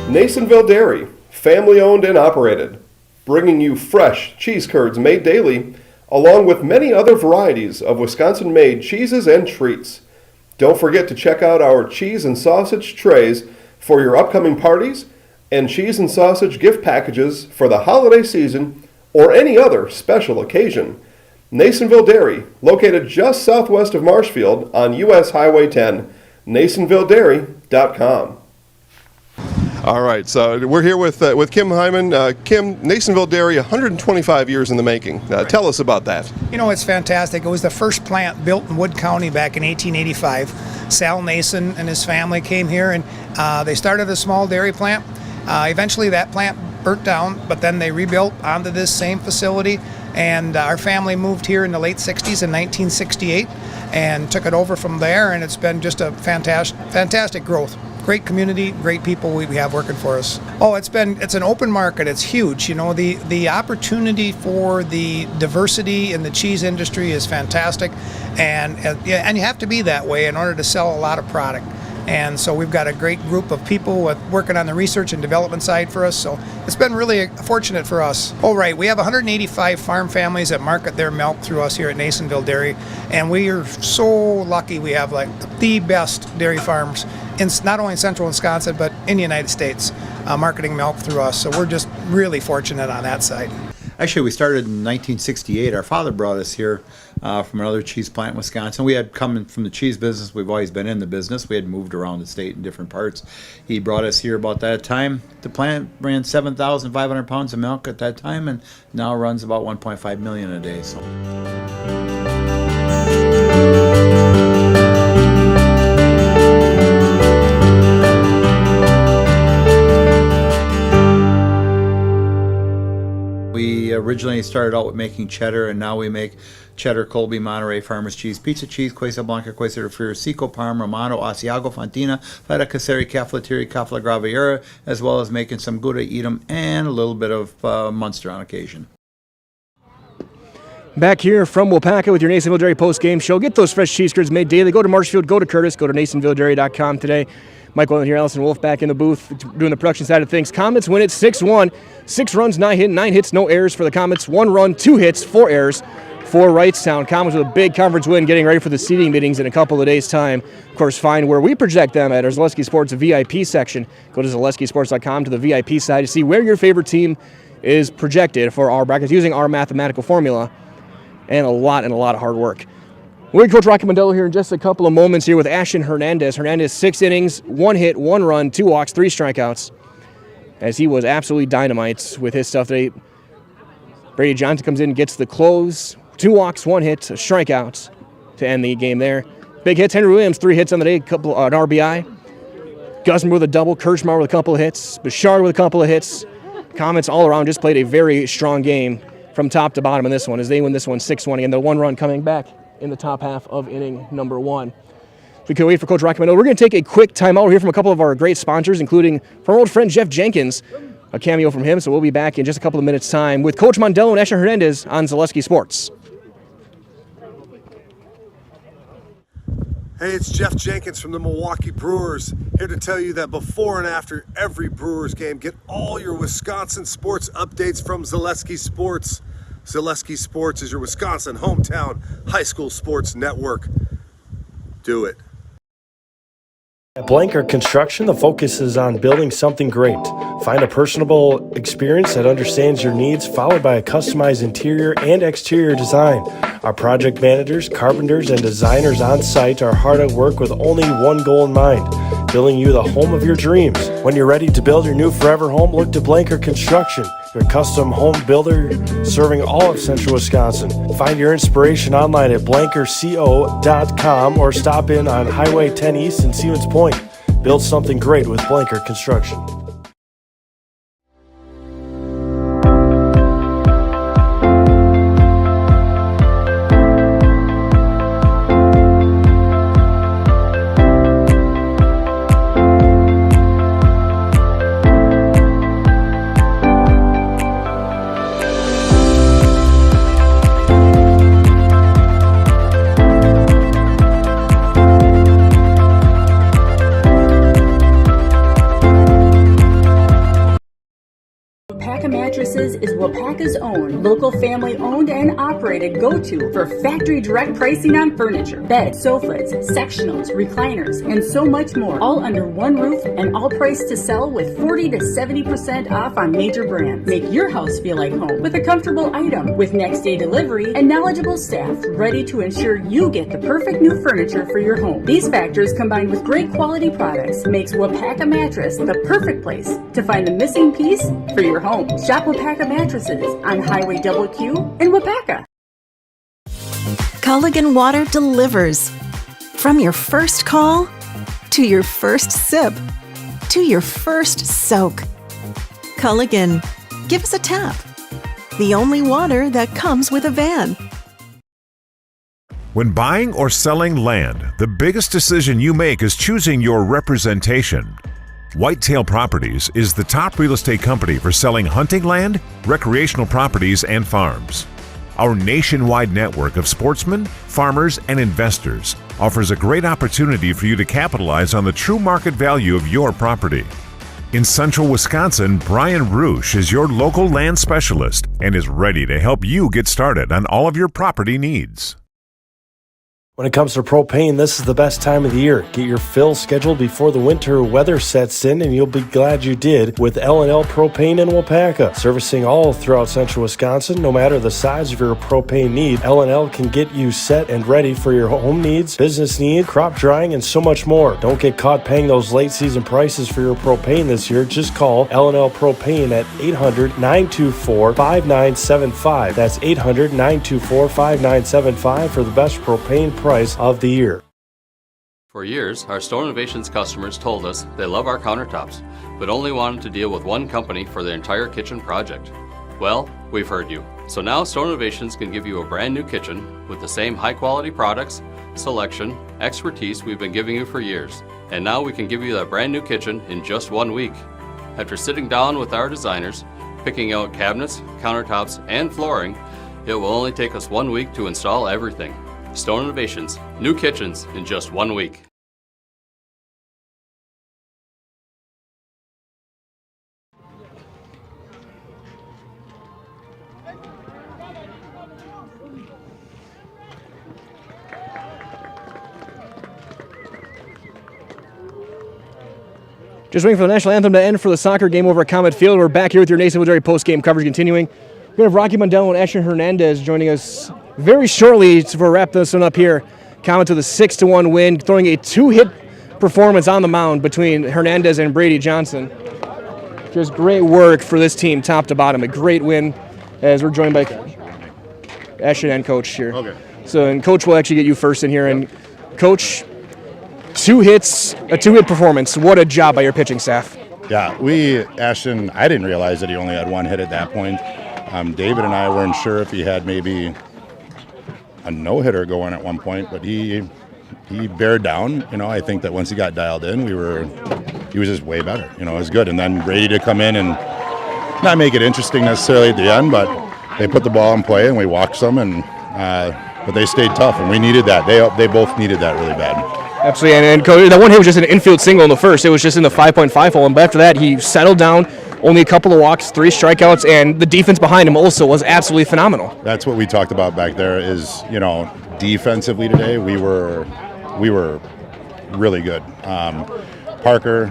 Nasonville Dairy, family owned and operated, bringing you fresh cheese curds made daily, along with many other varieties of Wisconsin-made cheeses and treats. Don't forget to check out our cheese and sausage trays for your upcoming parties and cheese and sausage gift packages for the holiday season or any other special occasion. Nasonville Dairy, located just southwest of Marshfield on US Highway 10, NasonvilleDairy.com. All right, so we're here with Kim Hyman. Kim, Nasonville Dairy, 125 years in the making. Tell us about that. You know, it's fantastic. It was the first plant built in Wood County back in 1885. Sal Nason and his family came here, and they started a small dairy plant. Eventually that plant burnt down, but then they rebuilt onto this same facility, and our family moved here in the late 60s in 1968 and took it over from there, and it's been just a fantastic growth. Great community, great people we have working for us. Oh, it's an open market. It's huge. You know, the opportunity for the diversity in the cheese industry is fantastic, and you have to be that way in order to sell a lot of product. And so we've got a great group of people working on the research and development side for us. So it's been really fortunate for us. Oh, right. We have 185 farm families that market their milk through us here at Nasonville Dairy. And we are so lucky we have like the best dairy farms in not only in central Wisconsin, but in the United States, marketing milk through us. So we're just really fortunate on that side. Actually, we started in 1968. Our father brought us here from another cheese plant in Wisconsin. We had come from the cheese business. We've always been in the business. We had moved around the state in different parts. He brought us here about that time. The plant ran 7,500 pounds of milk at that time, and now runs about 1.5 million a day. So. We originally started out with making cheddar, and now we make cheddar, Colby, Monterey, Farmer's Cheese, Pizza Cheese, Quesa Blanca, Quesa de Friar, Seco, Parm, Romano, Asiago, Fontina, Feta Caseri, Cafetieri, Cafla Graviera, as well as making some Gouda Edam and a little bit of Munster on occasion. Back here from Waupaca with your Nasonville Dairy post-game show. Get those fresh cheese curds made daily. Go to Marshfield, go to Curtis, go to NasonvilleDairy.com today. Mike Willen here, Allison Wolf back in the booth doing the production side of things. Comets win it 6-1. 6 runs, 9 hits, no errors for the Comets. 1 run, 2 hits, 4 errors for Wrightstown. Comets with a big conference win, getting ready for the seeding meetings in a couple of days' time. Of course, find where we project them at our Zaleski Sports VIP section. Go to ZaleskiSports.com to the VIP side to see where your favorite team is projected for our brackets using our mathematical formula. And a lot of hard work. We're Coach Rocky Mondello here in just a couple of moments here with Ashton Hernandez. Hernandez, 6 innings, 1 hit, 1 run, 2 walks, 3 strikeouts, as he was absolutely dynamite with his stuff today. Brady Johnson comes in and gets the close. 2 walks, 1 hit, a strikeout to end the game there. Big hits, Henry Williams, 3 hits on the day, an RBI. Gusman with a double, Kirschmar with a couple of hits, Bouchard with a couple of hits. Comets all around just played a very strong game from top to bottom in this one as they win this one 6-1, and the 1 run coming back in the top half of inning number 1. We can wait for Coach Rocky Mondello. We're going to take a quick timeout. We'll hear from a couple of our great sponsors, including from our old friend Jeff Jenkins, a cameo from him, so we'll be back in just a couple of minutes' time with Coach Mondello and Ashton Hernandez on Zaleski Sports. Hey, it's Jeff Jenkins from the Milwaukee Brewers, here to tell you that before and after every Brewers game, get all your Wisconsin sports updates from Zaleski Sports. Zaleski Sports is your Wisconsin hometown high school sports network. Do it. At Blanker Construction, the focus is on building something great. Find a personable experience that understands your needs, followed by a customized interior and exterior design. Our project managers, carpenters, and designers on site are hard at work with only one goal in mind: building you the home of your dreams. When you're ready to build your new forever home, look to Blanker Construction, your custom home builder serving all of central Wisconsin. Find your inspiration online at blankerco.com or stop in on Highway 10 East in Stevens Point. Build something great with Blanker Construction. Waupaca Mattresses is Waupaca's own, local family-owned and operated go-to for factory direct pricing on furniture, beds, sofas, sectionals, recliners, and so much more, all under one roof and all priced to sell with 40 to 70% off on major brands. Make your house feel like home with a comfortable item, with next-day delivery and knowledgeable staff ready to ensure you get the perfect new furniture for your home. These factors, combined with great quality products, makes Waupaca Mattress the perfect place to find the missing piece for your home. Shop Waupaca Mattresses on Highway Q in Waupaca. Culligan Water delivers. From your first call, to your first sip, to your first soak. Culligan, give us a tap. The only water that comes with a van. When buying or selling land, the biggest decision you make is choosing your representation. Whitetail Properties is the top real estate company for selling hunting land, recreational properties, and farms. Our nationwide network of sportsmen, farmers, and investors offers a great opportunity for you to capitalize on the true market value of your property. In central Wisconsin, Brian Roosh is your local land specialist and is ready to help you get started on all of your property needs. When it comes to propane, this is the best time of the year. Get your fill scheduled before the winter weather sets in, and you'll be glad you did with L&L Propane in Waupaca. Servicing all throughout central Wisconsin, no matter the size of your propane need, L&L can get you set and ready for your home needs, business needs, crop drying, and so much more. Don't get caught paying those late season prices for your propane this year. Just call L&L Propane at 800-924-5975. That's 800-924-5975 for the best propane price of the year. For years, our Store Innovations customers told us they love our countertops, but only wanted to deal with one company for their entire kitchen project. Well, we've heard you. So now Store Innovations can give you a brand new kitchen with the same high quality products, selection, expertise we've been giving you for years. And now we can give you that brand new kitchen in just 1 week. After sitting down with our designers, picking out cabinets, countertops, and flooring, it will only take us 1 week to install everything. Store Innovations, new kitchens in just 1 week. Just waiting for the national anthem to end for the soccer game over at Comet Field. We're back here with your Nasonville Dairy post-game coverage continuing. We're going to have Rocky Mondello and Ashton Hernandez joining us very shortly to wrap this one up here. Comet with a 6-1 win, throwing a 2-hit performance on the mound between Hernandez and Brady Johnson. Just great work for this team, top to bottom. A great win, as we're joined by Ashton and Coach here. Okay. So, and Coach will actually get you first in here. And Coach, 2 hits, a 2-hit performance. What a job by your pitching staff. Yeah, Ashton, I didn't realize that he only had 1 hit at that point. David and I weren't sure if he had maybe a no-hitter going at one point, but he bared down. I think that once he got dialed in, he was just way better. It was good. And then Brady to come in and not make it interesting necessarily at the end, but they put the ball in play and we walked some, but they stayed tough, and we needed that. They both needed that really bad. Absolutely, and Coach, that one hit was just an infield single in the first. It was just in the 5.5 hole, but after that, he settled down. Only a couple of walks, 3 strikeouts, and the defense behind him also was absolutely phenomenal. That's what we talked about back there. Is defensively today we were really good. Parker,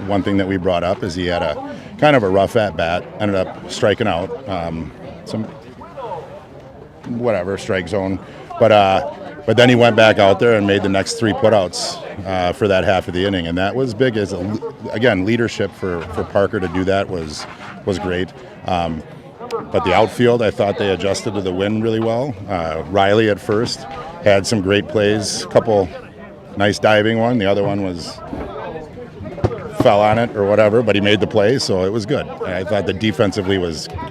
one thing that we brought up is he had a kind of a rough at bat. Ended up striking out some strike zone, but then he went back out there and made the next 3 putouts for that half of the inning, and that was big. Again, leadership for Parker to do that was great. But the outfield, I thought they adjusted to the wind really well. Riley at first had some great plays, a couple nice diving one. The other one fell on it or whatever, but he made the play, so it was good. I thought the defensively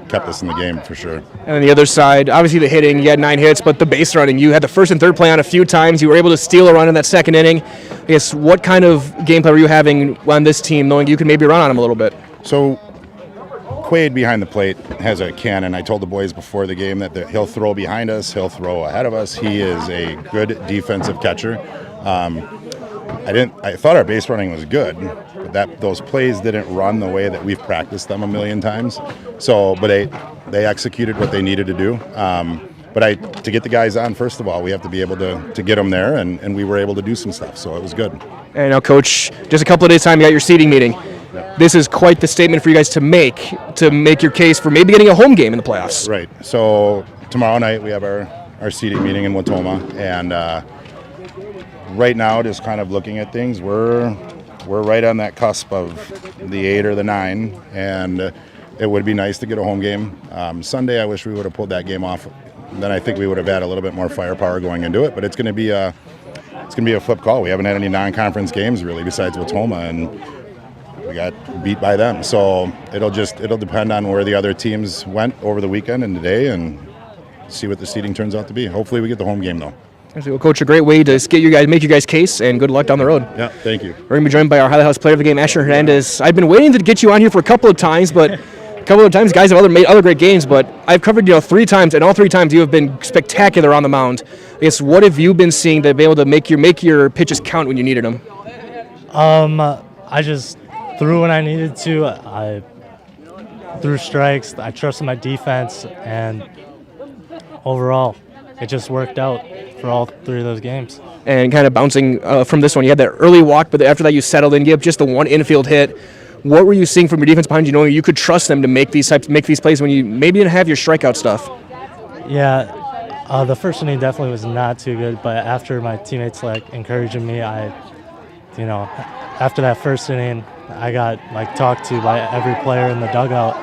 kept us in the game for sure. And on the other side, obviously the hitting, you had 9 hits, but the base running, you had the first and third play on a few times. You were able to steal a run in that second inning. I guess, what kind of gameplay were you having on this team, knowing you could maybe run on them a little bit? So Quaid behind the plate has a cannon. I told the boys before the game that he'll throw behind us, he'll throw ahead of us. He is a good defensive catcher. I thought our base running was good, but those plays didn't run the way that we've practiced them a million times. But they executed what they needed to do. But to get the guys on, first of all, we have to be able to get them there, and we were able to do some stuff, so it was good. And now, Coach, just a couple of days' time, you got your seeding meeting. Yeah. This is quite the statement for you guys to make your case for maybe getting a home game in the playoffs. Right. So tomorrow night we have our seeding meeting in Waupaca, and right now, just kind of looking at things, we're right on that cusp of the 8 or the 9, and it would be nice to get a home game. Sunday, I wish we would have pulled that game off. Then I think we would have had a little bit more firepower going into it. But it's going to be a flip call. We haven't had any non-conference games really besides Waupaca, and we got beat by them. So it'll depend on where the other teams went over the weekend and today, and see what the seeding turns out to be. Hopefully, we get the home game though. Well, Coach, a great way to make you guys case, and good luck down the road. Yeah, thank you. We're going to be joined by our Highlight House player of the game, Ashton Hernandez. I've been waiting to get you on here for a couple of times, but guys have made other great games, but I've covered 3 times, and all 3 times you have been spectacular on the mound. I guess, what have you been seeing to be able to make your pitches count when you needed them? I just threw when I needed to. I threw strikes. I trusted my defense, and overall, it just worked out for all 3 of those games. And kind of bouncing from this one, you had that early walk, but after that you settled in, you have just the 1 infield hit. What were you seeing from your defense behind you, knowing you could trust them to make these plays when you maybe didn't have your strikeout stuff? Yeah, the first inning definitely was not too good, but after my teammates encouraging me, after that first inning, I got talked to by every player in the dugout,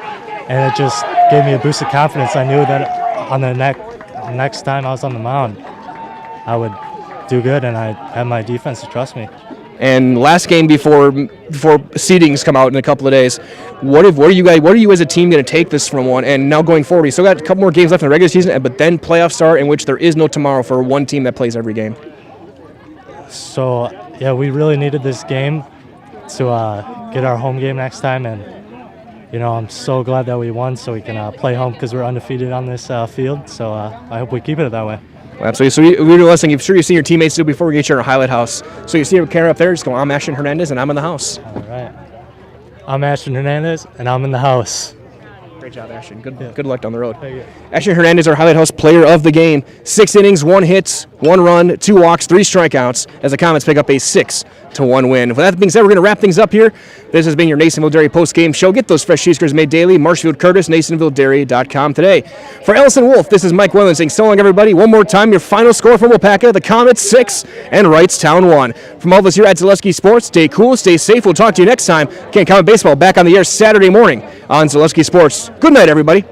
and it just gave me a boost of confidence. I knew that on the next time I was on the mound, I would do good, and I had my defense to trust me. and last game before seedings come out in a couple of days. What are you as a team going to take this from one? And now going forward, you still got a couple more games left in the regular season, but then playoffs start, in which there is no tomorrow for one team that plays every game. So yeah, we really needed this game to get our home game next time, and I'm so glad that we won, so we can play home because we're undefeated on this field. So I hope we keep it that way. Absolutely. So we were listening. I'm sure you've seen your teammates do before we get you in our highlight house. So you see your camera up there, just go, I'm Ashton Hernandez, and I'm in the house. All right. I'm Ashton Hernandez, and I'm in the house. Great job, Ashton. Good luck down the road. Ashton Hernandez, our highlight house player of the game. 6 innings, 1 hit, 1 run, 2 walks, 3 strikeouts, as the Comets pick up a 6-1 win. With that being said, we're going to wrap things up here. This has been your Nasonville Dairy post-game show. Get those fresh cheese curds made daily. Marshfield Curtis, NasonvilleDairy.com today. For Ellison Wolf, this is Mike Whalen saying so long, everybody. One more time, your final score from Waupaca, the Comets 6 and Wrightstown 1. From all of us here at Zaleski Sports, stay cool, stay safe. We'll talk to you next time. Comet Baseball back on the air Saturday morning on Zaleski Sports. Good night, everybody.